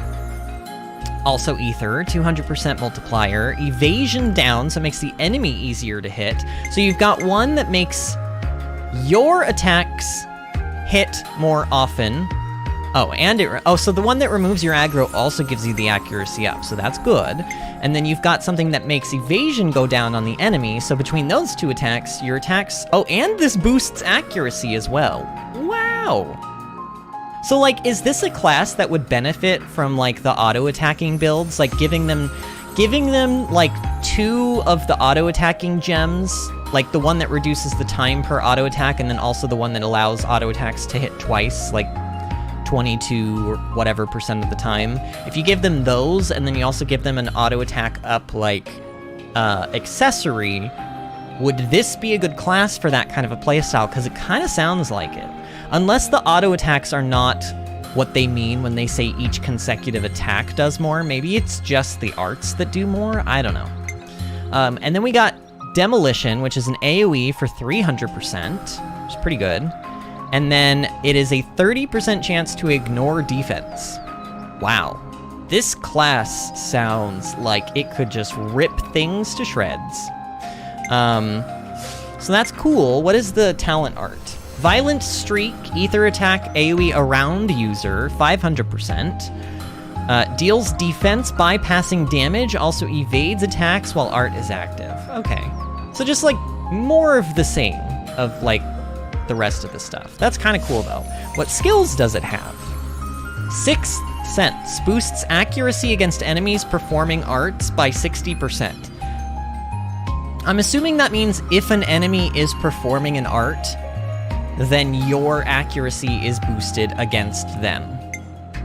also Ether, 200% multiplier. Evasion down, so it makes the enemy easier to hit. So you've got one that makes your attacks hit more often. Oh, and so the one that removes your aggro also gives you the accuracy up, so that's good. And then you've got something that makes evasion go down on the enemy, so between those two attacks, your attacks... Oh, and this boosts accuracy as well. Wow! So, like, is this a class that would benefit from, like, the auto-attacking builds? Like, giving them, like, 2 of the auto-attacking gems? Like, the one that reduces the time per auto-attack, and then also the one that allows auto-attacks to hit twice, like, 22 or whatever % of the time. If you give them those, and then you also give them an auto-attack up, like, accessory, would this be a good class for that kind of a playstyle? Because it kind of sounds like it. Unless the auto attacks are not what they mean when they say each consecutive attack does more. Maybe it's just the arts that do more. I don't know. And then we got Demolition, which is an AoE for 300%, which is pretty good. And then it is a 30% chance to ignore defense. Wow. This class sounds like it could just rip things to shreds. So that's cool. What is the talent art? Violent Streak, Ether Attack, AoE around user, 500%. Deals defense bypassing damage, also evades attacks while art is active. Okay. So just like more of the same of like the rest of the stuff. That's kind of cool though. What skills does it have? 6th Sense, boosts accuracy against enemies performing arts by 60%. I'm assuming that means if an enemy is performing an art, then your accuracy is boosted against them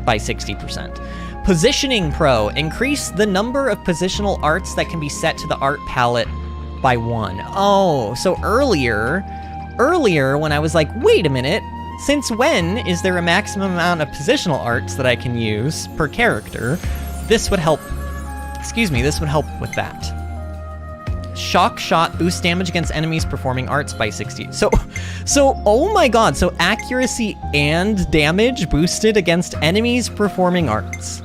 by 60%. Positioning Pro, increase the number of positional arts that can be set to the art palette by 1. Oh, so earlier when I was like, wait a minute, since when is there a maximum amount of positional arts that I can use per character? This would help, this would help with that. Shock Shot, boosts damage against enemies performing arts by 60. So, oh my god, so accuracy and damage boosted against enemies performing arts.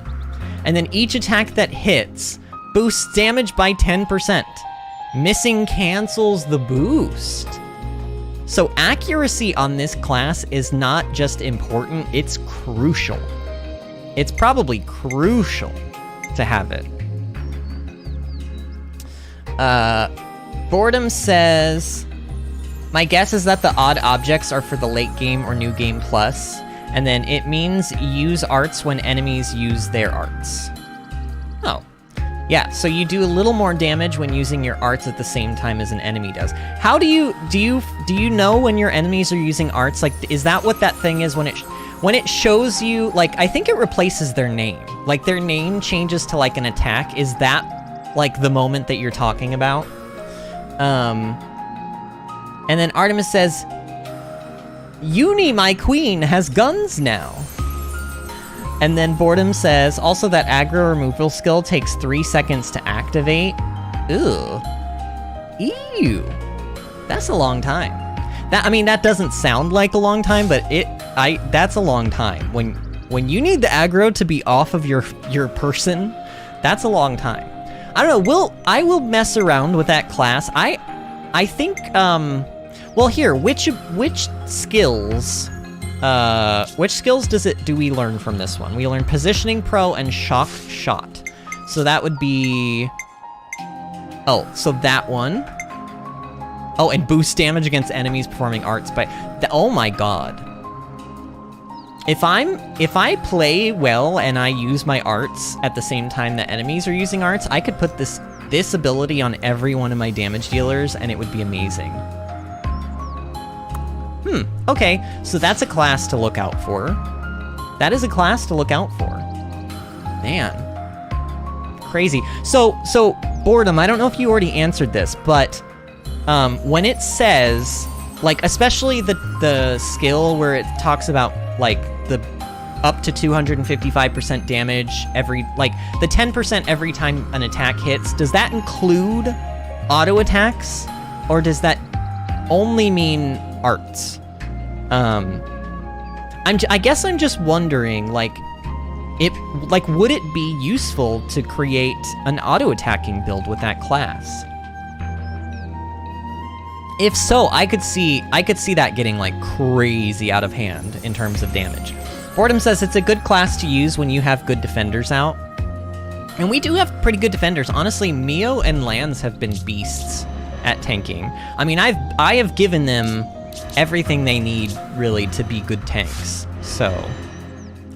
And then each attack that hits boosts damage by 10%. Missing cancels the boost. So accuracy on this class is not just important, it's crucial. It's probably crucial to have it. Boredom says, my guess is that the odd objects are for the late game or new game plus, and then it means use arts when enemies use their arts. Oh. Yeah, so you do a little more damage when using your arts at the same time as an enemy does. How do you know when your enemies are using arts? Like, is that what that thing is when it shows you, like, I think it replaces their name. Like, their name changes to, like, an attack. Is that, like, the moment that you're talking about? And then Artemis says, Uni, my queen, has guns now. And then Boredom says, also that aggro removal skill takes 3 seconds to activate. Ew. Ew. That's a long time. That doesn't sound like a long time, but that's a long time. When you need the aggro to be off of your person, that's a long time. I don't know, I will mess around with that class. I think, well here, which skills do we learn from this one? We learn Positioning Pro and Shock Shot. So that would be, oh, so that one. Oh, and boost damage against enemies performing arts by, oh my god. If I play well and I use my arts at the same time that enemies are using arts, I could put this ability on every one of my damage dealers and it would be amazing. Okay, so that's a class to look out for. That is a class to look out for. Man. Crazy. So Boredom, I don't know if you already answered this, but when it says, like, especially the skill where it talks about, like, the up to 255% damage every, like, the 10% every time an attack hits, does that include auto attacks? Or does that only mean arts? I guess I'm just wondering, like, would it be useful to create an auto-attacking build with that class? If so, I could see that getting, like, crazy out of hand in terms of damage. Boredom says it's a good class to use when you have good defenders out. And we do have pretty good defenders. Honestly, Mio and Lance have been beasts at tanking. I mean, I have given them everything they need, really, to be good tanks. So,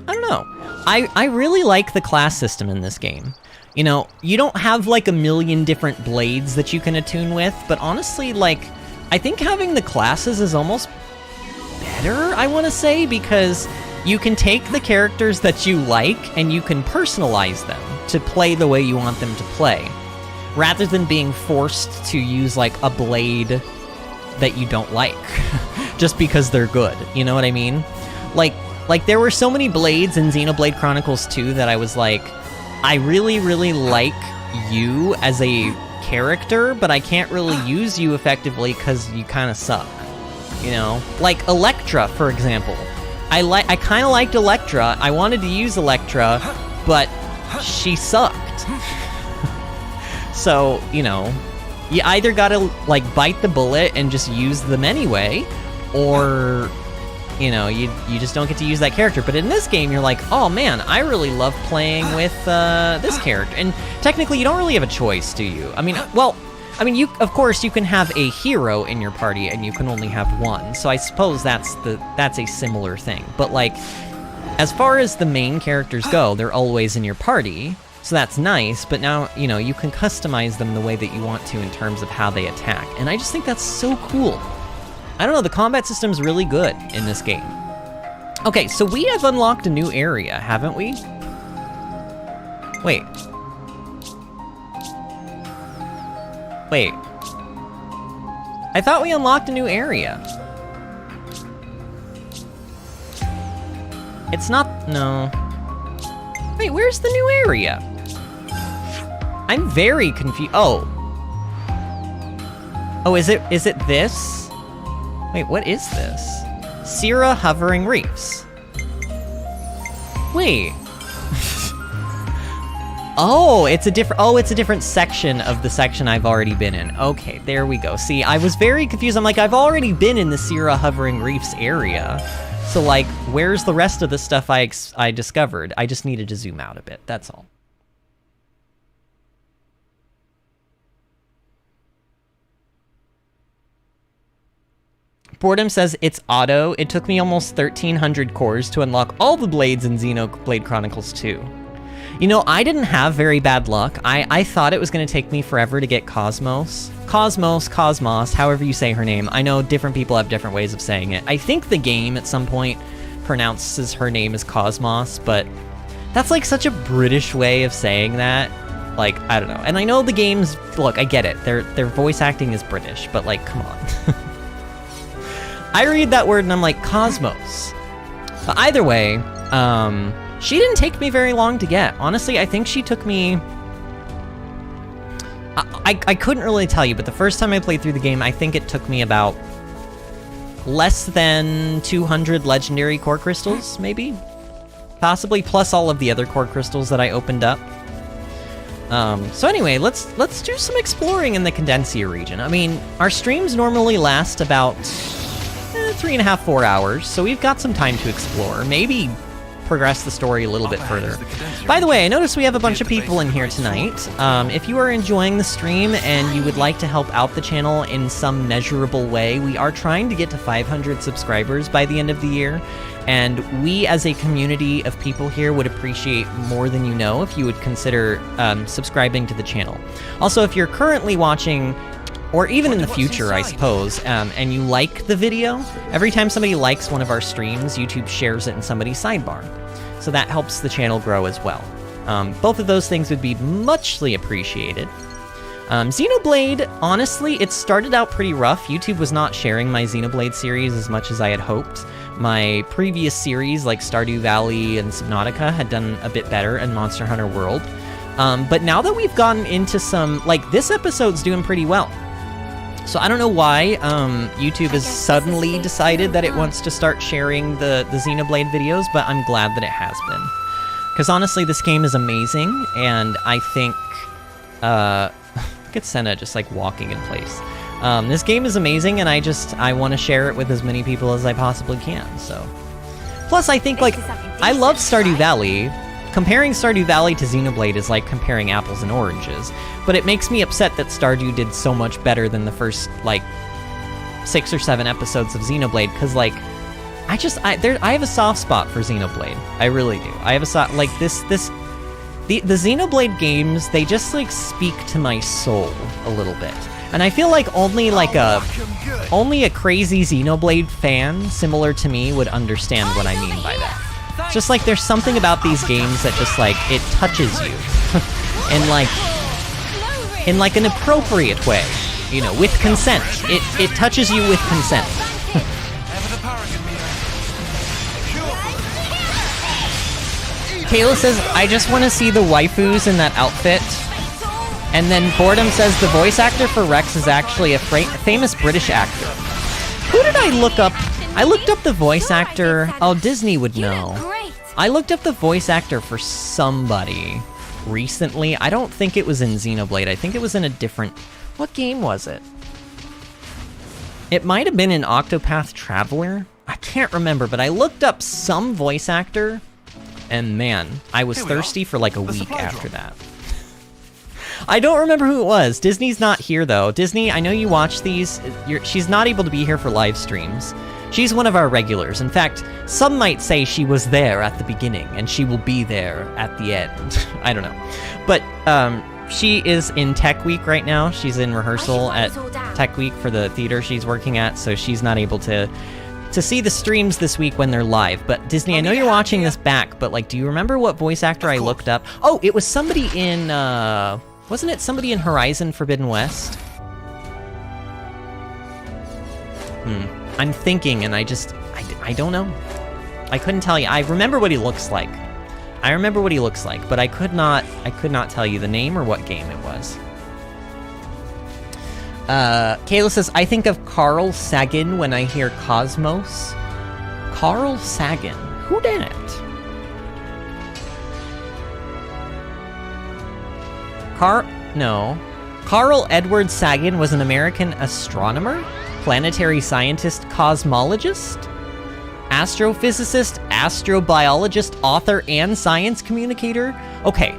I don't know. I really like the class system in this game. You know, you don't have, like, a million different blades that you can attune with, but honestly, like, I think having the classes is almost better, I want to say, because you can take the characters that you like and you can personalize them to play the way you want them to play, rather than being forced to use, like, a blade that you don't like just because they're good. You know what I mean? Like there were so many blades in Xenoblade Chronicles 2 that I was like, I really, really like you as a character, but I can't really use you effectively because you kind of suck. You know? Like Electra, for example. I kind of liked Electra. I wanted to use Electra, but she sucked. So, you know, you either gotta, like, bite the bullet and just use them anyway, or, you know, you just don't get to use that character. But in this game, you're like, oh man, I really love playing with this character. And technically, you don't really have a choice, do you? I mean, well, you, of course, you can have a hero in your party, and you can only have one. So I suppose that's a similar thing. But, like, as far as the main characters go, they're always in your party. So that's nice, but now, you know, you can customize them the way that you want to in terms of how they attack. And I just think that's so cool. I don't know, the combat system's really good in this game. Okay, so we have unlocked a new area, haven't we? Wait. I thought we unlocked a new area. It's not, no. Wait, where's the new area? I'm very confused. Oh, is it this? Wait, what is this? Sierra Hovering Reefs. Wait. It's a different section of the section I've already been in. Okay, there we go. See, I was very confused. I'm like, I've already been in the Sierra Hovering Reefs area. So, like, where's the rest of the stuff I discovered? I just needed to zoom out a bit, that's all. Boredom says it's auto. It took me almost 1,300 cores to unlock all the blades in Xenoblade Chronicles 2. You know, I didn't have very bad luck. I thought it was going to take me forever to get Cosmos, however you say her name. I know different people have different ways of saying it. I think the game at some point pronounces her name as Cosmos, but that's like such a British way of saying that. Like, I don't know. And I know the games, look, I get it. Their voice acting is British, but like, come on. I read that word and I'm like, Cosmos. But either way, she didn't take me very long to get. Honestly, I think she took me... I couldn't really tell you, but the first time I played through the game, I think it took me about less than 200 legendary core crystals, maybe? Possibly, plus all of the other core crystals that I opened up. So anyway, let's do some exploring in the Condensia region. I mean, our streams normally last about 3.5, 4 hours, so we've got some time to explore. Maybe progress the story a little bit further. By the way, I noticed we have a bunch of people in here tonight. If you are enjoying the stream and you would like to help out the channel in some measurable way, we are trying to get to 500 subscribers by the end of the year. And we, as a community of people here, would appreciate more than you know if you would consider subscribing to the channel. Also, if you're currently watching, or even in the future, I suppose, and you like the video, every time somebody likes one of our streams, YouTube shares it in somebody's sidebar. So that helps the channel grow as well. Both of those things would be muchly appreciated. Xenoblade, honestly, it started out pretty rough. YouTube was not sharing my Xenoblade series as much as I had hoped. My previous series, like Stardew Valley and Subnautica, had done a bit better, and Monster Hunter World. But now that we've gotten into some, like, this episode's doing pretty well. So I don't know why YouTube has suddenly decided that it wants to start sharing the Xenoblade videos, but I'm glad that it has been. Because honestly, this game is amazing, and I think... look at Senna just, like, walking in place. This game is amazing, and I want to share it with as many people as I possibly can, so... Plus, I think, like, I love Stardew Valley. Comparing Stardew Valley to Xenoblade is like comparing apples and oranges, but it makes me upset that Stardew did so much better than the first, like, 6 or 7 episodes of Xenoblade, because, like, I have a soft spot for Xenoblade. I really do. I have a like, the Xenoblade games, they just, like, speak to my soul a little bit. And I feel like only a crazy Xenoblade fan similar to me would understand what I mean by that. It's just like there's something about these games that just, like, it touches you in like an appropriate way, you know, with consent. It touches you with consent. Kayla says, I just want to see the waifus in that outfit. And then Boredom says the voice actor for Rex is actually a famous British actor. Who did I look up? I looked up the voice actor. Oh, Disney would know. I looked up the voice actor for somebody recently. I don't think it was in Xenoblade. I think it was in a different... What game was it? It might have been in Octopath Traveler. I can't remember, but I looked up some voice actor, and man, I was thirsty for like a week after that. I don't remember who it was. Disney's not here, though. Disney, I know you watch these. She's not able to be here for live streams. She's one of our regulars. In fact, some might say she was there at the beginning, and she will be there at the end. I don't know. But she is in Tech Week right now. She's in rehearsal at Tech Week for the theater she's working at, so she's not able to see the streams this week when they're live. But Disney, I know you're watching this back, but, like, do you remember what voice actor I looked up? Oh, it was somebody in... wasn't it somebody in Horizon Forbidden West? I'm thinking, and I don't know. I couldn't tell you. I remember what he looks like. But I could not tell you the name or what game it was. Kayla says, I think of Carl Sagan when I hear Cosmos. Carl Sagan. Who did it? Carl Edward Sagan was an American astronomer, planetary scientist, cosmologist, astrophysicist, astrobiologist, author, and science communicator. Okay.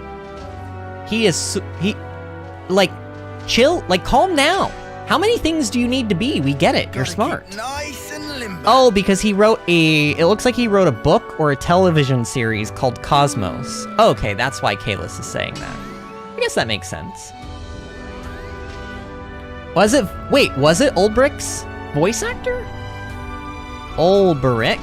Chill, like, calm down. How many things do you need to be? We get it. You're smart. Nice and limber. Oh, because it looks like he wrote a book or a television series called Cosmos. Okay, that's why Kalis is saying that. I guess that makes sense. Was it Ulbricht's voice actor? Ulbricht?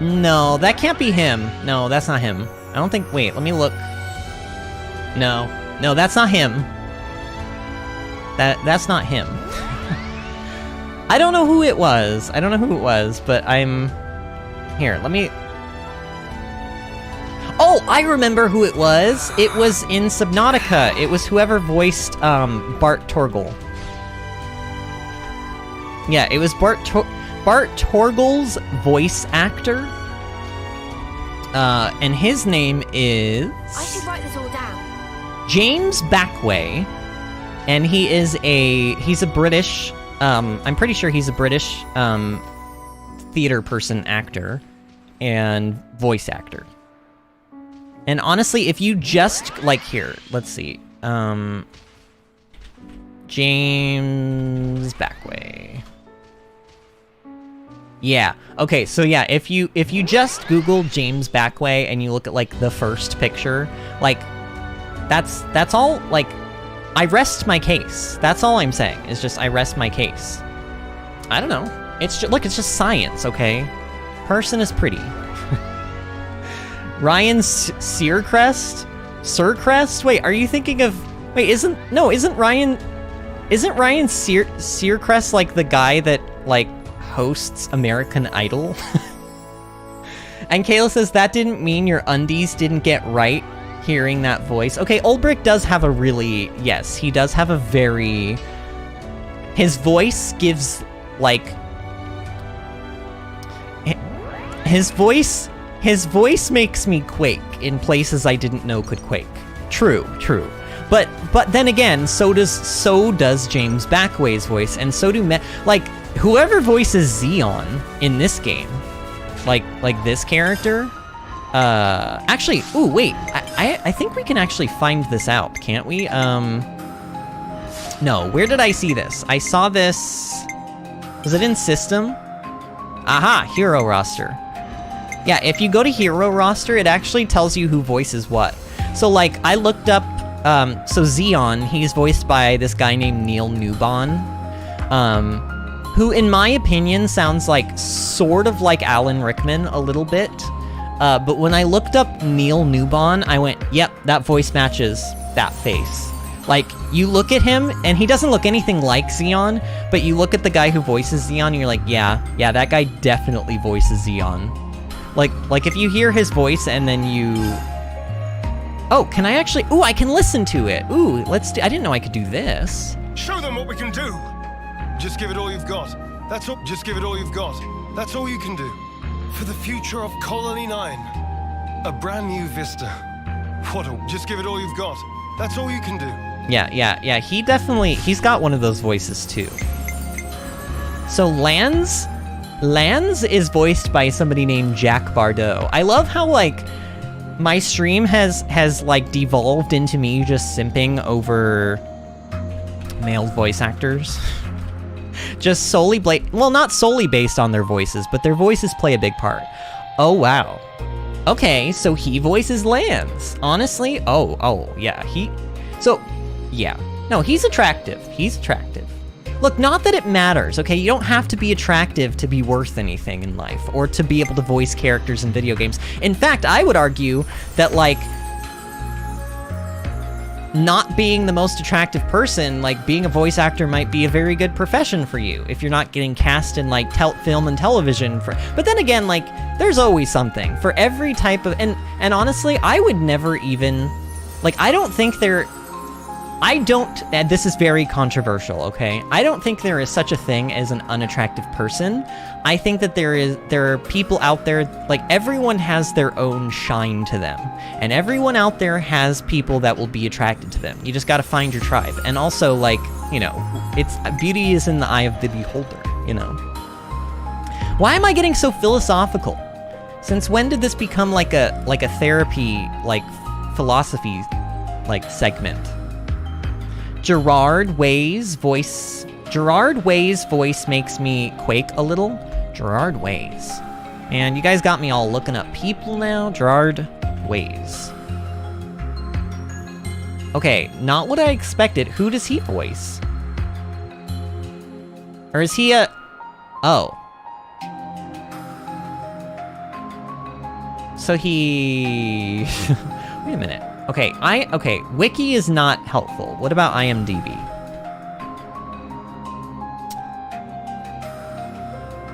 No, that can't be him. No, that's not him. I don't think... Wait, let me look. No, that's not him. That's not him. I don't know who it was. But I'm... Here, let me... Oh, I remember who it was. It was in Subnautica. It was whoever voiced Bart Torgal. Yeah, it was Bart Bart Torgal's voice actor. And his name is... I should write this all down. James Backway. And he's a British, I'm pretty sure he's a British theater person actor and voice actor. And honestly, if you just, like, here, let's see. James Backway. Yeah. Okay, so yeah, if you just Google James Backway and you look at, like, the first picture, like, that's all, like, I rest my case. That's all I'm saying, is just I rest my case. I don't know. It's just, look, it's just science, okay? Person is pretty. Ryan Searcrest? Searcrest? Wait, are you thinking of... Wait, isn't Ryan Searcrest like the guy that, like, hosts American Idol? And Kayla says, that didn't mean your undies didn't get right hearing that voice. Okay, Ulbrich does have a really... Yes, he does have a very... His voice gives, like... His voice makes me quake in places I didn't know could quake. True. But then again, so does James Backway's voice, and so do like whoever voices Xeon in this game, like this character. Actually, ooh, wait, I think we can actually find this out, can't we? No, where did I see this? I saw this. Was it in System? Aha, Hero Roster. Yeah, if you go to Hero Roster, it actually tells you who voices what. So, like, I looked up, so Xeon, he's voiced by this guy named Neil Newbon, who, in my opinion, sounds like, sort of like Alan Rickman a little bit. But when I looked up Neil Newbon, I went, yep, that voice matches that face. Like, you look at him, and he doesn't look anything like Xeon, but you look at the guy who voices Xeon, and you're like, yeah, that guy definitely voices Xeon. Like if you hear his voice and then you... Oh, can I actually... Ooh, I can listen to it. Ooh, let's do... I didn't know I could do this. Show them what we can do. Just give it all you've got. That's all. Just give it all you've got. That's all you can do. For the future of Colony 9. A brand new vista. Just give it all you've got. That's all you can do. Yeah. He definitely... He's got one of those voices, too. So, Lance is voiced by somebody named Jack Bardot. I love how, like, my stream has like, devolved into me just simping over male voice actors. Just solely well, not solely based on their voices, but their voices play a big part. Oh, wow. Okay, so he voices Lance. Honestly, oh, yeah, yeah. No, he's attractive. Look, not that it matters, okay? You don't have to be attractive to be worth anything in life, or to be able to voice characters in video games. In fact, I would argue that, like, not being the most attractive person, like, being a voice actor might be a very good profession for you, if you're not getting cast in, like, film and television. But then again, like, there's always something. For every type of... And honestly, I would never even... Like, and this is very controversial, okay? I don't think there is such a thing as an unattractive person. I think that there are people out there, like, everyone has their own shine to them. And everyone out there has people that will be attracted to them. You just gotta find your tribe. And also, like, you know, beauty is in the eye of the beholder, you know? Why am I getting so philosophical? Since when did this become like a therapy, like, philosophy, like, segment? Gerard Way's voice makes me quake a little. Gerard Ways. And you guys got me all looking up people now. Gerard Ways. Okay, not what I expected. Who does he voice? Or is he a... Oh. So he... Wait a minute. Okay, Wiki is not helpful. What about IMDb?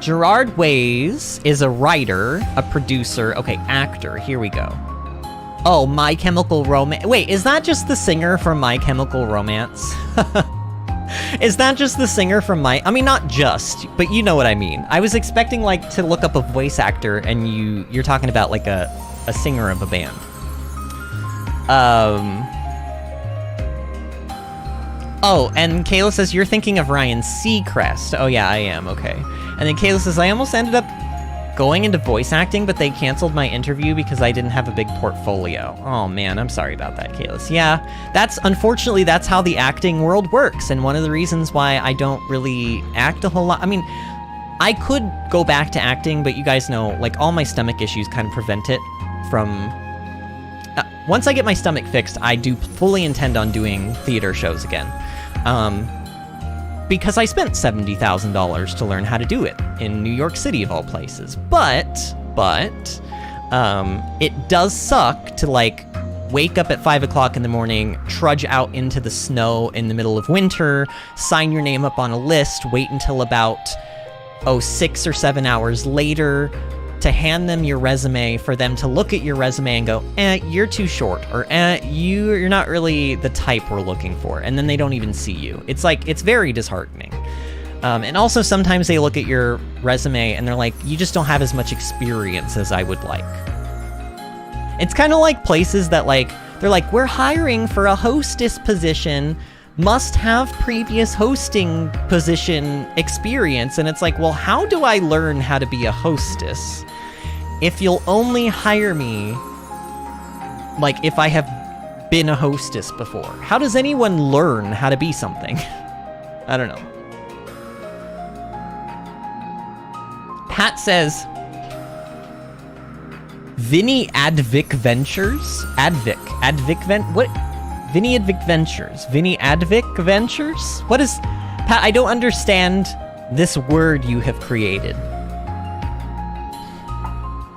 Gerard Ways is a writer, a producer, okay, actor. Here we go. Oh, My Chemical Romance. Wait, is that just the singer from My Chemical Romance? Is that just the singer from I mean, not just, but you know what I mean. I was expecting, like, to look up a voice actor, and you're talking about, like, a singer of a band. Oh, and Kayla says, you're thinking of Ryan Seacrest. Oh, yeah, I am, okay. And then Kayla says, I almost ended up going into voice acting, but they canceled my interview because I didn't have a big portfolio. Oh man, I'm sorry about that, Kalis. Yeah, unfortunately, that's how the acting world works, and one of the reasons why I don't really act a whole lot. I mean, I could go back to acting, but you guys know, like, all my stomach issues kind of prevent it from... once I get my stomach fixed, I do fully intend on doing theater shows again. Because I spent $70,000 to learn how to do it in New York City of all places. But it does suck to, like, wake up at 5 o'clock in the morning, trudge out into the snow in the middle of winter, sign your name up on a list, wait until about 6 or 7 hours later to hand them your resume, for them to look at your resume and go, you're too short, or you're not really the type we're looking for, and then they don't even see you. It's like, it's very disheartening. And also sometimes they look at your resume and they're like, you just don't have as much experience as I would like. It's kind of like places that, like, they're like, we're hiring for a hostess position, must have previous hosting position experience. And it's like, well, how do I learn how to be a hostess if you'll only hire me, like, if I have been a hostess before? How does anyone learn how to be something? I don't know. Pat says, VinnyAdventures? What? VinnyAdventures? What is... Pat, I don't understand this word you have created.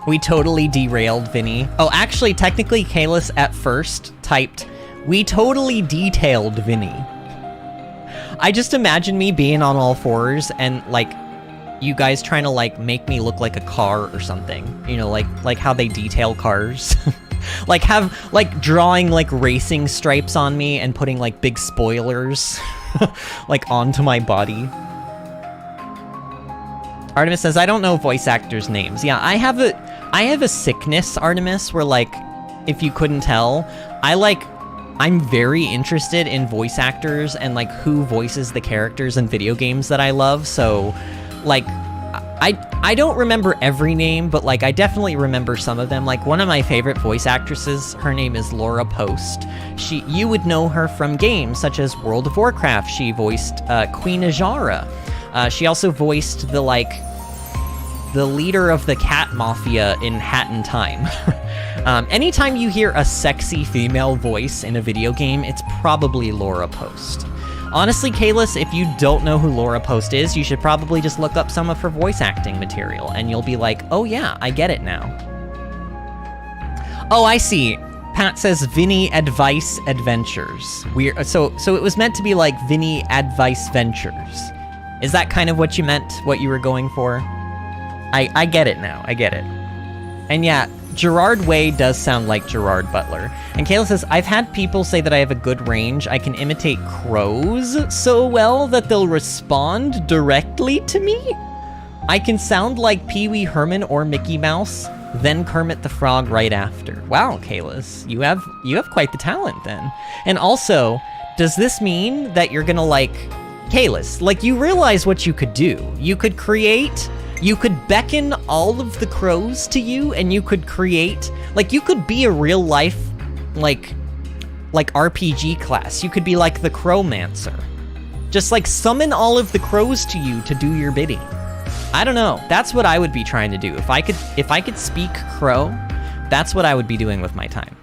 We totally derailed Vinny. Oh, actually, technically, Kalis at first typed, we totally detailed Vinny. I just imagine me being on all fours and, like, you guys trying to, like, make me look like a car or something. You know, like how they detail cars. Like, drawing, like, racing stripes on me and putting, like, big spoilers, like, onto my body. Artemis says, I don't know voice actors' names. Yeah, I have a sickness, Artemis, where, like, if you couldn't tell, I'm very interested in voice actors and, like, who voices the characters in video games that I love, so, like, I don't remember every name, but, like, I definitely remember some of them. Like, one of my favorite voice actresses, her name is Laura Post. You would know her from games such as World of Warcraft. She voiced Queen Ajara. She also voiced the leader of the cat mafia in Hat in Time. Anytime you hear a sexy female voice in a video game, it's probably Laura Post. Honestly, Kalis, if you don't know who Laura Post is, you should probably just look up some of her voice acting material, and you'll be like, oh yeah, I get it now. Oh, I see. Pat says VinnyAdventures. So it was meant to be like VinnyAdventures. Is that kind of what you meant, what you were going for? I get it now, I get it. And yeah, Gerard Way does sound like Gerard Butler. And Kayla says, I've had people say that I have a good range. I can imitate crows so well that they'll respond directly to me. I can sound like Pee-wee Herman or Mickey Mouse, then Kermit the Frog right after. Wow, Kayla, you have quite the talent then. And also, does this mean that you're gonna, like, Kayla, like, you realize what you could do? You could beckon all of the crows to you, and you could create, like, you could be a real life, like RPG class. You could be like the Crowmancer. Just, like, summon all of the crows to you to do your bidding. I don't know. That's what I would be trying to do. If I could speak crow, that's what I would be doing with my time.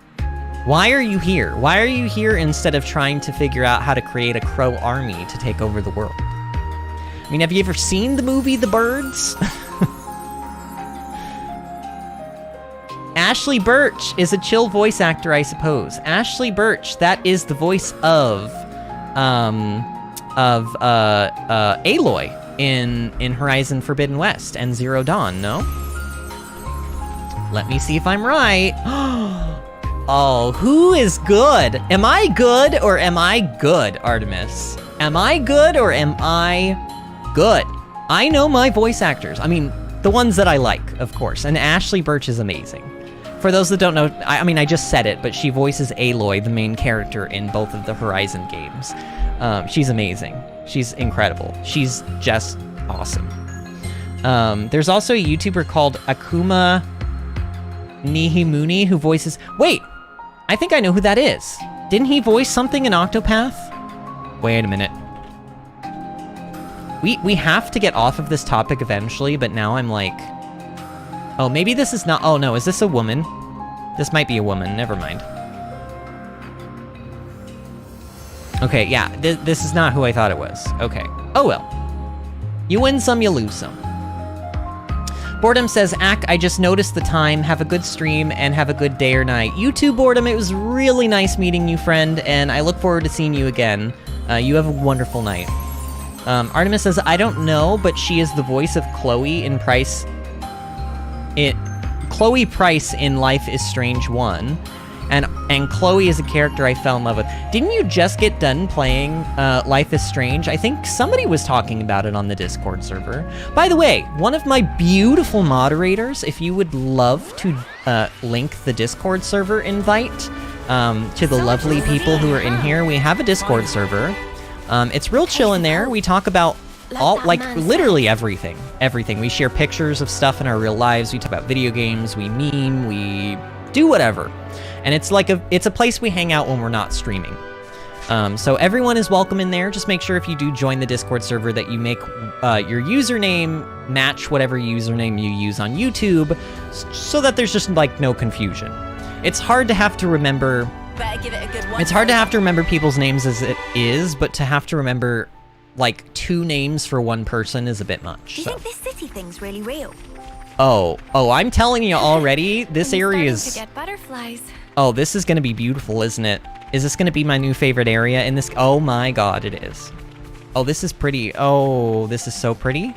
Why are you here? Why are you here instead of trying to figure out how to create a crow army to take over the world? I mean, have you ever seen the movie The Birds? Ashley Birch is a chill voice actor, I suppose. Ashley Birch, that is the voice of Aloy in Horizon Forbidden West and Zero Dawn, no? Let me see if I'm right. Oh, who is good? Am I good or am I good, Artemis? Am I good or am I good? I know my voice actors. I mean, the ones that I like, of course. And Ashley Birch is amazing. For those that don't know, I mean, I just said it, but she voices Aloy, the main character in both of the Horizon games. She's amazing. She's incredible. She's just awesome. There's also a YouTuber called Akuma Nihimuni who voices... Wait! I think I know who that is. Didn't he voice something in Octopath? Wait a minute. We have to get off of this topic eventually, but now I'm like... Oh, maybe this is not... Oh, no, is this a woman? This might be a woman. Never mind. Okay, yeah, this is not who I thought it was. Okay. Oh, well. You win some, you lose some. Boredom says, Ack, I just noticed the time. Have a good stream and have a good day or night. You too, Boredom. It was really nice meeting you, friend, and I look forward to seeing you again. You have a wonderful night. Artemis says, I don't know, but she is the voice of Chloe in Chloe Price in Life is Strange 1. And Chloe is a character I fell in love with. Didn't you just get done playing Life is Strange? I think somebody was talking about it on the Discord server. By the way, one of my beautiful moderators, if you would love to link the Discord server invite to the lovely people who are in here, we have a Discord server. It's real chill in there. We talk about all, like, literally everything. Everything. We share pictures of stuff in our real lives. We talk about video games. We meme. We do whatever. And it's like it's a place we hang out when we're not streaming. So everyone is welcome in there. Just make sure if you do join the Discord server that you make your username match whatever username you use on YouTube, so that there's just like no confusion. It's hard to have to remember. Better give it a good one. It's hard to have to remember people's names as it is, but to have to remember like 2 names for one person is a bit much. Do you think this city thing's really real? Oh, I'm telling you already, this area is... to get butterflies. Oh, this is going to be beautiful, isn't it? Is this going to be my new favorite area in this? Oh my god, it is. Oh, this is pretty. Oh, this is so pretty.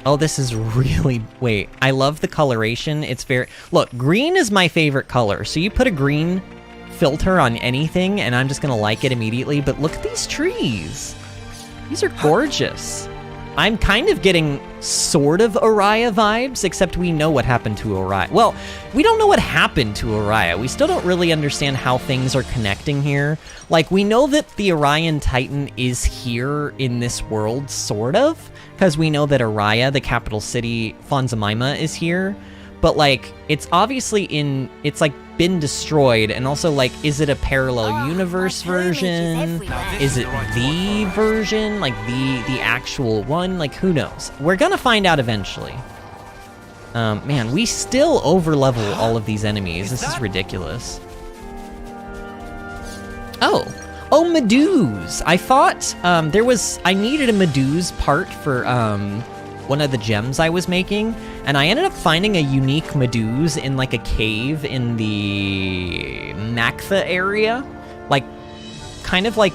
Oh, this is really... Wait, I love the coloration. It's very... Look, green is my favorite color. So you put a green filter on anything, and I'm just going to like it immediately. But look at these trees. These are gorgeous. I'm kind of getting sort of Araya vibes, except we know what happened to Araya. Well, we don't know what happened to Araya. We still don't really understand how things are connecting here. Like, we know that the Orion Titan is here in this world, sort of, because we know that Araya, the capital city, Fonzamaima, is here. But, like, it's obviously it's, like, been destroyed, and also, like, is it a parallel universe version? Is it the version? Like, the actual one? Like, who knows? We're gonna find out eventually. Man, we still overlevel all of these enemies. This is ridiculous. Oh, Meduse! I thought, I needed a Meduse part for, one of the gems I was making, and I ended up finding a unique Meduse in like a cave in the Maktha area, like kind of like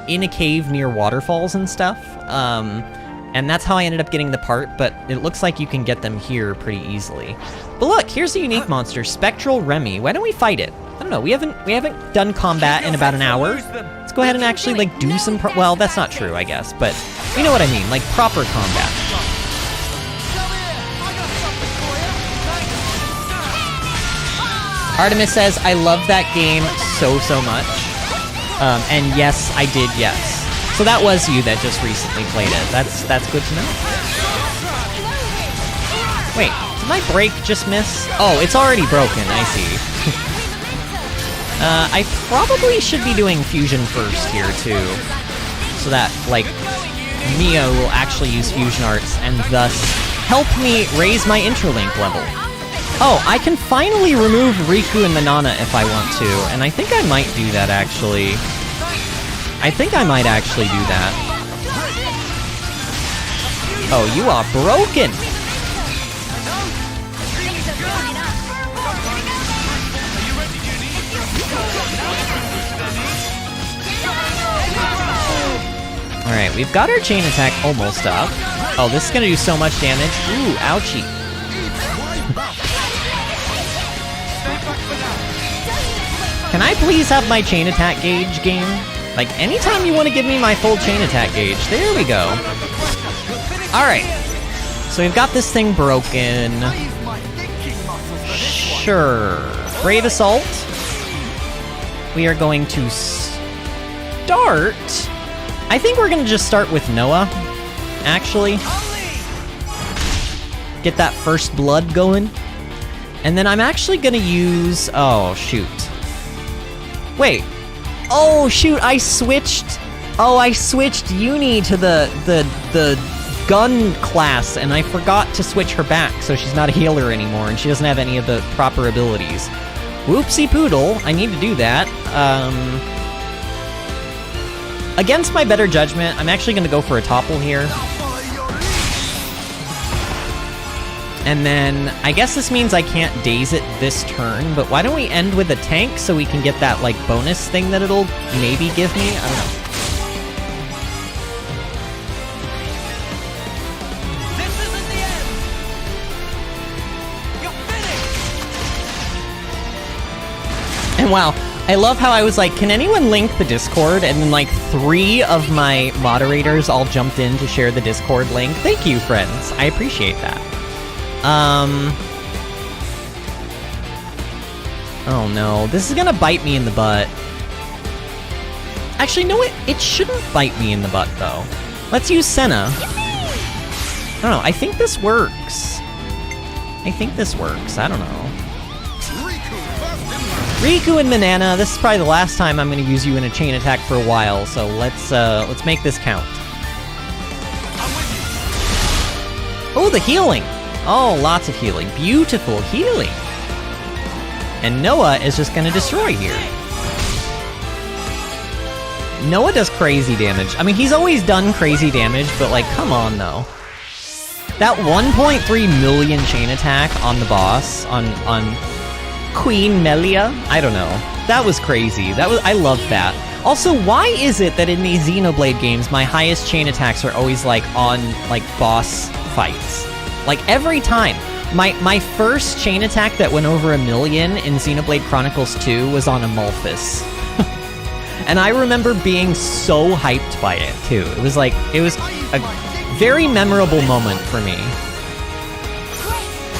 in a cave near waterfalls and stuff, and that's how I ended up getting the part, but it looks like you can get them here pretty easily. But look, here's a unique monster, Spectral Remy. Why don't we fight it? I don't know, we haven't done combat in about an hour. Let's go ahead and actually like do some well, that's not true, I guess, but you know what I mean, like proper combat. Artemis says, I love that game so much. And yes, I did, yes. So that was you that just recently played it. That's good to know. Wait, did my break just miss? Oh, it's already broken, I see. I probably should be doing fusion first here, too. So that, like, Mio will actually use fusion arts and thus help me raise my interlink level. Oh, I can finally remove Riku and the Nana if I want to, and I think I might do that, actually. I think I might actually do that. Oh, you are broken! Alright, we've got our chain attack almost up. Oh, this is gonna do so much damage. Ooh, ouchie. Can I please have my chain attack gauge, game? Like, anytime you want to give me my full chain attack gauge. There we go. Alright. So we've got this thing broken. Sure. Brave Assault. We are going to start... I think we're going to just start with Noah, actually. Get that first blood going. And then I'm actually going to use... Oh, shoot. Wait. Oh, shoot, I switched... Oh, I switched Uni to the gun class, and I forgot to switch her back, so she's not a healer anymore, and she doesn't have any of the proper abilities. Whoopsie poodle, I need to do that. Against my better judgment, I'm actually going to go for a topple here. And then, I guess this means I can't daze it this turn, but why don't we end with a tank so we can get that, like, bonus thing that it'll maybe give me? I don't know. And wow, I love how I was like, can anyone link the Discord? And then like 3 of my moderators all jumped in to share the Discord link. Thank you, friends. I appreciate that. Oh no, this is gonna bite me in the butt. Actually, no, it shouldn't bite me in the butt, though. Let's use Senna. I don't know, I think this works. I don't know. Riku and Manana, this is probably the last time I'm gonna use you in a chain attack for a while, so let's make this count. Oh, the healing! Oh, lots of healing. Beautiful healing! And Noah is just gonna destroy here. Noah does crazy damage. I mean, he's always done crazy damage, but like, come on, though. That 1.3 million chain attack on the boss, on Queen Melia? I don't know. That was crazy. I love that. Also, why is it that in these Xenoblade games, my highest chain attacks are always, like, on, like, boss fights? Like, every time. My first chain attack that went over 1 million in Xenoblade Chronicles 2 was on Amalthus. And I remember being so hyped by it, too. It was a very memorable moment for me.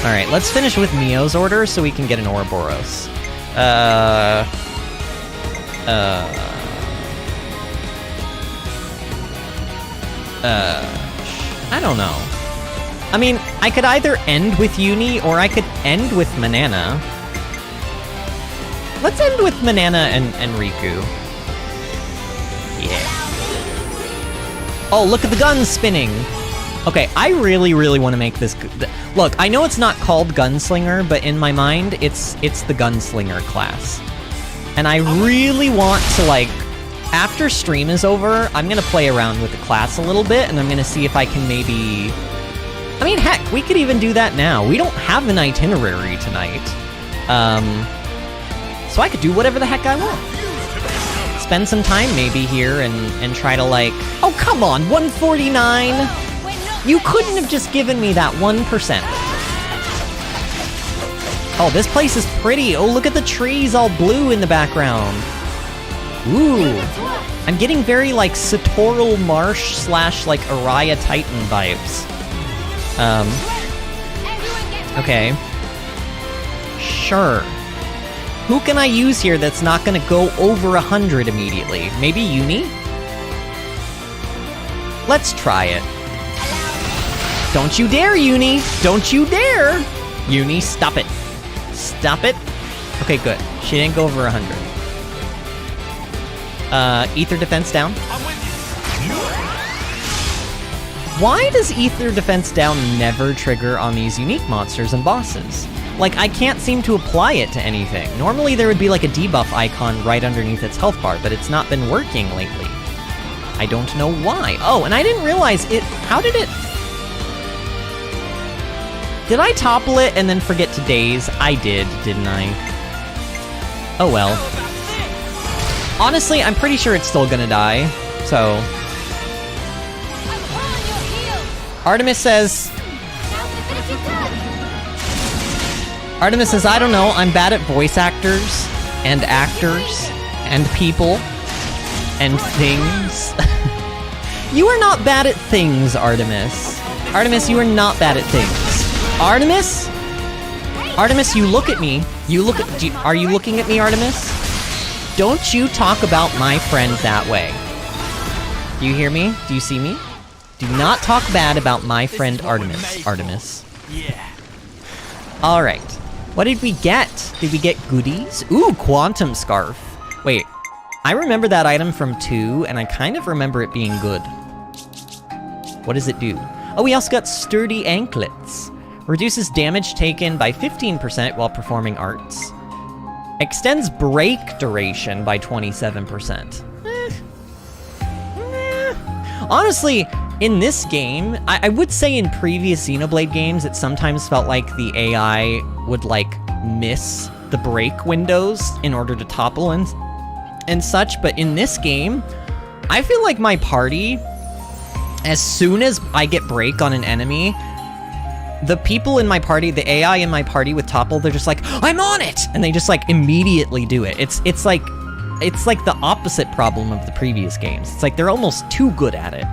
Alright, let's finish with Mio's order so we can get an Ouroboros. I don't know. I mean, I could either end with Uni or I could end with Manana. Let's end with Manana and Riku. Yeah. Oh, look at the guns spinning! Okay, I really, really want to make this... Look, I know it's not called Gunslinger, but in my mind, it's the Gunslinger class. And I really want to, like... After stream is over, I'm gonna play around with the class a little bit, and I'm gonna see if I can maybe... I mean, heck, we could even do that now. We don't have an itinerary tonight. So I could do whatever the heck I want. Spend some time maybe here and try to, like... Oh, come on, 149? You couldn't have just given me that 1%. Oh, this place is pretty. Oh, look at the trees all blue in the background. Ooh. I'm getting very, like, Satoral Marsh / like, Araya Titan vibes. Okay. Sure. Who can I use here that's not gonna go over 100 immediately? Maybe Uni? Let's try it. Don't you dare, Uni! Don't you dare! Uni, stop it. Stop it. Okay, good. She didn't go over 100. Ether defense down. Why does Ether defense down never trigger on these unique monsters and bosses? Like, I can't seem to apply it to anything. Normally there would be like a debuff icon right underneath its health bar, but it's not been working lately. I don't know why. Oh, and I didn't realize it... How did it... Did I topple it and then forget to daze? I did, didn't I? Oh well. Honestly, I'm pretty sure it's still gonna die, so... Artemis says... Artemis says, I don't know, I'm bad at voice actors, and people, And things. You are not bad at things, Artemis. Artemis, you are not bad at things. Artemis? Artemis, you look at me. You look at. Are you looking at me, Artemis? Don't you talk about my friend that way. Do you hear me? Do you see me? Do not talk bad about my friend Artemis. Artemis. Yeah. All right. What did we get? Did we get goodies? Ooh, quantum scarf. Wait, I remember that item from 2, and I kind of remember it being good. What does it do? Oh, we also got sturdy anklets. Reduces damage taken by 15% while performing arts. Extends break duration by 27%. Honestly, in this game, I would say in previous Xenoblade games, it sometimes felt like the AI would, like, miss the break windows in order to topple and such, but in this game, I feel like my party, as soon as I get break on an enemy, the people in my party, the AI in my party with topple, they're just like, I'm on it! And they just, like, immediately do it. It's like the opposite problem of the previous games. It's like they're almost too good at it.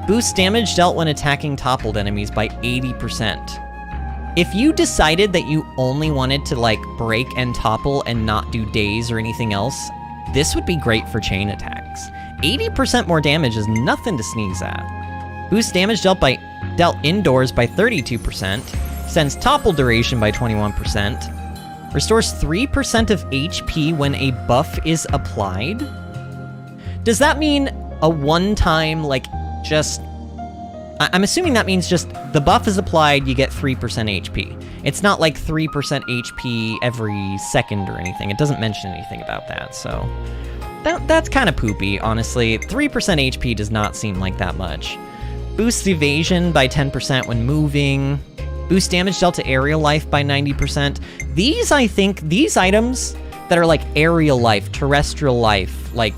Boost damage dealt when attacking toppled enemies by 80%. If you decided that you only wanted to, like, break and topple and not do daze or anything else, this would be great for chain attacks. 80% more damage is nothing to sneeze at. Boost damage dealt indoors by 32%. Extends topple duration by 21%. Restores 3% of HP when a buff is applied. Does that mean a one-time, like, just... I'm assuming that means just the buff is applied, you get 3% HP. It's not like 3% HP every second or anything. It doesn't mention anything about that, so... That's kind of poopy, honestly. 3% HP does not seem like that much. Boosts evasion by 10% when moving. Boost damage dealt to aerial life by 90%. These, I think, these items that are like aerial life, terrestrial life, like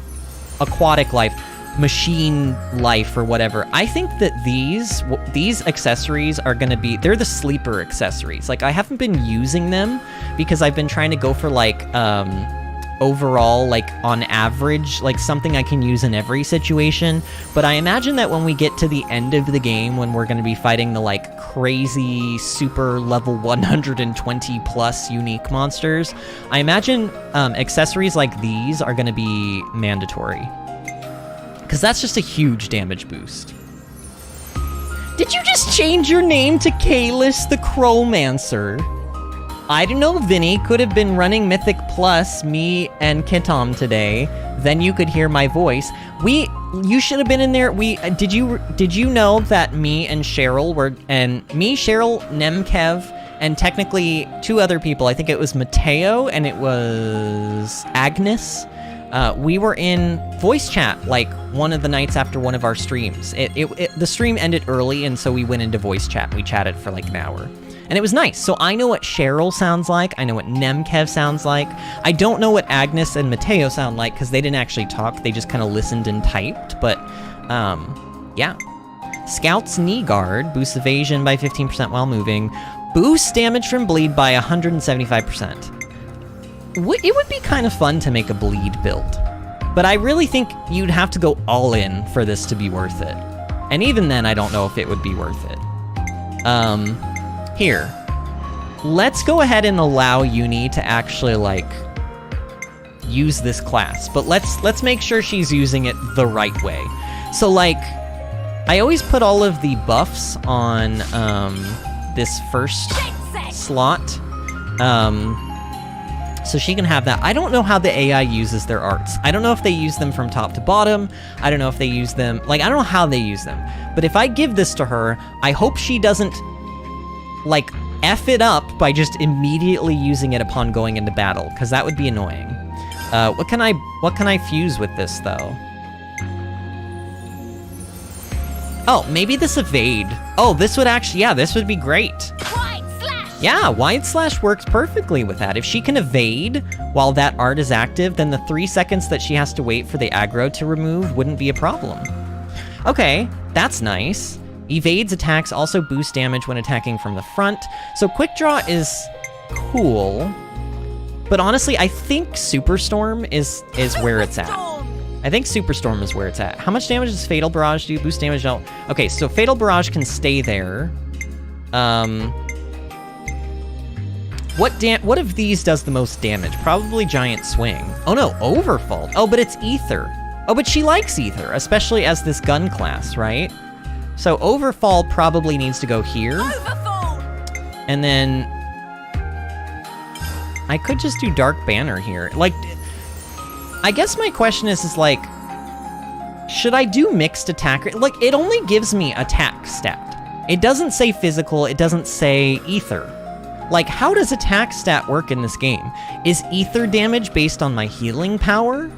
aquatic life, machine life or whatever, I think that these accessories are gonna be, they're the sleeper accessories. Like, I haven't been using them because I've been trying to go for like, overall, like, on average, like, something I can use in every situation. But I imagine that when we get to the end of the game, when we're gonna be fighting the, like, crazy, super level 120 plus unique monsters, I imagine accessories like these are gonna be mandatory. Because that's just a huge damage boost. Did you just change your name to Kalis the Crowmancer? I don't know, Vinny. Could have been running Mythic Plus, me and Kitom today. Then you could hear my voice. You should have been in there. Did you know that me and Cheryl were, and me, Cheryl, Nemkev, and technically 2 other people, I think it was Mateo and it was Agnes, we were in voice chat, like, one of the nights after one of our streams. The stream ended early, and so we went into voice chat. We chatted for, like, an hour. And it was nice. So I know what Cheryl sounds like. I know what Nemkev sounds like. I don't know what Agnes and Mateo sound like, because they didn't actually talk. They just kind of listened and typed. But, yeah. Scout's Knee Guard boosts evasion by 15% while moving. Boosts damage from bleed by 175%. It would be kind of fun to make a bleed build, but I really think you'd have to go all in for this to be worth it. And even then, I don't know if it would be worth it. Here. Let's go ahead and allow Uni to actually, like, use this class, but let's make sure she's using it the right way. So, like, I always put all of the buffs on, this first slot. So she can have that. I don't know how the AI uses their arts. I don't know if they use them from top to bottom. I don't know if they use them, like, I don't know how they use them. But if I give this to her, I hope she doesn't, like, F it up by just immediately using it upon going into battle, because that would be annoying. What can I fuse with this, though? Oh, maybe this evade. Oh, this would actually, yeah, this would be great. Yeah, wide slash works perfectly with that. If she can evade while that art is active, then the 3 seconds that she has to wait for the aggro to remove wouldn't be a problem. Okay, that's nice. Evades attacks also boost damage when attacking from the front. So quick draw is cool. But honestly, I think Superstorm is where it's at. I think Superstorm is where it's at. How much damage does Fatal Barrage do? Boost damage out. Okay, so Fatal Barrage can stay there. What of these does the most damage? Probably Giant Swing. Oh no, Overfall. Oh, but it's Ether. Oh, but she likes Ether, especially as this gun class, right? So Overfall probably needs to go here. Overfall! And then I could just do Dark Banner here. Like, I guess my question is like, should I do mixed attack? Like, it only gives me attack stat. It doesn't say physical, it doesn't say ether. Like, how does attack stat work in this game? Is ether damage based on my healing power?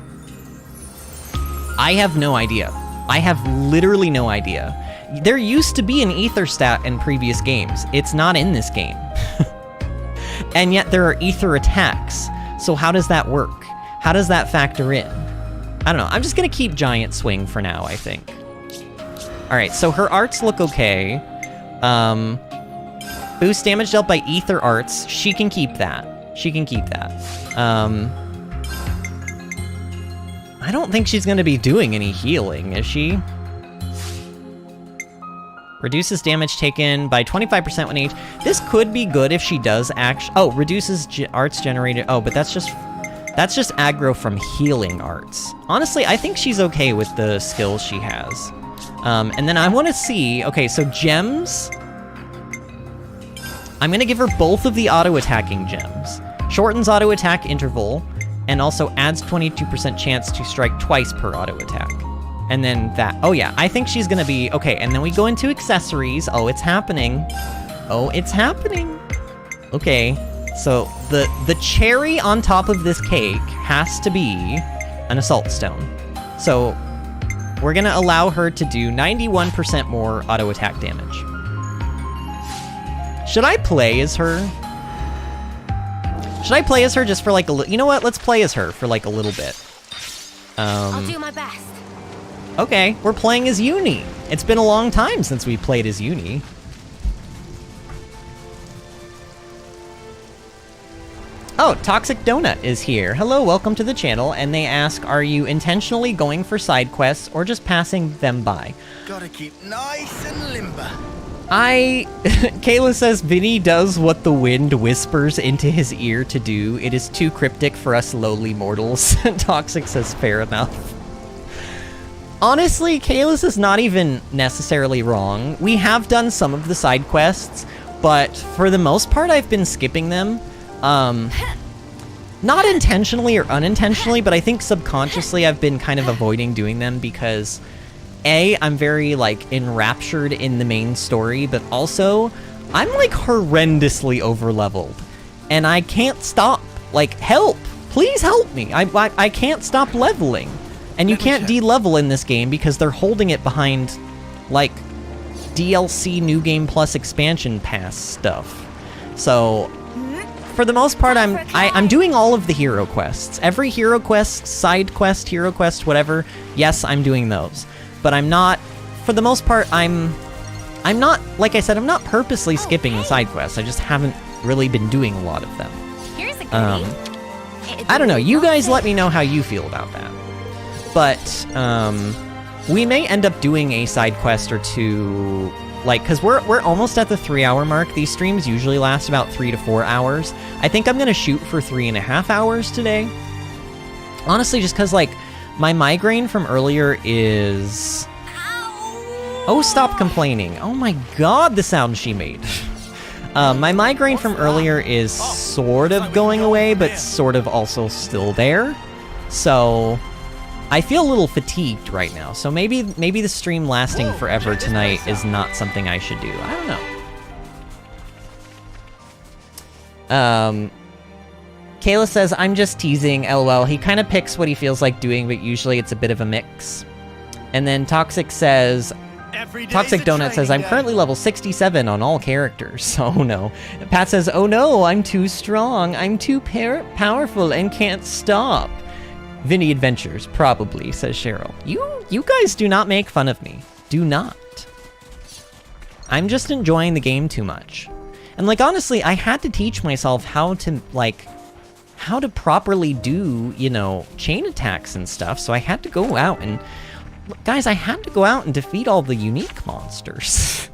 I have no idea. I have literally no idea. There used to be an ether stat in previous games. It's not in this game. And yet there are ether attacks. So how does that work? How does that factor in? I don't know. I'm just gonna keep Giant Swing for now, I think. All right, so her arts look okay. Boost damage dealt by ether arts. She can keep that. She can keep that. I don't think she's gonna be doing any healing, is she? Reduces damage taken by 25% when aged. This could be good if she does actually. Oh, reduces arts generated. Oh, but that's just aggro from healing arts. Honestly, I think she's okay with the skills she has. And then I want to see. Okay, so gems. I'm gonna give her both of the auto attacking gems. Shortens auto attack interval, and also adds 22% chance to strike twice per auto attack. And then that, oh yeah, I think she's gonna be, okay, and then we go into accessories. Oh, it's happening. Oh, it's happening. Okay, so the cherry on top of this cake has to be an Assault Stone. So we're gonna allow her to do 91% more auto attack damage. Should I play as her? Should I play as her just for like a little, you know what, let's play as her for like a little bit. I'll do my best. Okay, we're playing as Uni. It's been a long time since we played as Uni. Oh, Toxic Donut is here. Hello, welcome to the channel. And they ask, are you intentionally going for side quests or just passing them by? Gotta keep nice and limber. Kayla says, Vinny does what the wind whispers into his ear to do. It is too cryptic for us lowly mortals. Toxic says, fair enough. Honestly, Kalis is not even necessarily wrong. We have done some of the side quests, but for the most part, I've been skipping them. Not intentionally or unintentionally, but I think subconsciously I've been kind of avoiding doing them because A, I'm very, like, enraptured in the main story, but also, I'm, like, horrendously overleveled. And I can't stop. Like, help! Please help me! I can't stop leveling. And you can't de-level in this game because they're holding it behind, like, DLC New Game Plus expansion pass stuff. So, for the most part, I'm doing all of the hero quests. Every hero quest, side quest, hero quest, whatever, yes, I'm doing those. But I'm not, for the most part, I'm not, like I said, I'm not purposely skipping the side quests. I just haven't really been doing a lot of them. Here's a goodie. I don't know, you guys let me know how you feel about that. But, we may end up doing a side quest or two, like, because we're almost at the 3-hour mark. These streams usually last about 3 to 4 hours. I think I'm going to shoot for 3.5 hours today. Honestly, just because, like, my migraine from earlier is... Oh, stop complaining. Oh my god, the sound she made. My migraine from earlier is sort of going away, but sort of also still there. So... I feel a little fatigued right now, so maybe the stream lasting forever tonight is not something I should do. I don't know. Kayla says, I'm just teasing, lol. He kind of picks what he feels like doing, but usually it's a bit of a mix. And then Toxic says, Toxic Donut says, I'm currently level 67 on all characters. Oh no. Pat says, oh no, I'm too strong. I'm too powerful and can't stop. VinnyAdventures, probably, says Cheryl. You guys do not make fun of me. Do not. I'm just enjoying the game too much. And, like, honestly, I had to teach myself how to, like, how to properly do, you know, chain attacks and stuff, so I had to go out and... Guys, I had to go out and defeat all the unique monsters.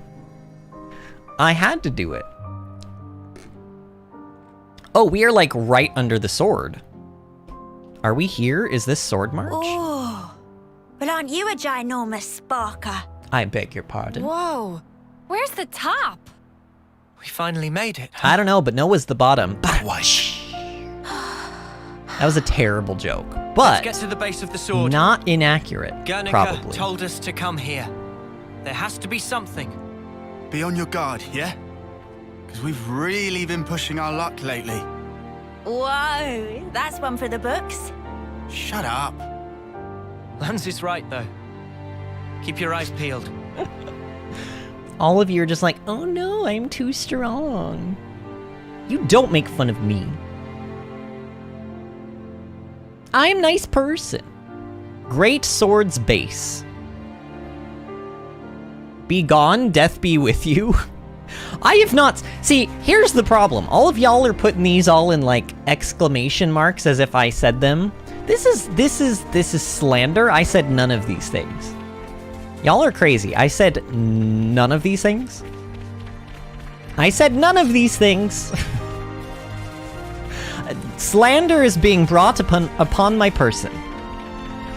I had to do it. Oh, we are like right under the sword. Are we here? Is this Sword March? Oh, well, aren't you a ginormous sparker? I beg your pardon. Whoa, where's the top? We finally made it. I don't know, but Noah's the bottom. That was. That was a terrible joke, Let's but get to the base of the sword. not inaccurate, Guernica probably. told us to come here. There has to be something. Be on your guard, yeah? Because we've really been pushing our luck lately. Whoa, that's one for the books. Shut up. Lance is right, though. Keep your eyes peeled. All of you are just like, oh no, I'm too strong. You don't make fun of me. I am a nice person. Great Sword's base. Be gone, death be with you. I have not... See, here's the problem. All of y'all are putting these all in, like, exclamation marks as if I said them. This is slander. I said none of these things. Y'all are crazy. I said none of these things. I said none of these things. Slander is being brought upon my person.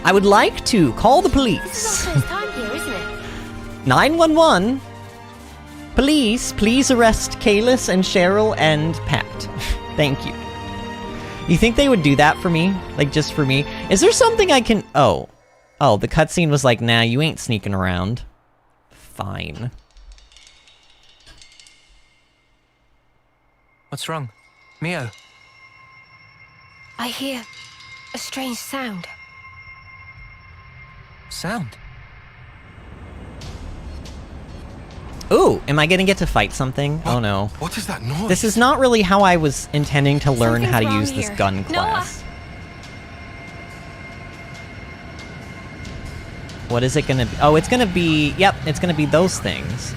I would like to call the police. This is our first time here, isn't it? 911. Police, please arrest Kalis and Cheryl and Pat. Thank you. You think they would do that for me? Like, just for me? Is there something I can... Oh. Oh, the cutscene was like, nah, you ain't sneaking around. Fine. What's wrong? Mio? I hear a strange sound. Sound? Ooh, am I gonna get to fight something? Oh no. What is that noise? This is not really how I was intending to learn how to use this gun Noah. class. What is it gonna be? Oh, it's gonna be... Yep, it's gonna be those things.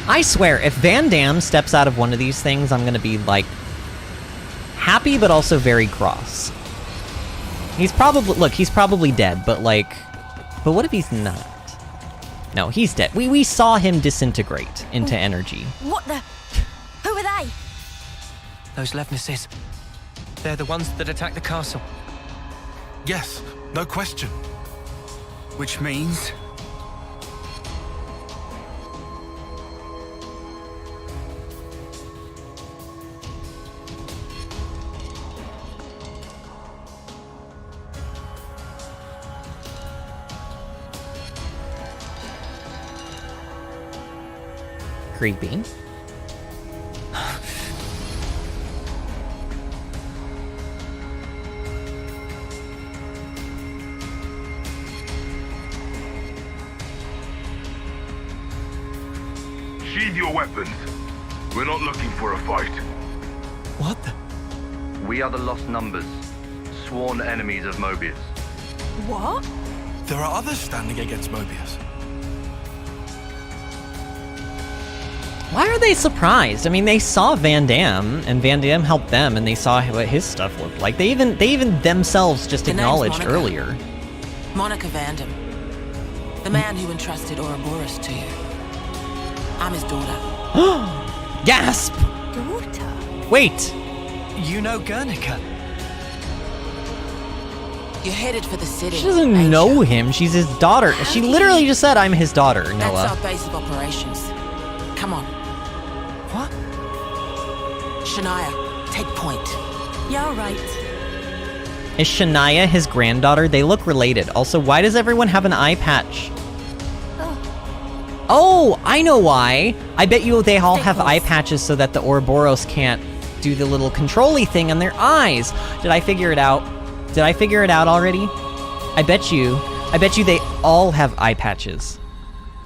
I swear, if Van Damme steps out of one of these things, I'm gonna be, like, happy, but also very cross. He's probably... Look, he's probably dead, but, like... But what if he's not? No, he's dead. We saw him disintegrate into energy. What the? Who are they? Those Levnesses. They're the ones that attacked the castle. Yes, no question. Which means... Creepy. Sheathe your weapons. We're not looking for a fight. What the? We are the Lost Numbers, sworn enemies of Mobius. What? There are others standing against Mobius. Why are they surprised? I mean, they saw Van Damme, and Van Damme helped them, and they saw what his stuff looked like. They even themselves just The name's acknowledged Monica. earlier. Monica Van Damme. The man who entrusted Ouroboros to you. I'm his daughter. Gasp! Daughter? Wait! You know Guernica? You're headed for the city. She doesn't know him, she's his daughter. She literally just said, I'm his daughter, That's Noah. our base of operations. Come on. What? Shania, take point. You're right. Is Shania his granddaughter? They look related. Also, why does everyone have an eye patch? Oh, I know why. I bet you they all have eye patches so that the Ouroboros can't do the little control-y thing on their eyes. Did I figure it out? Did I figure it out already? I bet you they all have eye patches.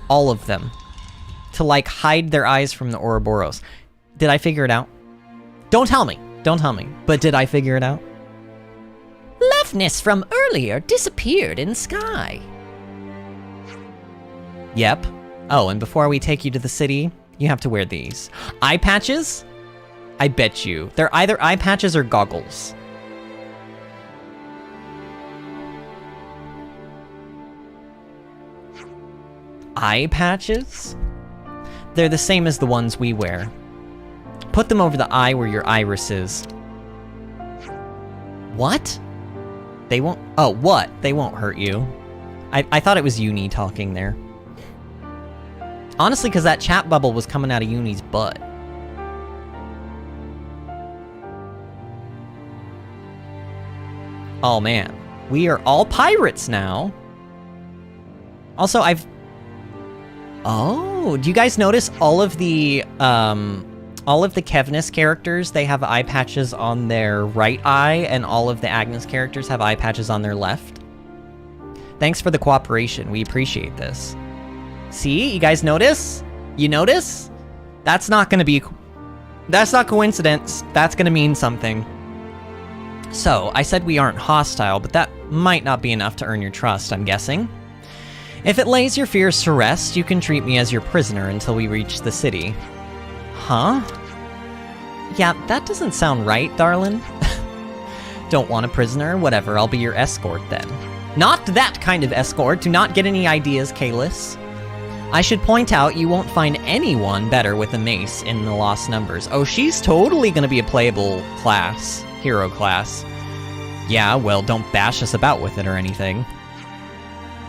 All of them. To, like, hide their eyes from the Ouroboros. Did I figure it out? Don't tell me. Don't tell me. But did I figure it out? Levness from earlier disappeared in sky. Yep. Oh, and before we take you to the city, you have to wear these. Eye patches? I bet you. They're either eye patches or goggles. Eye patches? They're the same as the ones we wear. Put them over the eye where your iris is. What? They won't... Oh, what? They won't hurt you. I thought it was Uni talking there. Honestly, because that chat bubble was coming out of Uni's butt. Oh man, we are all pirates now. Also, Oh, do you guys notice all of the Kevnes characters, they have eye patches on their right eye, and all of the Agnes characters have eye patches on their left? Thanks for the cooperation, we appreciate this. See, you guys notice? You notice? That's not coincidence, that's gonna mean something. So, I said we aren't hostile, but that might not be enough to earn your trust, I'm guessing. If it lays your fears to rest, you can treat me as your prisoner until we reach the city. Huh? Yeah, that doesn't sound right, darling. Don't want a prisoner? Whatever, I'll be your escort then. Not that kind of escort, do not get any ideas, Kalis. I should point out you won't find anyone better with a mace in the Lost Numbers. Oh, she's totally gonna be a playable class. Hero class. Yeah, well, don't bash us about with it or anything.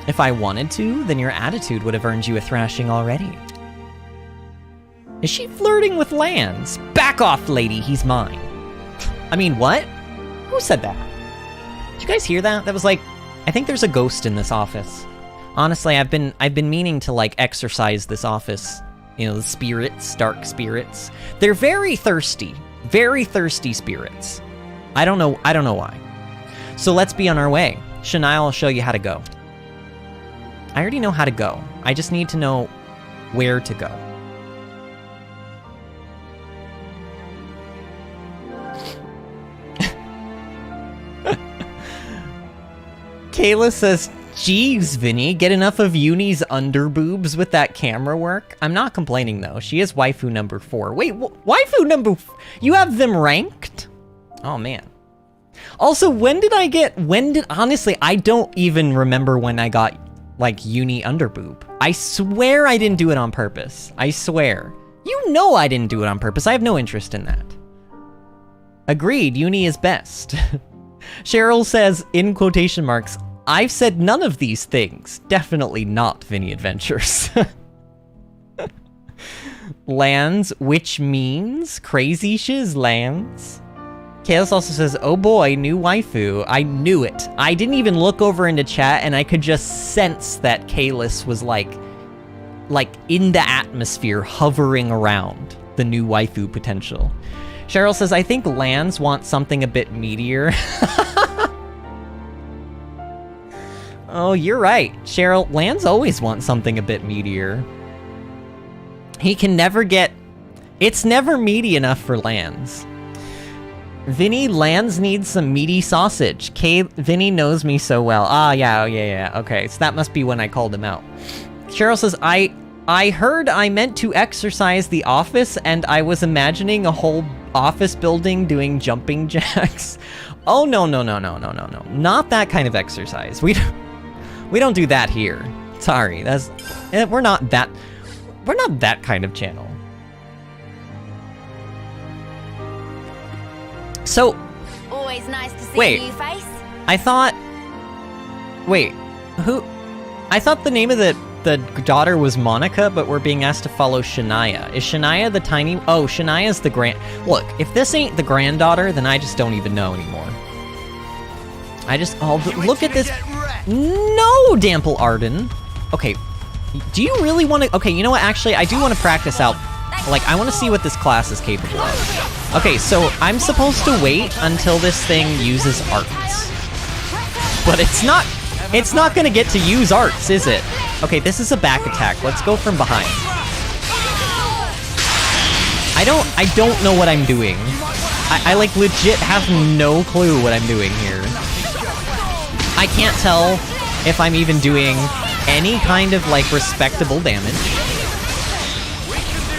If I wanted to, then your attitude would have earned you a thrashing already. Is she flirting with Lance? Back off, lady, he's mine. I mean, what? Who said that? Did you guys hear that? That was like, I think there's a ghost in this office. Honestly, I've been meaning to like exorcise this office. You know, the spirits, dark spirits. They're very thirsty spirits. I don't know why. So let's be on our way. Shania will show you how to go. I already know how to go. I just need to know where to go. Kayla says, "Jeez, Vinny, get enough of Uni's underboobs with that camera work?" I'm not complaining though. She is waifu number 4. Wait, waifu number... You have them ranked? Oh man. Also, honestly, I don't even remember when I got like Uni underboob. I swear I didn't do it on purpose. I swear. You know I didn't do it on purpose. I have no interest in that. Agreed, Uni is best. Cheryl says, in quotation marks, "I've said none of these things. Definitely not VinnyAdventures." Lands, which means crazy shiz lands. Chaos also says, "Oh boy, new waifu." I knew it. I didn't even look over into chat, and I could just sense that Kalis was like in the atmosphere, hovering around the new waifu potential. Cheryl says, "I think Lands wants something a bit meatier." Oh, you're right. Cheryl, Lands always wants something a bit meatier. He can never get... It's never meaty enough for Lands. Vinny, Lands needs some meaty sausage. Vinny knows me so well. Ah, yeah. Okay, so that must be when I called him out. Cheryl says, I heard I meant to exercise the office, and I was imagining a whole office building doing jumping jacks. Oh, no. Not that kind of exercise. We don't do that here. Sorry, we're not that kind of channel. So, always nice to see a new face. I thought the name of the daughter was Monica, but we're being asked to follow Shania. Is Shania the tiny... Oh, Shania's the Look, if this ain't the granddaughter, then I just don't even know anymore. Look at this... No, Dample Arden! Okay, do you really want to... Okay, you know what, actually, I do want to practice out... Like, I want to see what this class is capable of. Okay, so I'm supposed to wait until this thing uses arts. But it's not gonna get to use arts, is it? Okay, this is a back attack. Let's go from behind. I don't know what I'm doing. I like legit have no clue what I'm doing here. I can't tell if I'm even doing any kind of like respectable damage.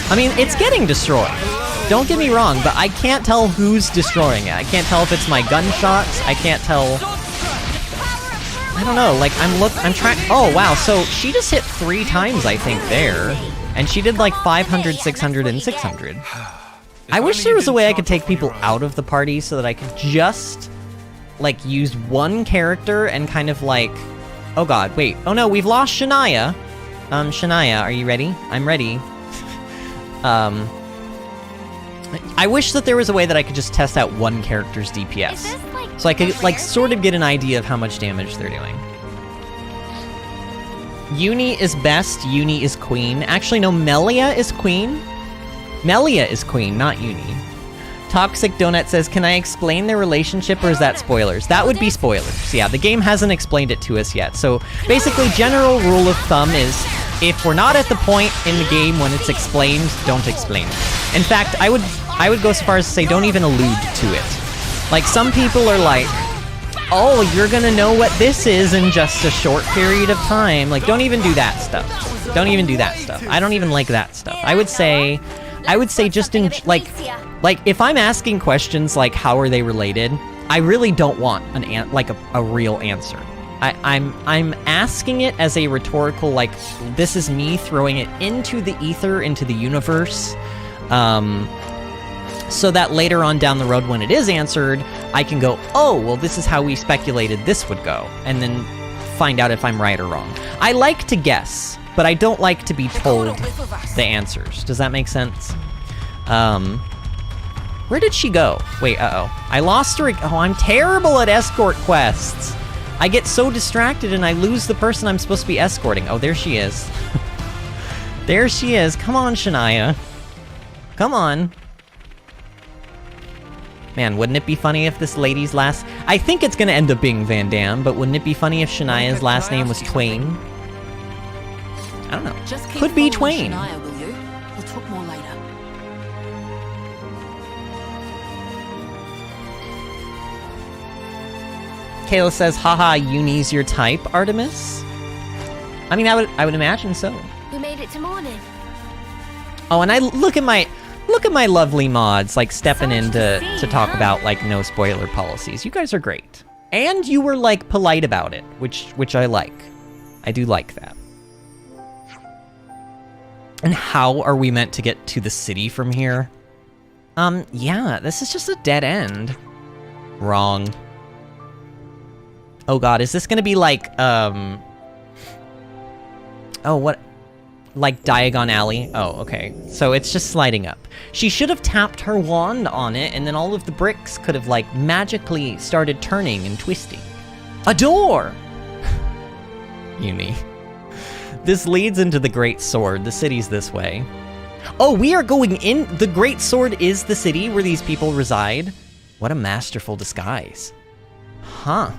I mean, it's getting destroyed. don't get me wrong, but I can't tell who's destroying it. I can't tell if it's my gunshots. I can't tell. I don't know, like, I'm trying. Oh, wow, so she just hit 3 times, I think, there. And she did like 500, 600, and 600. I wish there was a way I could take people out of the party so that I could just, like, use one character and kind of like... Oh god, wait. Oh no, we've lost Shania. Shania, are you ready? I'm ready. I wish that there was a way that I could just test out one character's DPS. So I could, like, sort of get an idea of how much damage they're doing. Uni is best, Uni is queen. Actually, no, Melia is queen. Melia is queen, not Uni. Toxic Donut says, can I explain their relationship, or is that spoilers? That would be spoilers. Yeah, the game hasn't explained it to us yet. So, basically, general rule of thumb is, if we're not at the point in the game when it's explained, don't explain it. In fact, I would go so far as to say, don't even allude to it. Like, some people are like, oh, you're gonna know what this is in just a short period of time. Like, don't even do that stuff. Don't even do that stuff. I don't even like that stuff. I would say just in, like, if I'm asking questions like, how are they related, I really don't want a real answer. I'm asking it as a rhetorical, like, this is me throwing it into the ether, into the universe, so that later on down the road when it is answered, I can go, oh, well, this is how we speculated this would go, and then find out if I'm right or wrong. I like to guess, but I don't like to be told the answers. Does that make sense? Where did she go? Wait, uh-oh. I lost her. Oh, I'm terrible at escort quests. I get so distracted and I lose the person I'm supposed to be escorting. Oh, there she is. There she is. Come on, Shania. Come on. Man, wouldn't it be funny if this lady's last... I think it's gonna end up being Van Damme, but wouldn't it be funny if Shania's last name was Twain? I don't know. Could be Twain. Shania, will you? We'll talk more later. Kayla says, haha, Uni's your type, Artemis? I mean, I would imagine so. We made it to morning. Oh, and I look at my lovely mods, like, stepping in to talk about, like, no spoiler policies. You guys are great. And you were, like, polite about it, which I like. I do like that. And how are we meant to get to the city from here? Yeah, this is just a dead end. Wrong. Oh god, is this gonna be like, oh, what? Like Diagon Alley? Oh, okay. So it's just sliding up. She should have tapped her wand on it, and then all of the bricks could have, like, magically started turning and twisting. A door! Uni. This leads into the Great Sword. The city's this way. Oh, we are going in. The Great Sword is the city where these people reside. What a masterful disguise. Huh.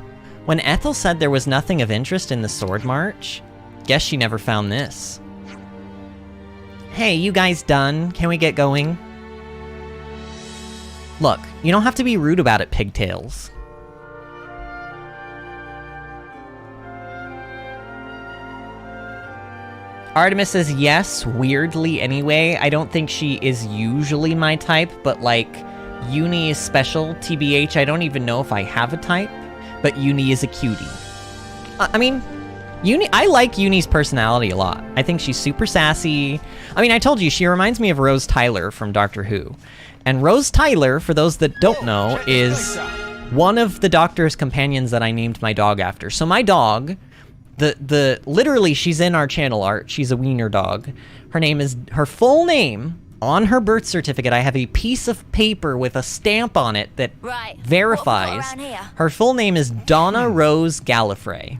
When Ethel said there was nothing of interest in the Sword March, guess she never found this. Hey, you guys done? Can we get going? Look, you don't have to be rude about it, pigtails. Artemis says yes, weirdly anyway. I don't think she is usually my type, but, like, Uni is special. TBH, I don't even know if I have a type, but Uni is a cutie. I mean, I like Uni's personality a lot. I think she's super sassy. I mean, I told you, she reminds me of Rose Tyler from Doctor Who. And Rose Tyler, for those that don't know, is one of the Doctor's companions that I named my dog after. So my dog, literally, she's in our channel art. She's a wiener dog. Her full name, on her birth certificate, I have a piece of paper with a stamp on it that verifies. Her full name is Donna Rose Gallifrey.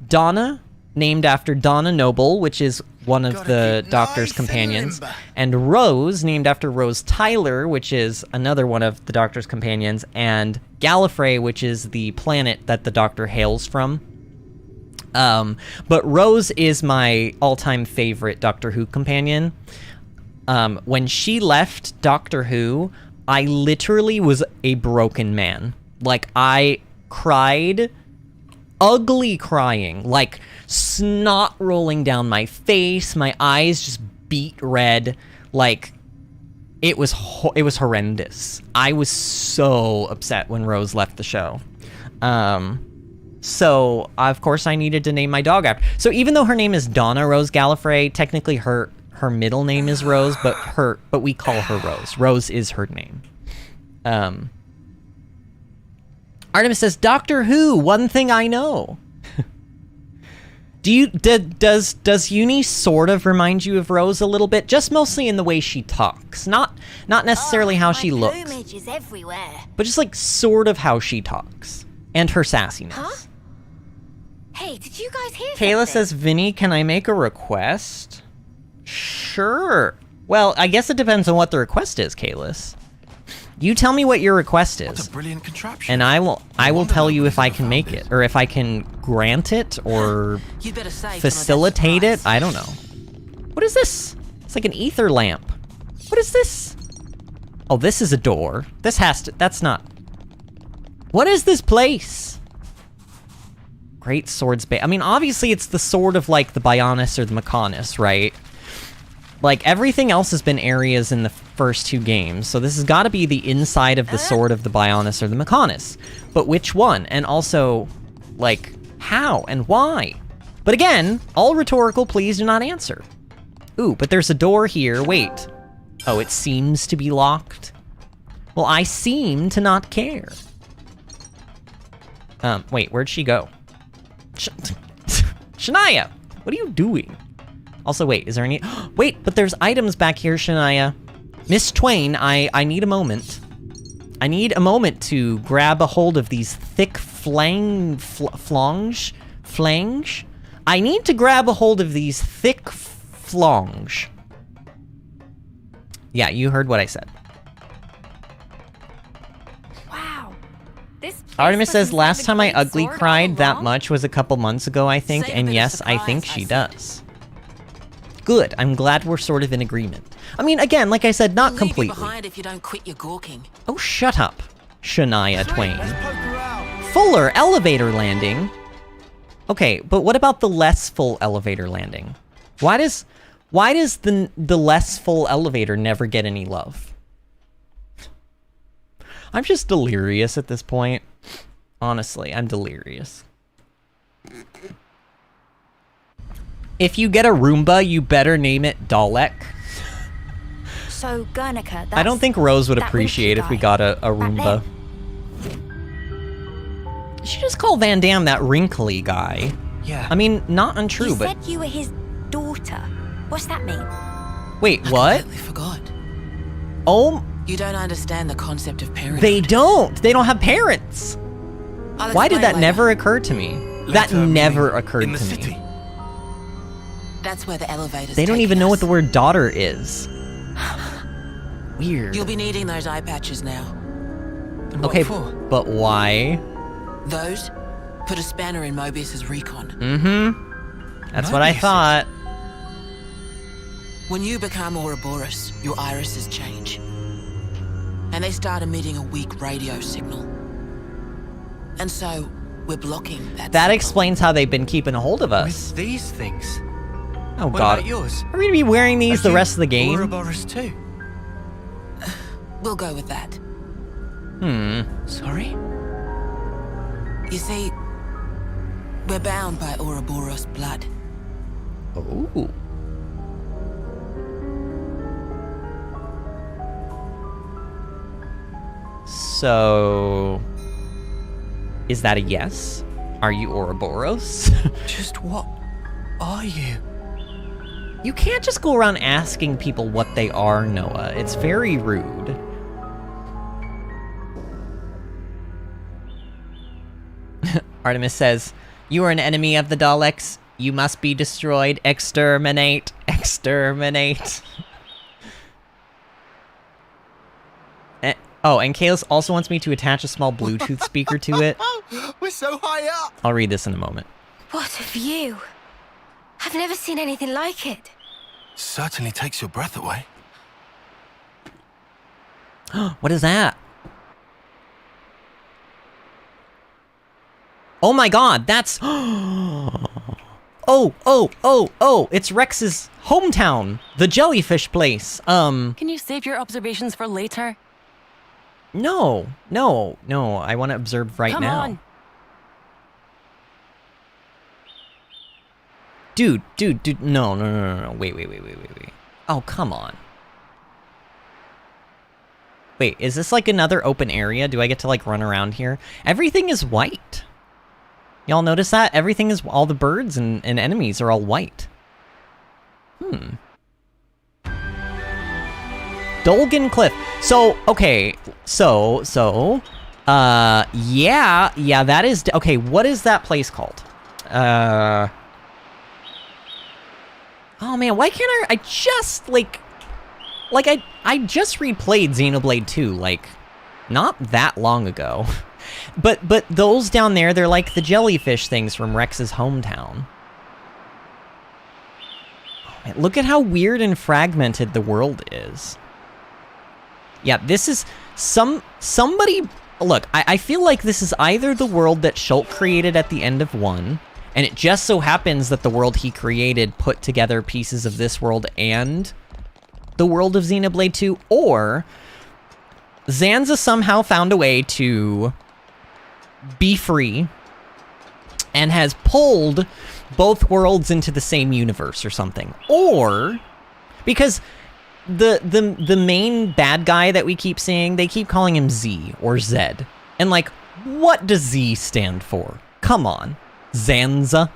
Donna, named after Donna Noble, which is one of the Doctor's companions, and Rose, named after Rose Tyler, which is another one of the Doctor's companions, and Gallifrey, which is the planet that the Doctor hails from. But Rose is my all-time favorite Doctor Who companion. When she left Doctor Who, I literally was a broken man. Like, I cried, ugly crying, like snot rolling down my face, my eyes just beat red, like, It was horrendous. I was so upset when Rose left the show. So of course I needed to name my dog after. So even though her name is Donna Rose Gallifrey, technically her middle name is Rose, but we call her Rose. Rose is her name. Artemis says, Doctor Who, one thing I know. Does Uni sort of remind you of Rose a little bit? Just mostly in the way she talks. Not necessarily how she looks. Plumage is everywhere. But just like sort of how she talks. And her sassiness. Huh? Hey, did you guys hear Kayla something? says, Vinny, can I make a request? Sure. Well, I guess it depends on what the request is, Kalis. You tell me what your request is. What a brilliant contraption. And I will tell you if I can make it, or if I can grant it, or facilitate it. I don't know. What is this? It's like an ether lamp. What is this? Oh, this is a door. This has to, that's not. What is this place? Great Swords Bay. I mean, obviously it's the sword of like the Bionis or the Mechonis, right? Like, everything else has been areas in the first 2 games, so this has got to be the inside of the sword of the Bionis or the Mechonis. But which one? And also, like, how and why? But again, all rhetorical, please do not answer. Ooh, but there's a door here. Wait. Oh, it seems to be locked? Well, I seem to not care. Wait, where'd she go? Shania! What are you doing? Also, wait, is there any... Wait, but there's items back here, Shania. Miss Twain, I need a moment. I need a moment to grab a hold of these thick flange? I need to grab a hold of these thick flange. Yeah, you heard what I said. Wow. Artemis says, last time I ugly cried that much was a couple months ago, I think, and yes, I think she does. Good. I'm glad we're sort of in agreement. I mean, again, like I said, not completely. Behind if you don't quit your gawking. Oh, shut up, Shania Twain. Fuller elevator landing. Okay, but what about the less full elevator landing? Why does the less full elevator never get any love? I'm just delirious at this point. Honestly, I'm delirious. If you get a Roomba, you better name it Dalek. So, Guernica, that's... I don't think Rose would appreciate if we got a Roomba. You should just call Van Damme that wrinkly guy. Yeah. I mean, not untrue, You but... said you were his daughter. What's that mean? Wait, what? I completely forgot. Oh... You don't understand the concept of parenthood. They don't! They don't have parents! I'll Why did explain that later. never occur to me? That never occurred to me. That's where the elevators They don't take even know us. what the word daughter is. Weird. You'll be needing those eye patches now. Okay, but why? Those put a spanner in Mobius's recon. Mm-hmm. That's what I thought. When you become Ouroboros, your irises change. And they start emitting a weak radio signal. And so, we're blocking that That signal. explains how they've been keeping a hold of us. With these things. Oh What god. about yours? Are we gonna be wearing these the rest of the game? Ouroboros too. We'll go with that. Sorry? You see, we're bound by Ouroboros blood. Oh. So... Is that a yes? Are you Ouroboros? Just what are you? You can't just go around asking people what they are, Noah. It's very rude. Artemis says, you are an enemy of the Daleks. You must be destroyed. Exterminate. Exterminate. Oh, and Kalis also wants me to attach a small Bluetooth speaker to it. We're so high up! I'll read this in a moment. What a view. I've never seen anything like it. Certainly takes your breath away. What is that? Oh my god, that's... Oh, it's Rex's hometown, the jellyfish place. Can you save your observations for later? No, I want to observe right now. Come on. Dude, no, wait. Oh, come on. Wait, is this like another open area? Do I get to like run around here? Everything is white. Y'all notice that? Everything is, all the birds and enemies are all white. Dolgan Cliff. So, okay, yeah, that is, okay, what is that place called? Oh man, why can't I just, I just replayed Xenoblade 2, like, not that long ago. But those down there, they're like the jellyfish things from Rex's hometown. Oh, man, look at how weird and fragmented the world is. Yeah, this is somebody... Look, I feel like this is either the world that Schultz created at the end of 1, and it just so happens that the world he created put together pieces of this world and the world of Xenoblade 2, or Zanza somehow found a way to be free and has pulled both worlds into the same universe or something. Or because the main bad guy that we keep seeing, they keep calling him Z or Zed. And like, what does Z stand for? Come on, Zanza.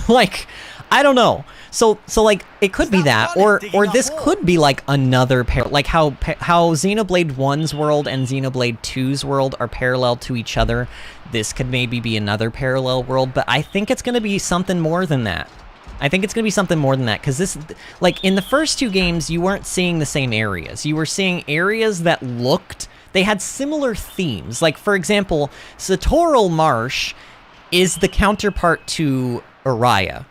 Like, I don't know. So like, it could be that, or this could be like another pair, like how Xenoblade 1's world and Xenoblade 2's world are parallel to each other. This could maybe be another parallel world, but I think it's going to be something more than that. I think it's going to be something more than that, because this, like, in the first 2 games, you weren't seeing the same areas. You were seeing areas that looked, they had similar themes. Like, for example, Satoral Marsh is the counterpart to Araya.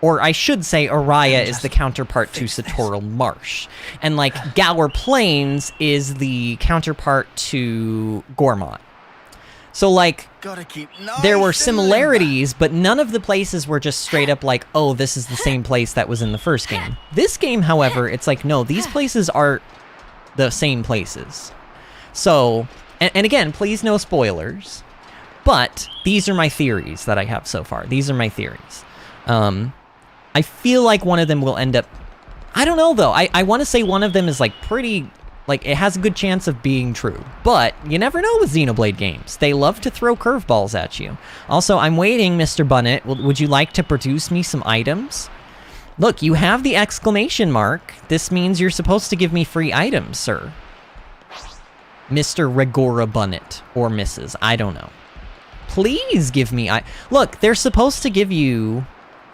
Or I should say Araya is the counterpart to Satoral Marsh. And, like, Gower Plains is the counterpart to Gormott. So, like, there were similarities, but none of the places were just straight up like, oh, this is the same place that was in the first game. This game, however, it's like, no, these places are the same places. So, and again, please no spoilers, but these are my theories that I have so far. These are my theories. I feel like one of them will end up... I don't know, though. I want to say one of them is, like, pretty... Like, it has a good chance of being true. But you never know with Xenoblade games. They love to throw curveballs at you. Also, I'm waiting, Mr. Bunnet. Would you like to produce me some items? Look, you have the exclamation mark. This means you're supposed to give me free items, sir. Mr. Regora Bunnet. Or Mrs. I don't know. Please give me... Look, they're supposed to give you...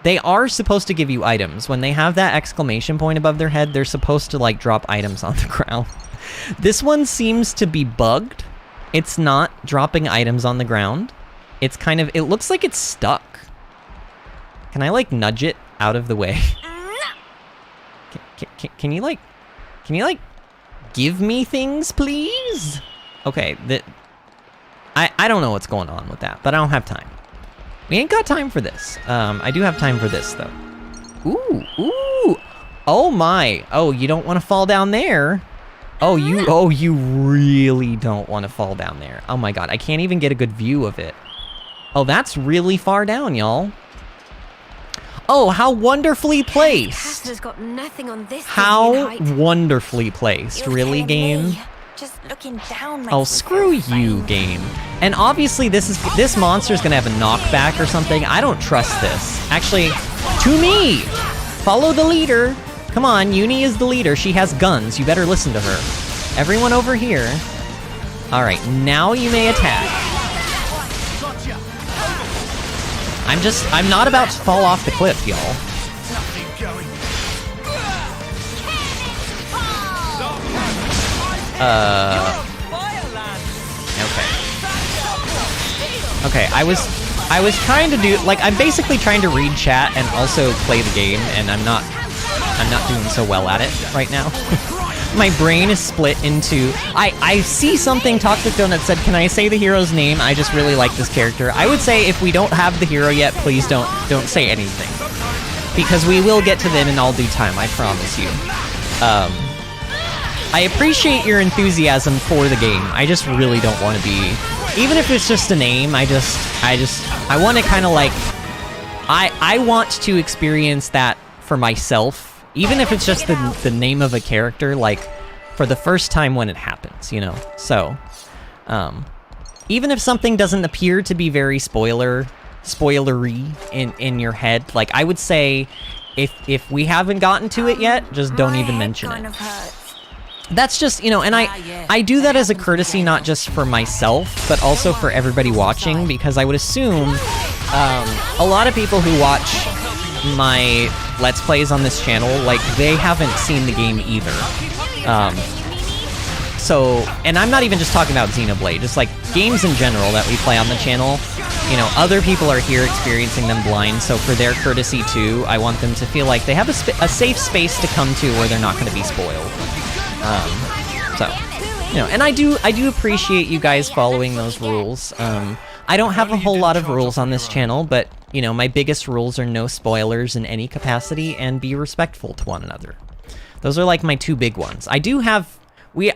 They are supposed to give you items. When they have that exclamation point above their head, they're supposed to, like, drop items on the ground. This one seems to be bugged. It's not dropping items on the ground. It's kind of... It looks like it's stuck. Can I, like, nudge it out of the way? Can you, like... Can you, like, give me things, please? Okay, I don't know what's going on with that, but I don't have time. We ain't got time for this. I do have time for this, though. Ooh. Oh, my. Oh, you don't want to fall down there. Oh, you really don't want to fall down there. Oh, my God. I can't even get a good view of it. Oh, that's really far down, y'all. Oh, how wonderfully placed. Castle's got nothing on this. How wonderfully placed. Really, game? Just looking down like oh, screw you, game. And obviously this monster's gonna have a knockback or something. I don't trust this. Actually, to me! Follow the leader. Come on, Uni is the leader. She has guns. You better listen to her. Everyone over here. Alright, now you may attack. I'm not about to fall off the cliff, y'all. Okay, I was trying to do, like, I'm basically trying to read chat and also play the game, and I'm not doing so well at it right now. My brain is split into, I see something Toxic Donut said, can I say the hero's name? I just really like this character. I would say if we don't have the hero yet, please don't say anything. because we will get to them in all due time, I promise you. I appreciate your enthusiasm for the game. I just really don't want to be... Even if it's just a name, I want to kind of like... I want to experience that for myself, even if it's just the name of a character, like, for the first time when it happens, you know? So, even if something doesn't appear to be very spoilery in your head, like, I would say, if we haven't gotten to it yet, just don't even mention it. That's just, you know, and I do that as a courtesy, not just for myself, but also for everybody watching, because I would assume a lot of people who watch my Let's Plays on this channel, like, they haven't seen the game either. So, and I'm not even just talking about Xenoblade, just like games in general that we play on the channel, you know, other people are here experiencing them blind, so for their courtesy too, I want them to feel like they have a safe space to come to where they're not going to be spoiled. So, you know, and I do appreciate you guys following those rules. I don't have a whole lot of rules on this channel, but, you know, my biggest rules are no spoilers in any capacity and be respectful to one another. Those are like my two big ones. I do have,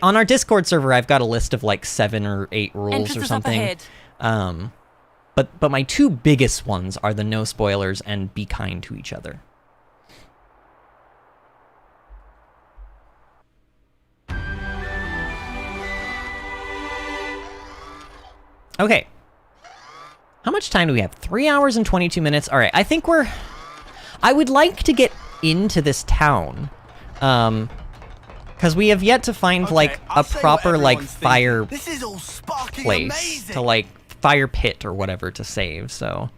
on our Discord server, I've got a list of like 7 or 8 rules or something. But my two biggest ones are the no spoilers and be kind to each other. Okay. How much time do we have? 3 hours and 22 minutes. All right, I think I would like to get into this town. Because we have yet to find, like, a proper, like, fire place to, like, fire pit or whatever to save, so...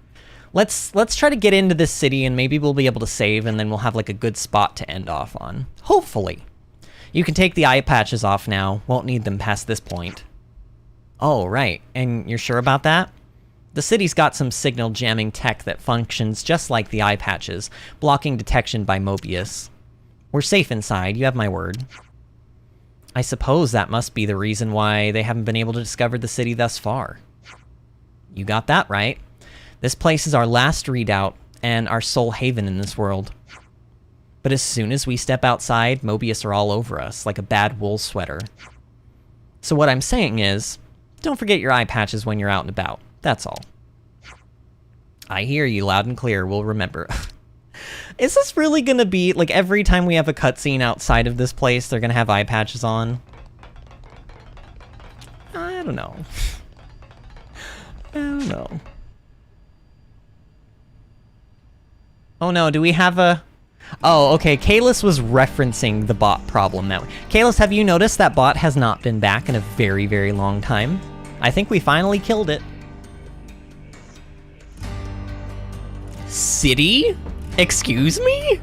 Let's try to get into this city, and maybe we'll be able to save, and then we'll have, like, a good spot to end off on. Hopefully. You can take the eye patches off now. Won't need them past this point. Oh, right. And you're sure about that? The city's got some signal jamming tech that functions just like the eye patches, blocking detection by Mobius. We're safe inside, you have my word. I suppose that must be the reason why they haven't been able to discover the city thus far. You got that right. This place is our last redoubt and our sole haven in this world. But as soon as we step outside, Mobius are all over us, like a bad wool sweater. So what I'm saying is, don't forget your eye patches when you're out and about. That's all. I hear you loud and clear. We'll remember. Is this really gonna be, like, every time we have a cutscene outside of this place, they're gonna have eye patches on? I don't know. I don't know. Oh no, do we have a... Oh, okay, Kalis was referencing the bot problem that way. Kalis, have you noticed that bot has not been back in a very, very long time? I think we finally killed it. City? Excuse me?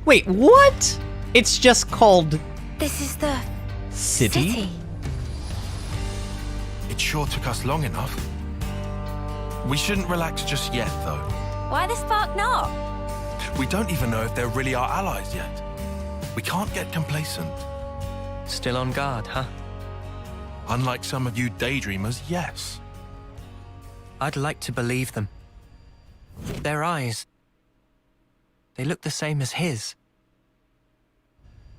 Wait, what? It's just called... This is the... City? It sure took us long enough. We shouldn't relax just yet, though. Why the spark not? We don't even know if they're really our allies yet. We can't get complacent. Still on guard, huh? Unlike some of you daydreamers, yes. I'd like to believe them. Their eyes... they look the same as his.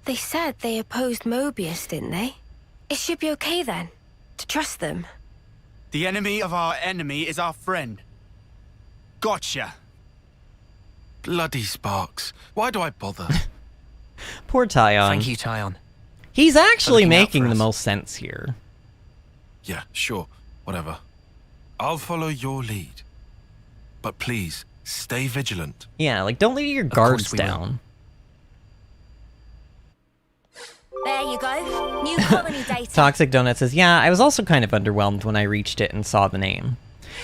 They said they opposed Mobius, didn't they? It should be okay then, to trust them. The enemy of our enemy is our friend. Gotcha. Bloody Sparks. Why do I bother? Poor Tyon. Thank you, Tyon. He's actually making the most sense here. Yeah, sure. Whatever. I'll follow your lead. But please, stay vigilant. Yeah, like, don't leave your guards down. There you go. New colony data. Toxic Donut says, yeah, I was also kind of underwhelmed when I reached it and saw the name.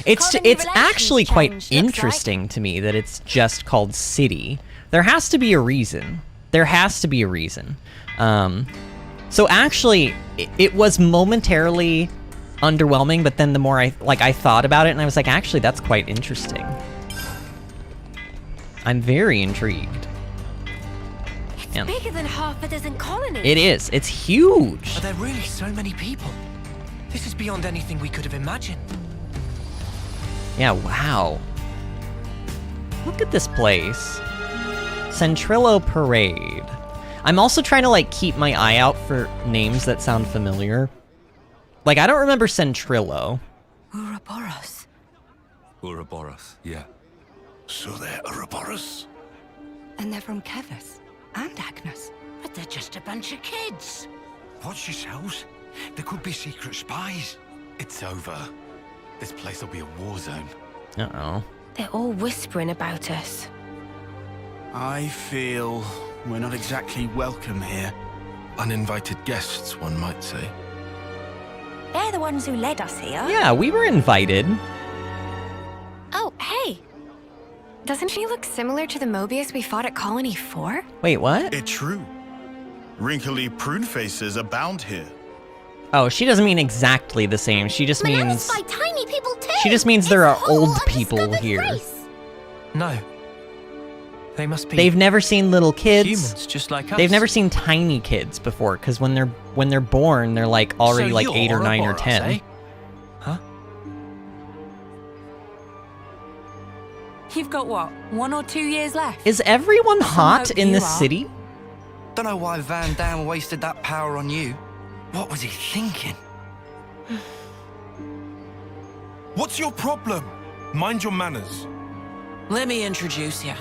It's actually quite interesting to me that it's just called City. There has to be a reason. There has to be a reason. So actually, it was momentarily underwhelming, but then the more I thought about it, and I was like, actually, that's quite interesting. I'm very intrigued. It's bigger than half a dozen colonies. It is. It's huge. Are there really so many people? This is beyond anything we could have imagined. Yeah, wow. Look at this place. Centrillo Parade. I'm also trying to, like, keep my eye out for names that sound familiar. Like, I don't remember Centrillo. Ouroboros. Ouroboros, yeah. So they're Ouroboros? And they're from Keves and Agnes. But they're just a bunch of kids. Watch yourselves. There could be secret spies. It's over. This place will be a war zone. Uh-oh. They're all whispering about us. I feel we're not exactly welcome here. Uninvited guests, one might say. They're the ones who led us here. Yeah, we were invited. Oh, hey. Doesn't she look similar to the Mobius we fought at Colony 4? Wait, what? It's true. Wrinkly prune faces abound here. Oh, she doesn't mean exactly the same. She just means... By tiny people too. She just means there are old people here. No. They must be... They've never seen little kids. Humans, just like us. They've never seen tiny kids before, because when they're born, they're like already like 8 or 9 or 10. Eh? Huh? You've got what, 1 or 2 years left? Is everyone hot in this city? Don't know why Van Dam wasted that power on you. What was he thinking? What's your problem? Mind your manners. Let me introduce you.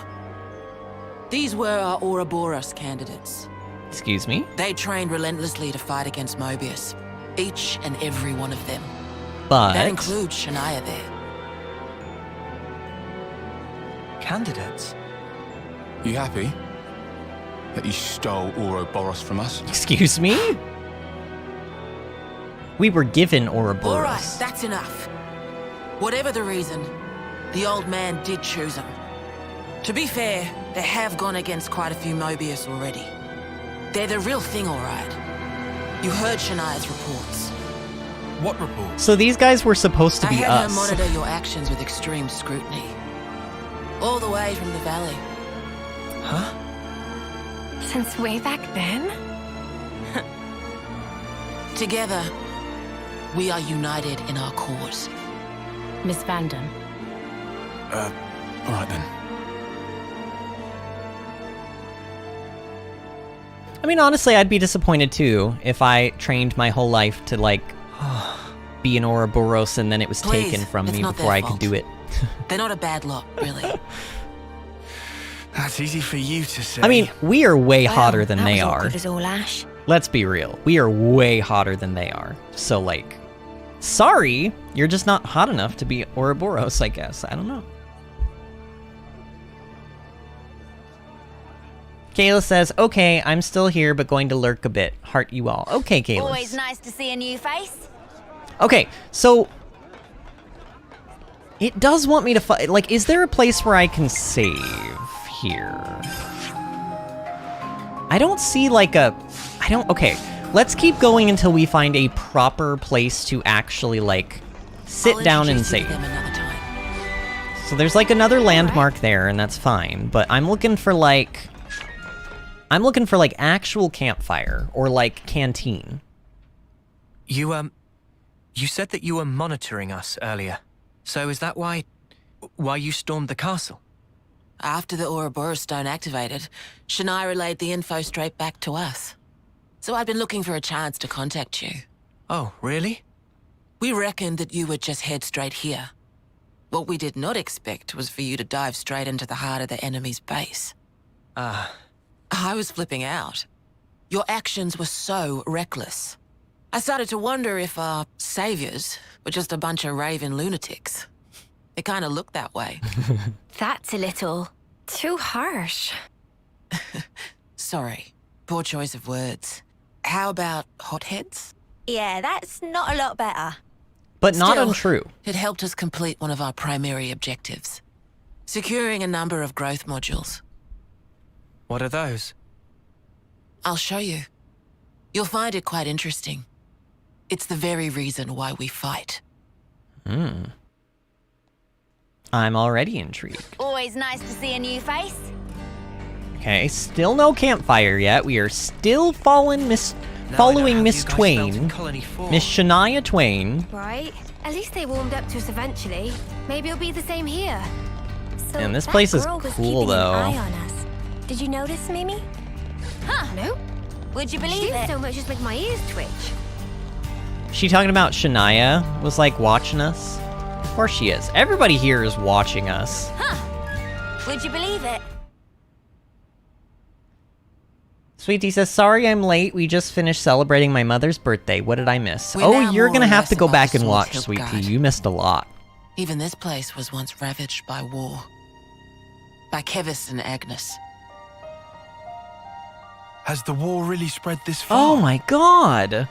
These were our Ouroboros candidates. Excuse me? They trained relentlessly to fight against Mobius. Each and every one of them. But... That includes Shania there. Candidates? You happy that you stole Ouroboros from us? Excuse me? We were given Ouroboros. All right, that's enough. Whatever the reason, the old man did choose them. To be fair, they have gone against quite a few Mobius already. They're the real thing, all right. You heard Shania's reports. What reports? So these guys were supposed to be I had us. her monitor your actions with extreme scrutiny. All the way from the valley. Huh? Since way back then? Together, we are united in our cause. Miss Vandam. All right then. I mean, honestly, I'd be disappointed too if I trained my whole life to, like, be an Ouroboros and then it was Please, taken from it's me not before their I could do it. They're not a bad lot, really. That's easy for you to say. I mean, we are way hotter than that they was are. awkward as all ash. Let's be real. We are way hotter than they are. So, like, sorry, you're just not hot enough to be Ouroboros, I guess. I don't know. Kayla says, okay, I'm still here, but going to lurk a bit. Heart you all. Okay, Kayla. Always nice to see a new face. Okay, so... It does want me to fight. Like, is there a place where I can save here? I don't see, like, a... I don't... Okay, let's keep going until we find a proper place to actually, like, sit down and save. So there's, like, another landmark there, and that's fine. But I'm looking for, like... actual campfire, or, like, canteen. You said that you were monitoring us earlier. So is that why you stormed the castle? After the Ouroboros stone activated, Shania relayed the info straight back to us. So I've been looking for a chance to contact you. Oh, really? We reckoned that you would just head straight here. What we did not expect was for you to dive straight into the heart of the enemy's base. I was flipping out. Your actions were so reckless. I started to wonder if our saviors were just a bunch of raving lunatics. It kind of looked that way. That's a little... too harsh. Sorry. Poor choice of words. How about hotheads? Yeah, that's not a lot better. But not Still, untrue. It helped us complete one of our primary objectives. Securing a number of growth modules. What are those? I'll show you. You'll find it quite interesting. It's the very reason why we fight. I'm already intrigued. Always nice to see a new face. Okay, still no campfire yet. We are still following Miss Twain. Miss Shania Twain. Right. At least they warmed up to us eventually. Maybe it'll be the same here. So And this place is that girl was cool, keeping an though. eye on us. Did you notice, Mimi? Huh? No. Would you She believe didn't it? so much as make my ears twitch. She talking about Shania was like watching us? Of course she is. Everybody here is watching us. Huh? Would you believe it? Sweetie says, sorry I'm late. We just finished celebrating my mother's birthday. What did I miss? We're Oh, now you're more gonna or have less to go above back the and watch, Sword Sweetie. Hill Guide. You missed a lot. Even this place was once ravaged by war. By Keves and Agnes. Has the war really spread this far? Oh my god!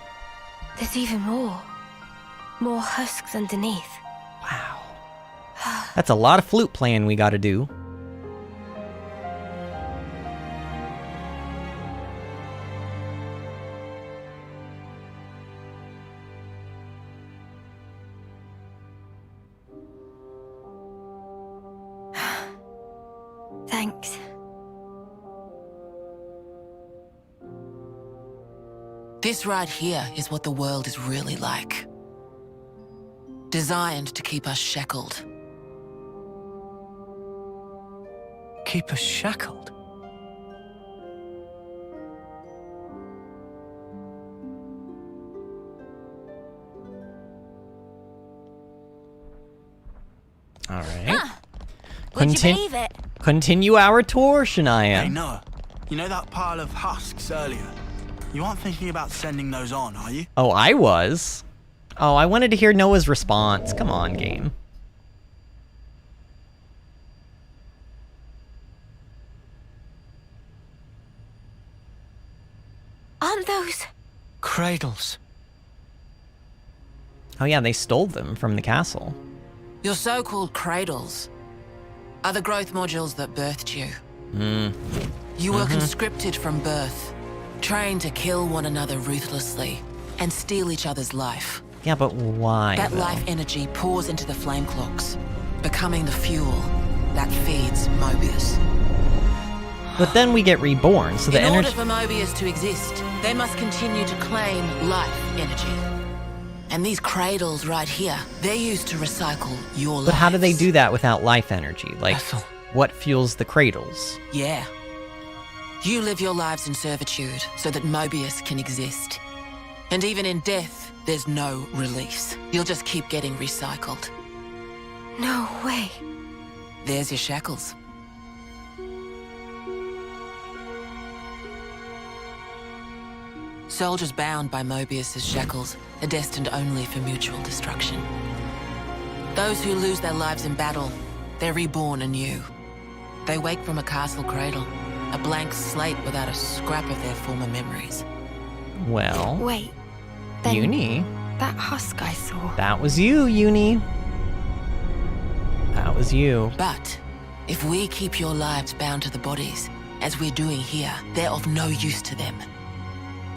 There's even more. More husks underneath. Wow. That's a lot of flute playing we gotta do. Thanks. This right here is what the world is really like. Designed to keep us shackled. Keep us shackled? All right. Huh? Would you believe it? Continue our tour, Shania. Hey, no. You know that pile of husks earlier? You aren't thinking about sending those on, are you? Oh, I was. Oh, I wanted to hear Noah's response. Come on, game. Aren't those? Cradles. Oh yeah, they stole them from the castle. Your so-called cradles are the growth modules that birthed you. You were conscripted from birth, trained to kill one another ruthlessly and steal each other's life. Yeah, but why? That though? life energy pours into the flame clocks, becoming the fuel that feeds Mobius. But then we get reborn, so the In order energy. for Mobius to exist, they must continue to claim life energy. And these cradles right here, they're used to recycle your life. But how do they do that without life energy? Like, what fuels the cradles? Yeah. You live your lives in servitude so that Mobius can exist. And even in death, there's no release. You'll just keep getting recycled. No way. There's your shackles. Soldiers bound by Mobius's shackles are destined only for mutual destruction. Those who lose their lives in battle, they're reborn anew. They wake from a castle cradle, a blank slate without a scrap of their former memories. Well, Wait. Then Uni. that husk I saw. That was you, Uni. That was you. But if we keep your lives bound to the bodies, as we're doing here, they're of no use to them.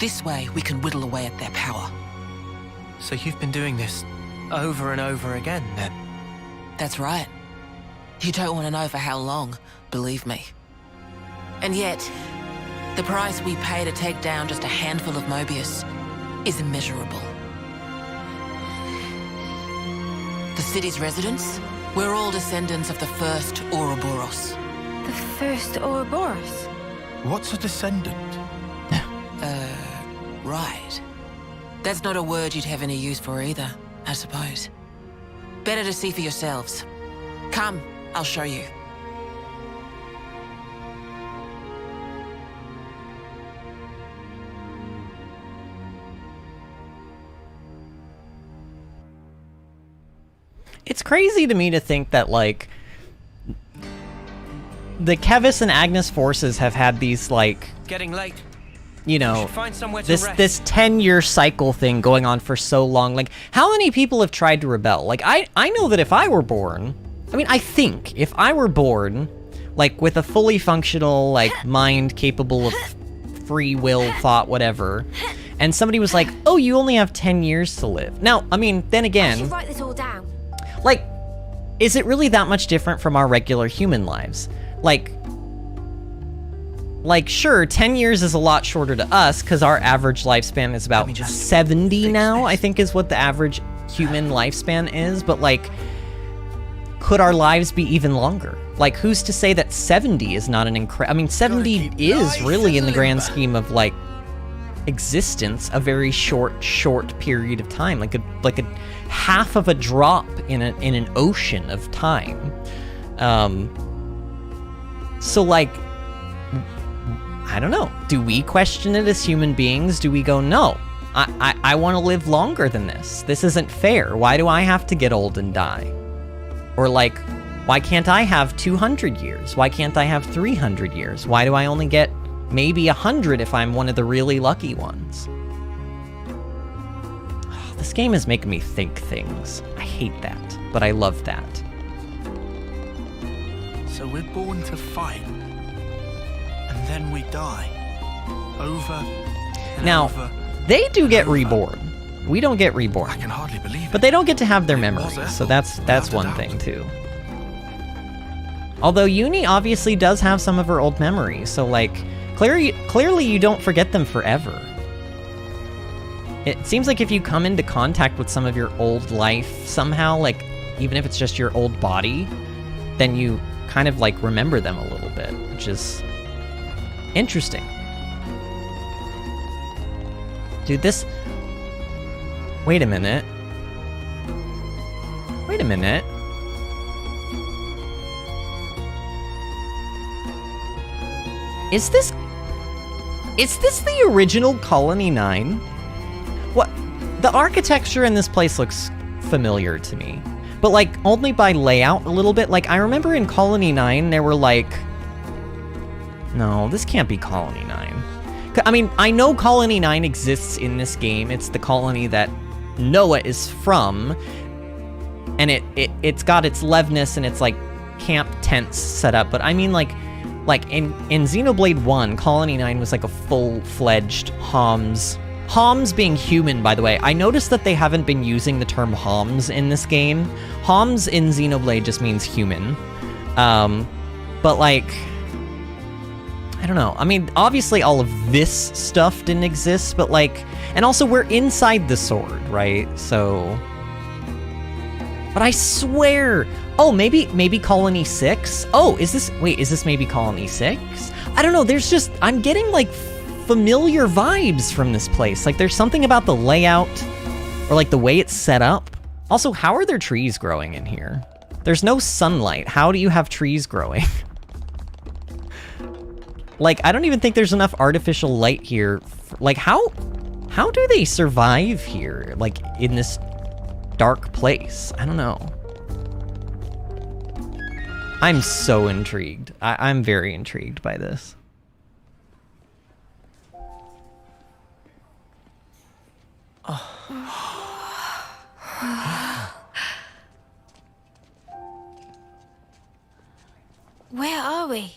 This way, we can whittle away at their power. So you've been doing this over and over again, then? That's right. You don't want to know for how long, believe me. And yet, the price we pay to take down just a handful of Mobius is immeasurable. The city's residents, we're all descendants of the first Ouroboros. The first Ouroboros? What's a descendant? Right. That's not a word you'd have any use for either, I suppose. Better to see for yourselves. Come, I'll show you. It's crazy to me to think that, like, the Keves and Agnes forces have had these, like, Getting late. you know, should find somewhere to this rest. this 10-year cycle thing going on for so long. Like, how many people have tried to rebel? Like, I know that if I were born, I mean, I think if I were born, like, with a fully functional, like, mind capable of free will, thought, whatever, and somebody was like, oh, you only have 10 years to live. Now, I mean, then I again, should write this all down. like, is it really that much different from our regular human lives? Like, sure, 10 years is a lot shorter to us because our average lifespan is about 70 now, I think is what the average human lifespan is. But, like, could our lives be even longer? Like, who's to say that 70 is not an I mean, 70 is really, in the grand scheme of, like, existence, a very short period of time. Like a half of a drop in an ocean of time. So, like, I don't know. Do we question it as human beings? Do we go, no, I want to live longer than this. This isn't fair. Why do I have to get old and die? Or, like, why can't I have 200 years? Why can't I have 300 years? Why do I only get maybe 100 if I'm one of the really lucky ones? Oh, this game is making me think things. I hate that, but I love that. So we're born to fight, and then we die. Over and now, over. They do get reborn. We don't get reborn. I can hardly believe it. But they don't get to have their memories, so that's one thing too. Although Uni obviously does have some of her old memories, so, like, clearly you don't forget them forever. It seems like if you come into contact with some of your old life somehow, like, even if it's just your old body, then you kind of, like, remember them a little bit, which is interesting. Dude, this... Wait a minute. Wait a minute. Is this the original Colony 9? What? The architecture in this place looks familiar to me. But, like, only by layout a little bit. Like, I remember in Colony 9 there were, like... No, this can't be Colony 9. I mean, I know Colony 9 exists in this game. It's the colony that Noah is from. And it's got its Levness and its, like, camp tents set up. But I mean, like in Xenoblade 1, Colony 9 was like a full-fledged Homs. Homs being human, by the way. I noticed that they haven't been using the term Homs in this game. Homs in Xenoblade just means human. But, like, I don't know. I mean, obviously all of this stuff didn't exist, but, like, and also we're inside the sword, right? So, but I swear, oh, maybe Colony 6? Oh, is this maybe Colony 6? I don't know, there's just, I'm getting, like, familiar vibes from this place. Like, there's something about the layout, or, like, the way it's set up. Also, how are there trees growing in here? There's no sunlight. How do you have trees growing? Like, I don't even think there's enough artificial light here. Like, how do they survive here? Like, in this dark place? I don't know. I'm so intrigued. I'm very intrigued by this. Where are we?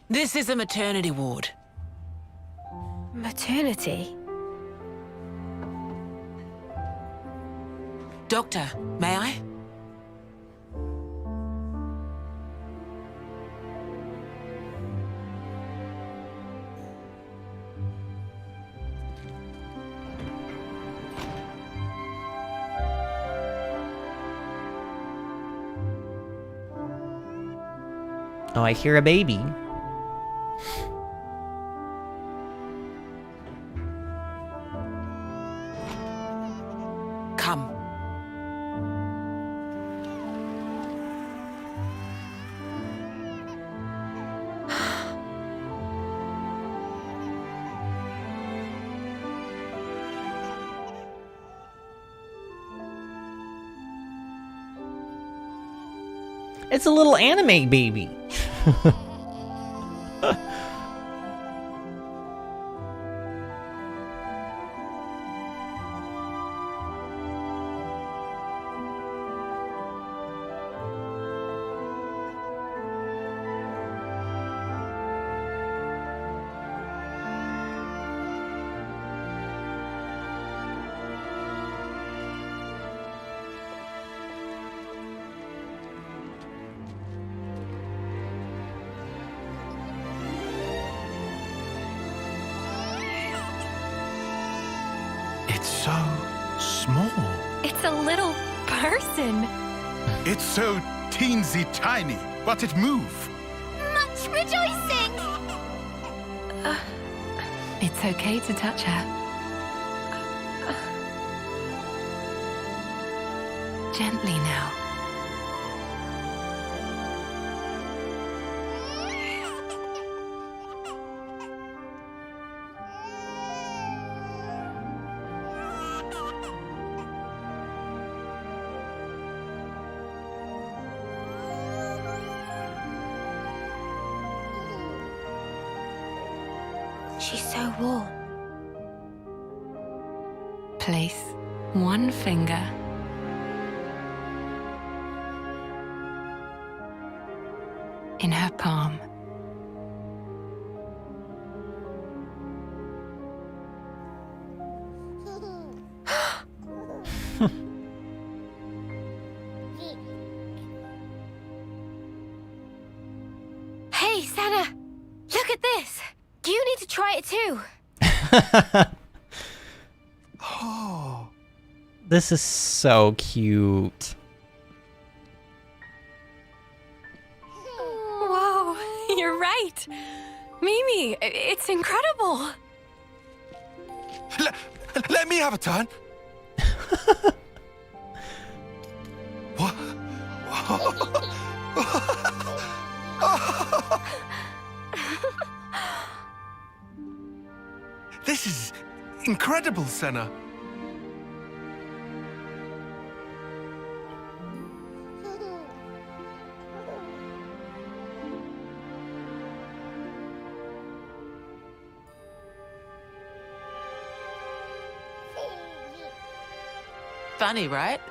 This is a maternity ward. Maternity? Doctor, may I? Oh, I hear a baby. Come. It's a little anime baby. It's so small. It's a little person. It's so teensy tiny, but it move. Much rejoicing! It's okay to touch her. Gently now. She's so warm. Place one finger in her palm. Hey, Sana! Look at this! You need to try it too! Oh. This is so cute. Whoa, you're right. Mimi, it's incredible. Let me have a turn. What? This is incredible, Senna. Funny, right?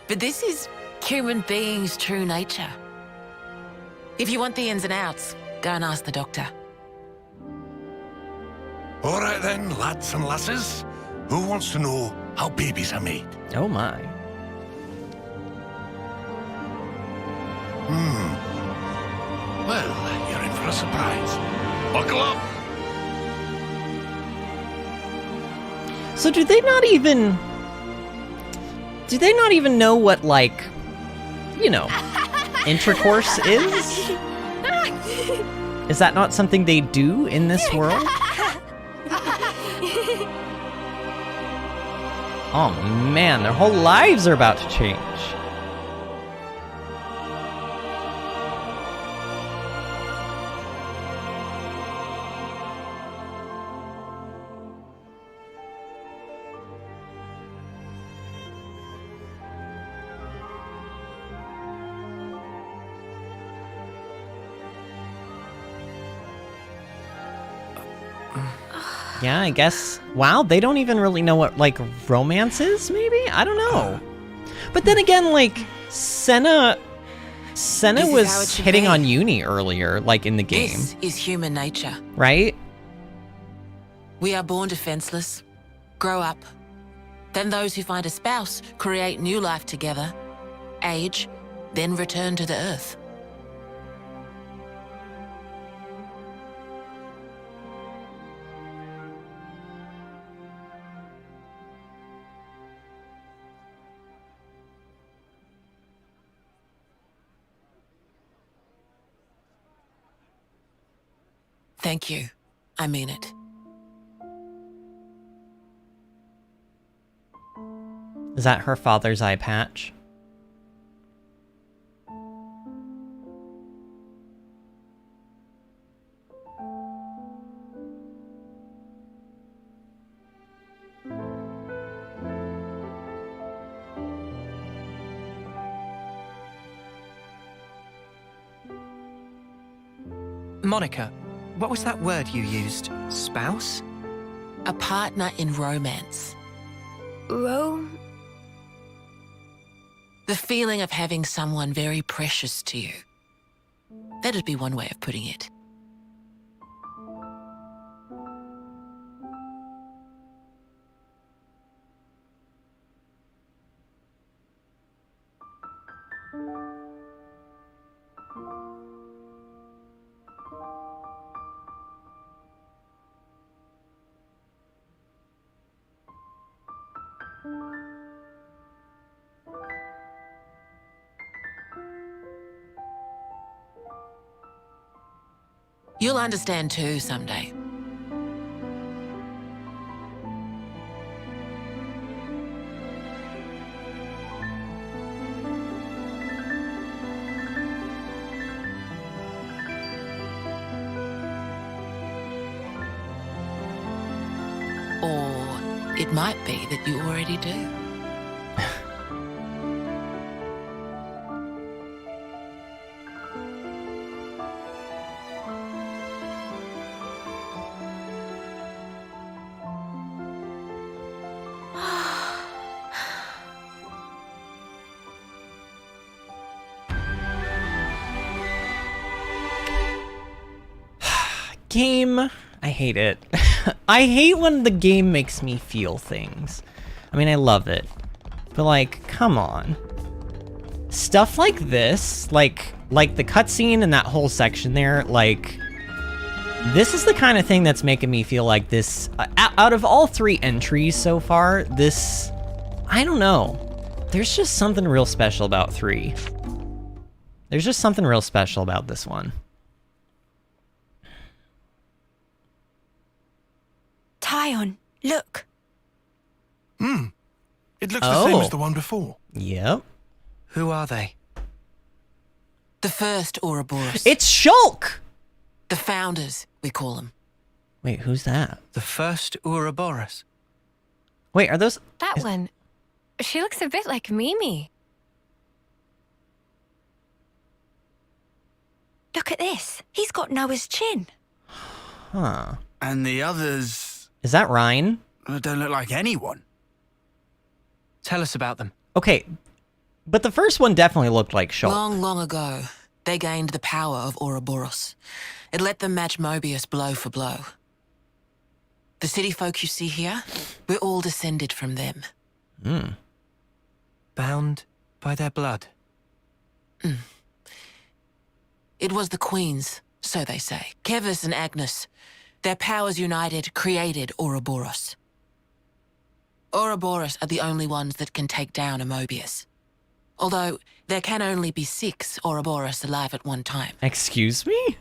But this is human beings' true nature. If you want the ins and outs, go and ask the doctor. All right then, lads and lasses. Who wants to know how babies are made? Oh my. Well, you're in for a surprise. Buckle up! So do they not even know what, like, you know, intercourse is? Is that not something they do in this world? Oh man, their whole lives are about to change. Yeah, I guess. Wow, they don't even really know what, like, romance is, maybe? I don't know. But then again, like, Senna was hitting on Uni earlier, like, in the game. This is human nature. Right? We are born defenseless, grow up. Then those who find a spouse create new life together, age, then return to the earth. Thank you. I mean it. Is that her father's eye patch? Monica, what was that word you used? Spouse? A partner in romance. Rome? The feeling of having someone very precious to you. That'd be one way of putting it. You'll understand too someday. Or it might be that you already do. Game, I hate it. I hate when the game makes me feel things. I mean, I love it, but like, come on. Stuff like this, like the cutscene and that whole section there, like, this is the kind of thing that's making me feel like this, out of all 3 entries so far, this, I don't know. There's just something real special about 3. There's just something real special about this one. Tyon, look. It looks the same as the one before. Yep. Who are they? The first Ouroboros. It's Shulk! The founders, we call them. Wait, who's that? The first Ouroboros. Wait, are those... That one. She looks a bit like Mimi. Look at this. He's got Noah's chin. Huh. And the others... Is that Ryan? Don't look like anyone. Tell us about them. Okay, but the first one definitely looked like Shulk. Long, long ago, they gained the power of Ouroboros. It let them match Mobius blow for blow. The city folk you see here, we're all descended from them. Bound by their blood. It was the queens, so they say. Keves and Agnes. Their powers united created Ouroboros. Ouroboros are the only ones that can take down a Mobius. Although, there can only be 6 Ouroboros alive at one time. Excuse me?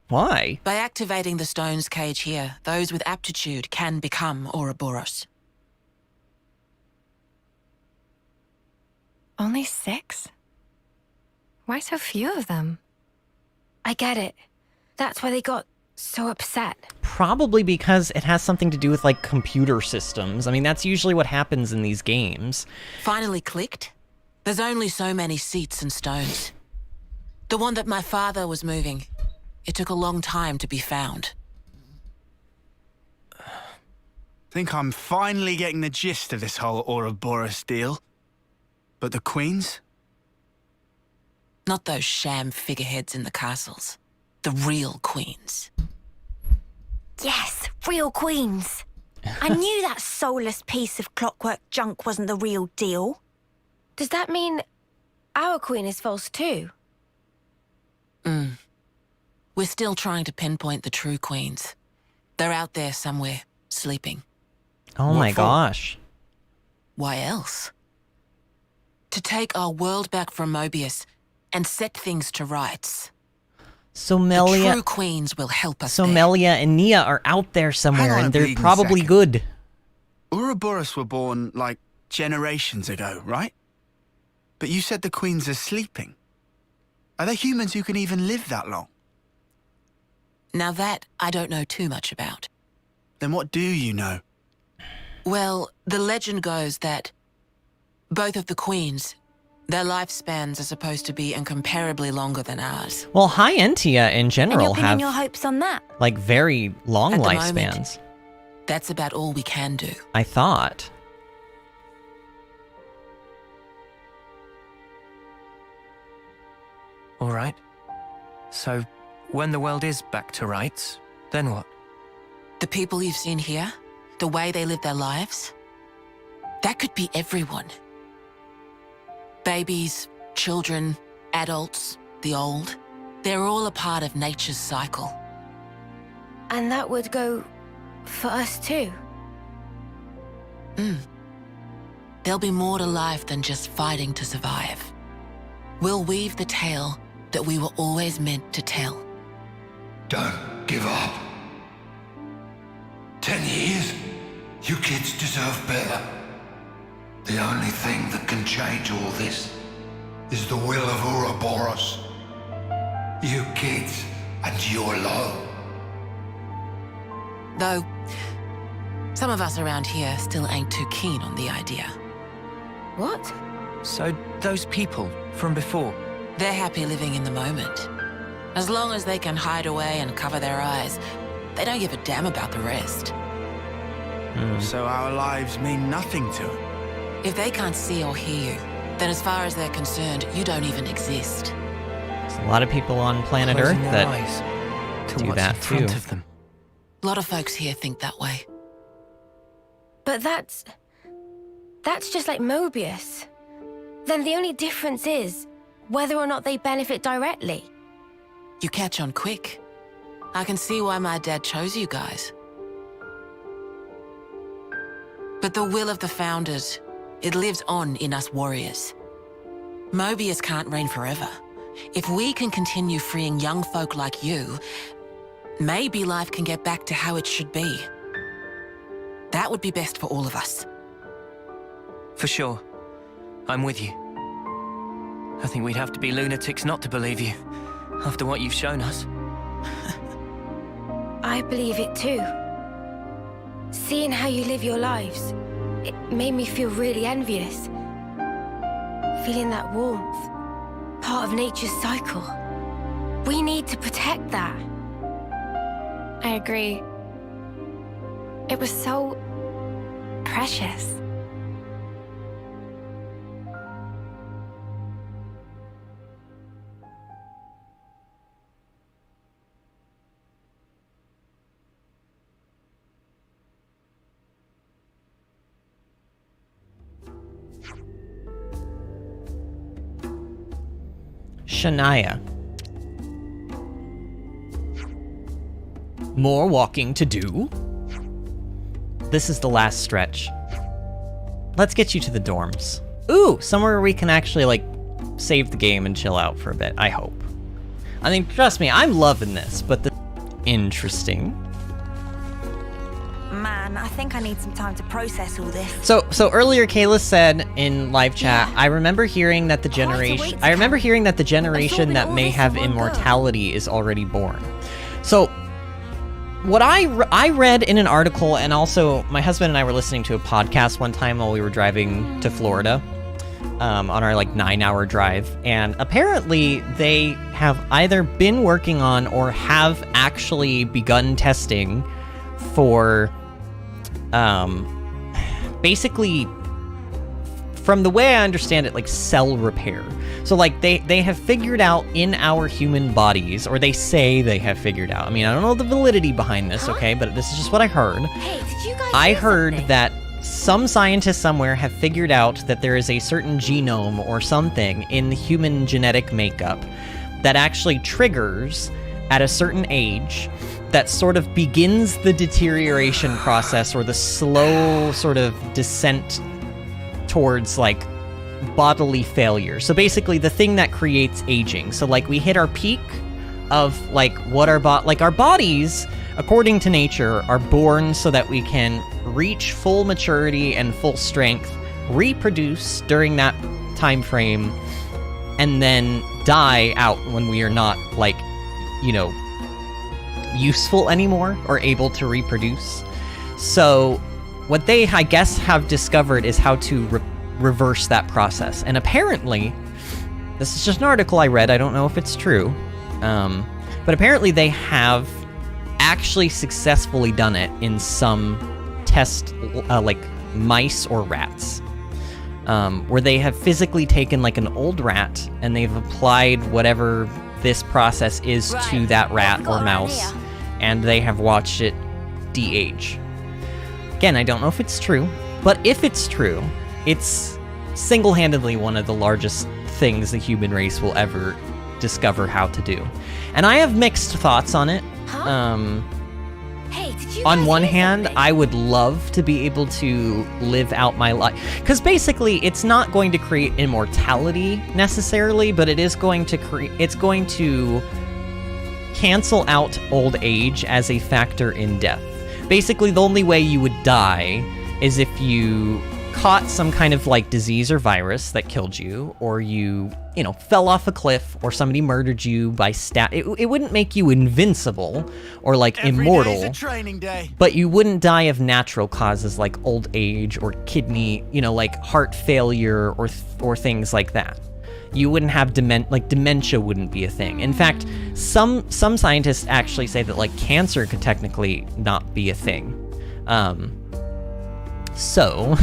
Why? By activating the stone's cage here, those with aptitude can become Ouroboros. Only 6? Why so few of them? I get it. That's why they got so upset. Probably because it has something to do with, like, computer systems. I mean, that's usually what happens in these games. Finally clicked? There's only so many seats and stones. The one that my father was moving, it took a long time to be found. Think I'm finally getting the gist of this whole Ouroboros deal. But the queens? Not those sham figureheads in the castles. The real queens. Yes, real queens. I knew that soulless piece of clockwork junk wasn't the real deal. Does that mean our queen is false too? We're still trying to pinpoint the true queens. They're out there somewhere, sleeping. Oh my gosh. Why else? To take our world back from Mobius and set things to rights. So The Melia... true queens will help us So there. Melia and Nia are out there somewhere, Hang on and a they're bleeding probably second. good. Ouroboros were born, like, generations ago, right? But you said the queens are sleeping. Are they humans who can even live that long? Now that I don't know too much about. Then what do you know? Well, the legend goes that both of the queens, their lifespans are supposed to be incomparably longer than ours. Well, High Entia in And general you're pinning have, your hopes on that? like, very long At the lifespans. moment, that's about all we can do. I thought. All right. So, when the world is back to rights, then what? The people you've seen here, the way they live their lives, that could be everyone. Babies, children, adults, the old, they're all a part of nature's cycle. And that would go for us too? There'll be more to life than just fighting to survive. We'll weave the tale that we were always meant to tell. Done. give up. 10 years? You kids deserve better. The only thing that can change all this is the will of Ouroboros. You kids and your law. Though, some of us around here still ain't too keen on the idea. What? So, those people from before? They're happy living in the moment. As long as they can hide away and cover their eyes, they don't give a damn about the rest. So our lives mean nothing to them? If they can't see or hear you, then as far as they're concerned, you don't even exist. There's a lot of people on planet Closing Earth their that eyes to do what's that in front too. of them. A lot of folks here think that way. But that's just like Mobius. Then the only difference is whether or not they benefit directly. You catch on quick. I can see why my dad chose you guys. But the will of the Founders, it lives on in us warriors. Mobius can't reign forever. If we can continue freeing young folk like you, maybe life can get back to how it should be. That would be best for all of us. For sure. I'm with you. I think we'd have to be lunatics not to believe you, after what you've shown us. I believe it too. Seeing how you live your lives, it made me feel really envious. Feeling that warmth, part of nature's cycle. We need to protect that. I agree. It was so precious. Shania. More walking to do. This is the last stretch. Let's get you to the dorms. Ooh, somewhere where we can actually, like, save the game and chill out for a bit, I hope. I mean, trust me, I'm loving this, but interesting. Man, I think I need some time to process all this. So earlier Kayla said in live chat, I remember hearing that the generation that may have immortality is already born. So what I read in an article, and also my husband and I were listening to a podcast one time while we were driving to Florida, on our like 9-hour drive, and apparently they have either been working on or have actually begun testing for basically, from the way I understand it, like cell repair. So like they have figured out in our human bodies, or they say they have figured out. I mean, I don't know the validity behind this, okay, but this is just what I heard. Hey, did you guys I heard that some scientists somewhere have figured out that there is a certain genome or something in human genetic makeup that actually triggers at a certain age that sort of begins the deterioration process, or the slow sort of descent towards like bodily failure. So basically the thing that creates aging. So like we hit our peak of like what our bodies, according to nature, are born so that we can reach full maturity and full strength, reproduce during that time frame, and then die out when we are not, like, you know, useful anymore or able to reproduce. So what they, I guess, have discovered is how to reverse that process. And apparently, this is just an article I read, I don't know if it's true, but apparently they have actually successfully done it in some test, like mice or rats, where they have physically taken like an old rat and they've applied whatever this process is to that rat or mouse, and they have watched it de-age. Again, I don't know if it's true, but if it's true, it's single-handedly one of the largest things the human race will ever discover how to do. And I have mixed thoughts on it. Hey, did you on one hand, I would love to be able to live out my life, because basically it's not going to create immortality necessarily, but it is going to cancel out old age as a factor in death. Basically, the only way you would die is if you caught some kind of like disease or virus that killed you, or you know, fell off a cliff, or somebody murdered you by it wouldn't make you invincible or like immortal. Every day's a training day. But you wouldn't die of natural causes like old age or kidney, you know, like heart failure or things like that. You wouldn't have dementia wouldn't be a thing. In fact, some scientists actually say that like cancer could technically not be a thing. So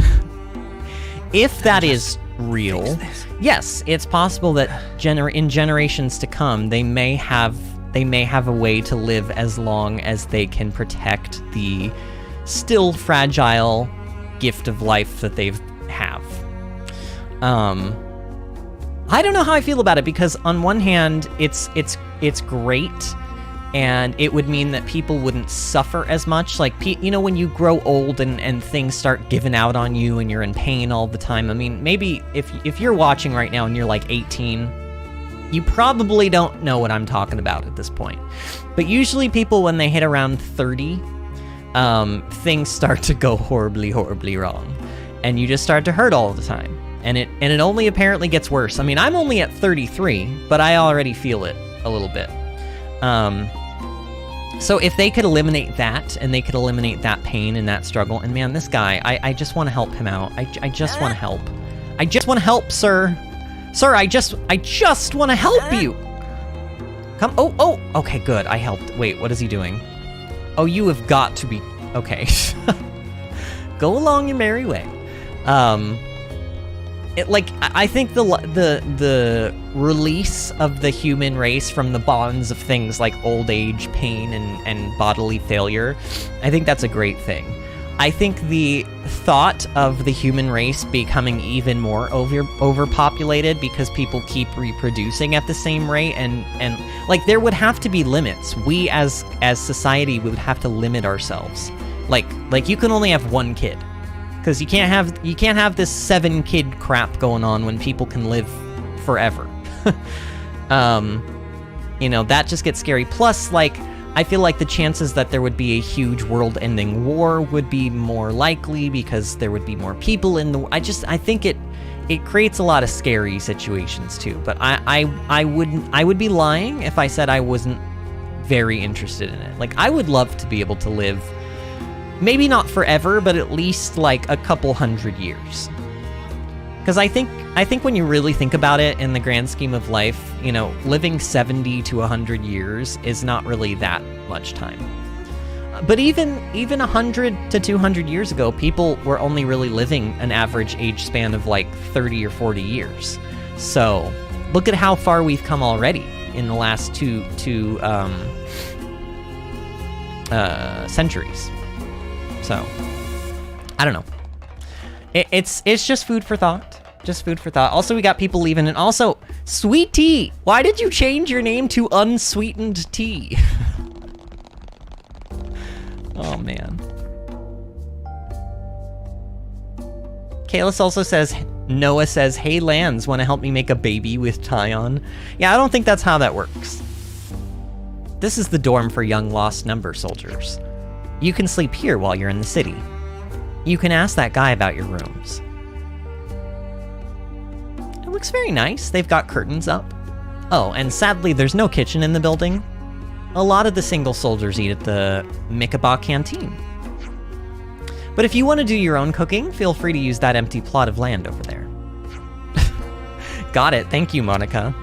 if that is real, yes, it's possible that in generations to come, they may have a way to live as long as they can protect the still fragile gift of life that they have. I don't know how I feel about it, because on one hand, it's great, and it would mean that people wouldn't suffer as much. Like, you know, when you grow old and things start giving out on you and you're in pain all the time. I mean, maybe if you're watching right now and you're like 18, you probably don't know what I'm talking about at this point. But usually people, when they hit around 30, things start to go horribly, horribly wrong. And you just start to hurt all the time. And it only apparently gets worse. I mean, I'm only at 33, but I already feel it a little bit. So if they could eliminate that, and they could eliminate that pain and that struggle, and man, this guy, I just want to help him out. I just want to help. I just want to help, sir. Sir, I just want to help you. Come, oh, okay, good, I helped. Wait, what is he doing? Oh, you have got to be, okay. Go along your merry way. I think the release of the human race from the bonds of things like old age, pain, and bodily failure, I think that's a great thing. I think the thought of the human race becoming even more overpopulated because people keep reproducing at the same rate, and like there would have to be limits. We as society would have to limit ourselves. Like you can only have one kid. Because you can't have this 7-kid crap going on when people can live forever. You know, that just gets scary. Plus, like, I feel like the chances that there would be a huge world-ending war would be more likely because there would be more people in the. I think it creates a lot of scary situations too. But I would be lying if I said I wasn't very interested in it. Like, I would love to be able to live. Maybe not forever, but at least like a couple 100 years. Because I think when you really think about it in the grand scheme of life, you know, living 70 to 100 years is not really that much time. But even 100 to 200 years ago, people were only really living an average age span of like 30 or 40 years. So look at how far we've come already in the last two centuries. So, I don't know. It's just food for thought. Just food for thought. Also, we got people leaving, and also, Sweet Tea! Why did you change your name to Unsweetened Tea? Oh, man. Kalis also says, Noah says, hey, Lance, want to help me make a baby with Tyon? Yeah, I don't think that's how that works. This is the dorm for young lost number soldiers. You can sleep here while you're in the city. You can ask that guy about your rooms. It looks very nice. They've got curtains up. Oh, and sadly, there's no kitchen in the building. A lot of the single soldiers eat at the Mikaba canteen. But if you want to do your own cooking, feel free to use that empty plot of land over there. Got it. Thank you, Monica.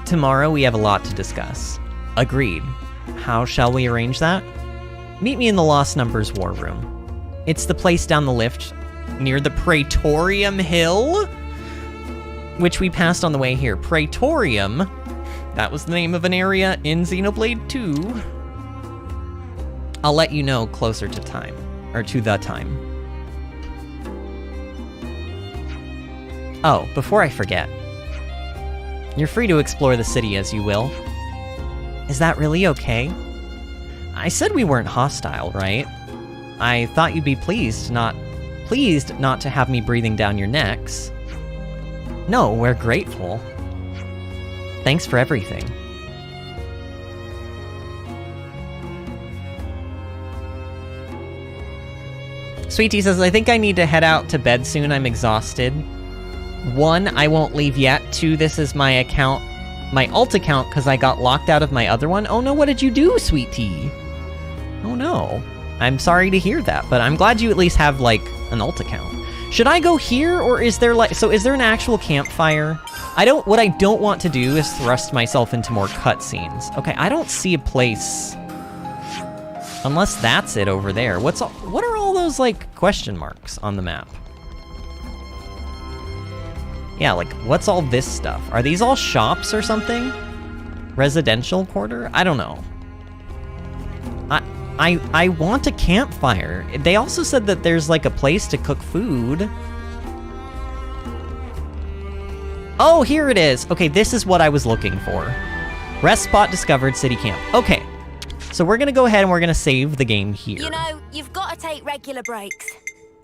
Tomorrow we have a lot to discuss. Agreed. How shall we arrange that? Meet me in the Lost Numbers War Room. It's the place down the lift near the Praetorium Hill, which we passed on the way here. Praetorium, that was the name of an area in Xenoblade 2. I'll let you know closer to time, or to the time. Oh, before I forget, you're free to explore the city as you will. Is that really okay? I said we weren't hostile, right? I thought you'd be pleased not to have me breathing down your necks. No, we're grateful. Thanks for everything. Sweetie says, I think I need to head out to bed soon. I'm exhausted. 1, I won't leave yet. 2, this is my account, my alt account, because I got locked out of my other one. Oh no, what did you do, Sweet Tea? Oh no. I'm sorry to hear that, but I'm glad you at least have, like, an alt account. Should I go here, or is there, like, so is there an actual campfire? What I don't want to do is thrust myself into more cutscenes. Okay, I don't see a place, unless that's it over there. What are all those, like, question marks on the map? Yeah, like, what's all this stuff? Are these all shops or something? Residential quarter? I don't know. I want a campfire. They also said that there's, like, a place to cook food. Oh, here it is. Okay, this is what I was looking for. Rest spot discovered, city camp. Okay, so we're gonna go ahead and we're gonna save the game here. You know, you've got to take regular breaks.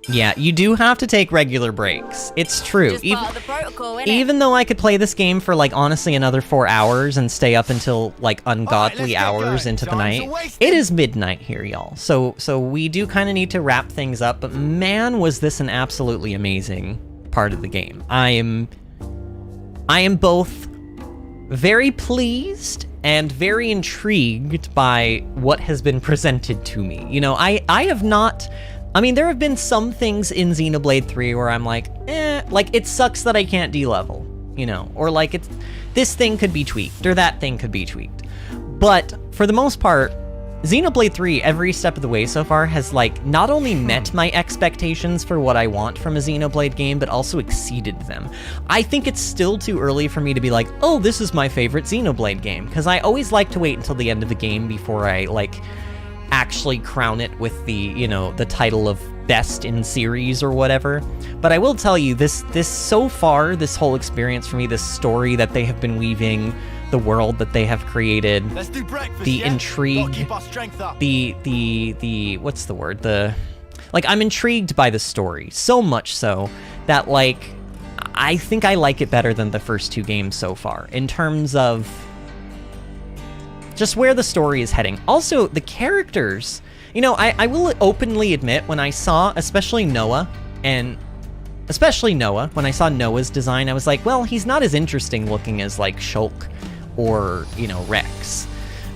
Yeah, you do have to take regular breaks. It's true. Just part of the protocol, innit? Even though I could play this game for, like, honestly another 4 hours and stay up until, like, ungodly hours into the night, it is midnight here, y'all. So we do kind of need to wrap things up, but man, was this an absolutely amazing part of the game. I am both very pleased and very intrigued by what has been presented to me. You know, I have not... I mean, there have been some things in Xenoblade 3 where I'm like, like, it sucks that I can't D-level, you know? Or, like, this thing could be tweaked, or that thing could be tweaked. But, for the most part, Xenoblade 3, every step of the way so far, has, like, not only met my expectations for what I want from a Xenoblade game, but also exceeded them. I think it's still too early for me to be like, oh, this is my favorite Xenoblade game, because I always like to wait until the end of the game before I, like, actually crown it with the, you know, the title of best in series or whatever. But I will tell you, this so far, this whole experience for me, this story that they have been weaving, the world that they have created, Let's do breakfast, the yeah? intrigue, Gotta keep our strength up. the what's the word? Like, I'm intrigued by the story, so much so that, like, I think I like it better than the first 2 games so far, in terms of just where the story is heading. Also, the characters, you know, I will openly admit, when I saw, especially Noah, when I saw Noah's design, I was like, well, he's not as interesting looking as, like, Shulk or, you know, Rex.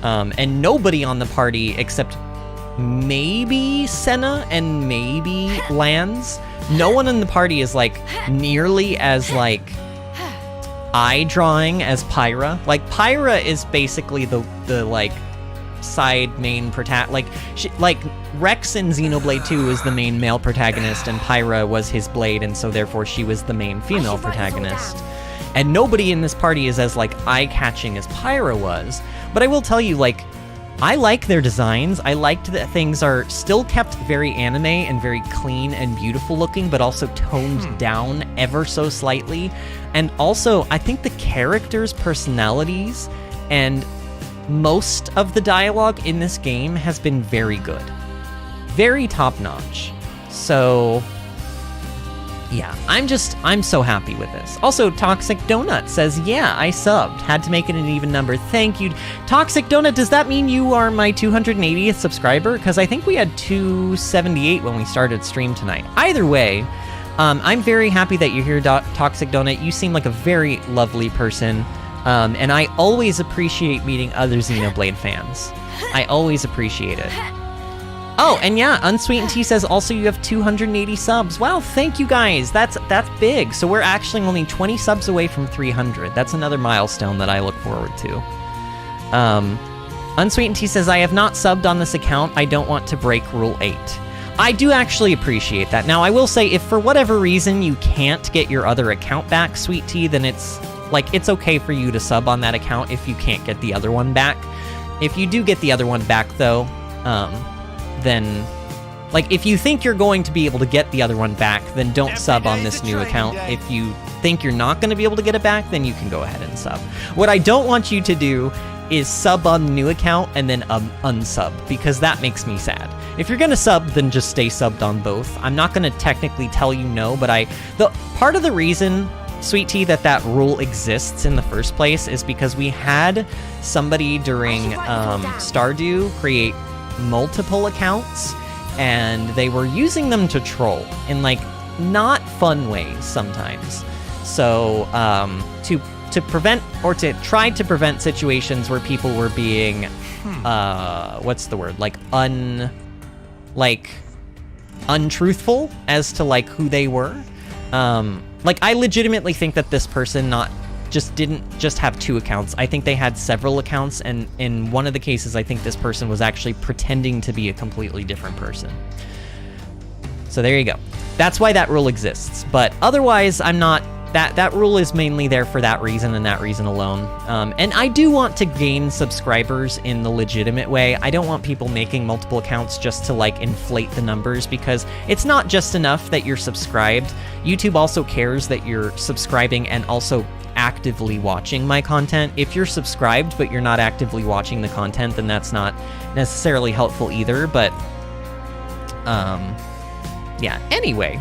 And nobody on the party except maybe Senna and maybe Lance, no one in the party is, like, nearly as, like, eye-drawing as Pyra. Like, Pyra is basically the like, side main protagonist. Like, Rex in Xenoblade 2 is the main male protagonist, and Pyra was his blade, and so therefore she was the main female protagonist. And nobody in this party is as, like, eye-catching as Pyra was. But I will tell you, like, I like their designs. I liked that things are still kept very anime and very clean and beautiful looking, but also toned down ever so slightly. And also, I think the characters' personalities and most of the dialogue in this game has been very good. Very top-notch. So, yeah, I'm so happy with this. Also, Toxic Donut says, yeah, I subbed. Had to make it an even number. Thank you. Toxic Donut, does that mean you are my 280th subscriber? Because I think we had 278 when we started stream tonight. Either way, I'm very happy that you're here, Toxic Donut. You seem like a very lovely person. And I always appreciate meeting other Xenoblade fans. I always appreciate it. Oh, and yeah, Unsweetened Tea says also you have 280 subs. Wow, thank you guys. That's big. So we're actually only 20 subs away from 300. That's another milestone that I look forward to. Unsweetened Tea says, I have not subbed on this account. I don't want to break Rule 8. I do actually appreciate that. Now, I will say, if for whatever reason you can't get your other account back, Sweet Tea, then it's okay for you to sub on that account if you can't get the other one back. If you do get the other one back, though, then, like, if you think you're going to be able to get the other one back, then don't sub on this new account. If you think you're not going to be able to get it back, then you can go ahead and sub. What I don't want you to do is sub on the new account and then unsub, because that makes me sad. If you're going to sub, then just stay subbed on both. I'm not going to technically tell you no, but part of the reason, Sweet Tea, that rule exists in the first place is because we had somebody during Stardew create multiple accounts, and they were using them to troll in like not fun ways sometimes. So to prevent, or to try to prevent situations where people were being what's the word, like untruthful as to like who they were. Like I legitimately think that this person didn't just have 2 accounts. I think they had several accounts, and in one of the cases I think this person was actually pretending to be a completely different person. So there you go. That's why that rule exists. But otherwise, I'm not... That rule is mainly there for that reason and that reason alone. And I do want to gain subscribers in the legitimate way. I don't want people making multiple accounts just to like inflate the numbers, because it's not just enough that you're subscribed. YouTube also cares that you're subscribing and also actively watching my content. If you're subscribed but you're not actively watching the content, then that's not necessarily helpful either. But yeah, anyway.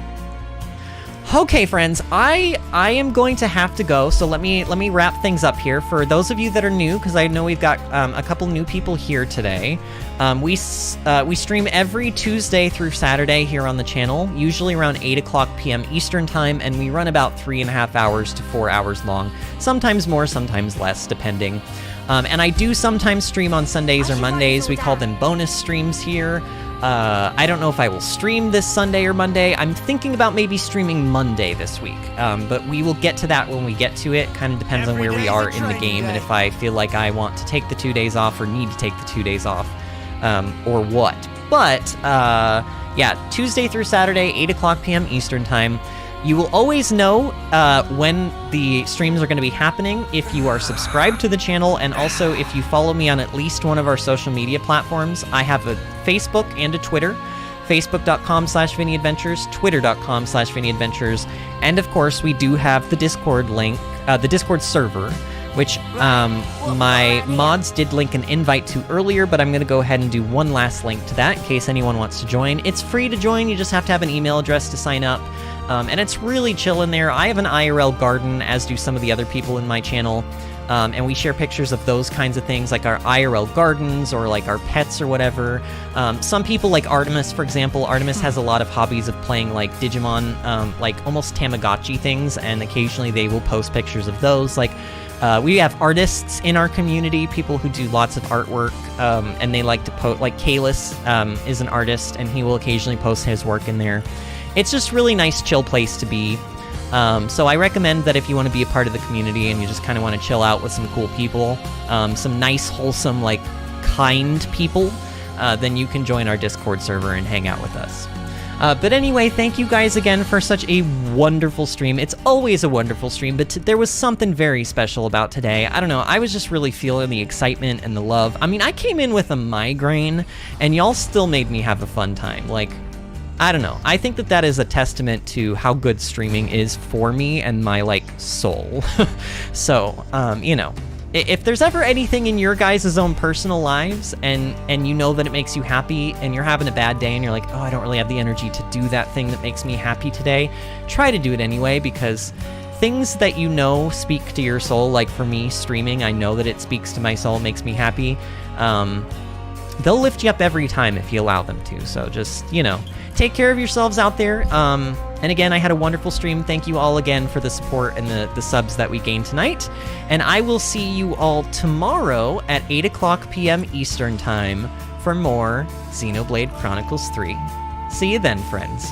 Okay, friends, I am going to have to go, so let me wrap things up here. For those of you that are new, because I know we've got a couple new people here today, we stream every Tuesday through Saturday here on the channel, usually around 8 o'clock p.m. Eastern Time, and we run about 3.5 hours to 4 hours long, sometimes more, sometimes less, depending. And I do sometimes stream on Sundays or Mondays. We call them bonus streams here. I don't know if I will stream this Sunday or Monday. I'm thinking about maybe streaming Monday this week, but we will get to that when we get to it. Kind of depends on where we are in the game and if I feel like I want to take the 2 days off or need to take the 2 days off, or what. But, yeah, Tuesday through Saturday, 8 o'clock p.m. Eastern Time. You will always know when the streams are going to be happening if you are subscribed to the channel, and also if you follow me on at least one of our social media platforms. I have a Facebook and a Twitter, facebook.com/VinnyAdventures, twitter.com/VinnyAdventures, and of course we do have the Discord link, the Discord server, which my mods did link an invite to earlier, but I'm going to go ahead and do one last link to that in case anyone wants to join. It's free to join, you just have to have an email address to sign up. And it's really chill in there. I have an IRL garden, as do some of the other people in my channel, and we share pictures of those kinds of things, like our IRL gardens or like our pets or whatever. Some people, like Artemis, for example. Artemis has a lot of hobbies of playing like Digimon, like almost Tamagotchi things, and occasionally they will post pictures of those. Like we have artists in our community, people who do lots of artwork, and they like to post, like Kalis is an artist, and he will occasionally post his work in there. It's just really nice, chill place to be. So I recommend that if you want to be a part of the community and you just kind of want to chill out with some cool people, some nice, wholesome, like, kind people, then you can join our Discord server and hang out with us. But anyway, thank you guys again for such a wonderful stream. It's always a wonderful stream, but there was something very special about today. I don't know, I was just really feeling the excitement and the love. I mean, I came in with a migraine, and y'all still made me have a fun time. Like, I don't know. I think that that is a testament to how good streaming is for me and my, like, soul. So, you know, if there's ever anything in your guys' own personal lives and you know that it makes you happy and you're having a bad day and you're like, oh, I don't really have the energy to do that thing that makes me happy today, try to do it anyway, because things that you know speak to your soul, like for me, streaming, I know that it speaks to my soul, makes me happy. They'll lift you up every time if you allow them to. So just, you know, take care of yourselves out there. And again, I had a wonderful stream. Thank you all again for the support and the subs that we gained tonight. And I will see you all tomorrow at 8 o'clock p.m. Eastern Time for more Xenoblade Chronicles 3. See you then, friends.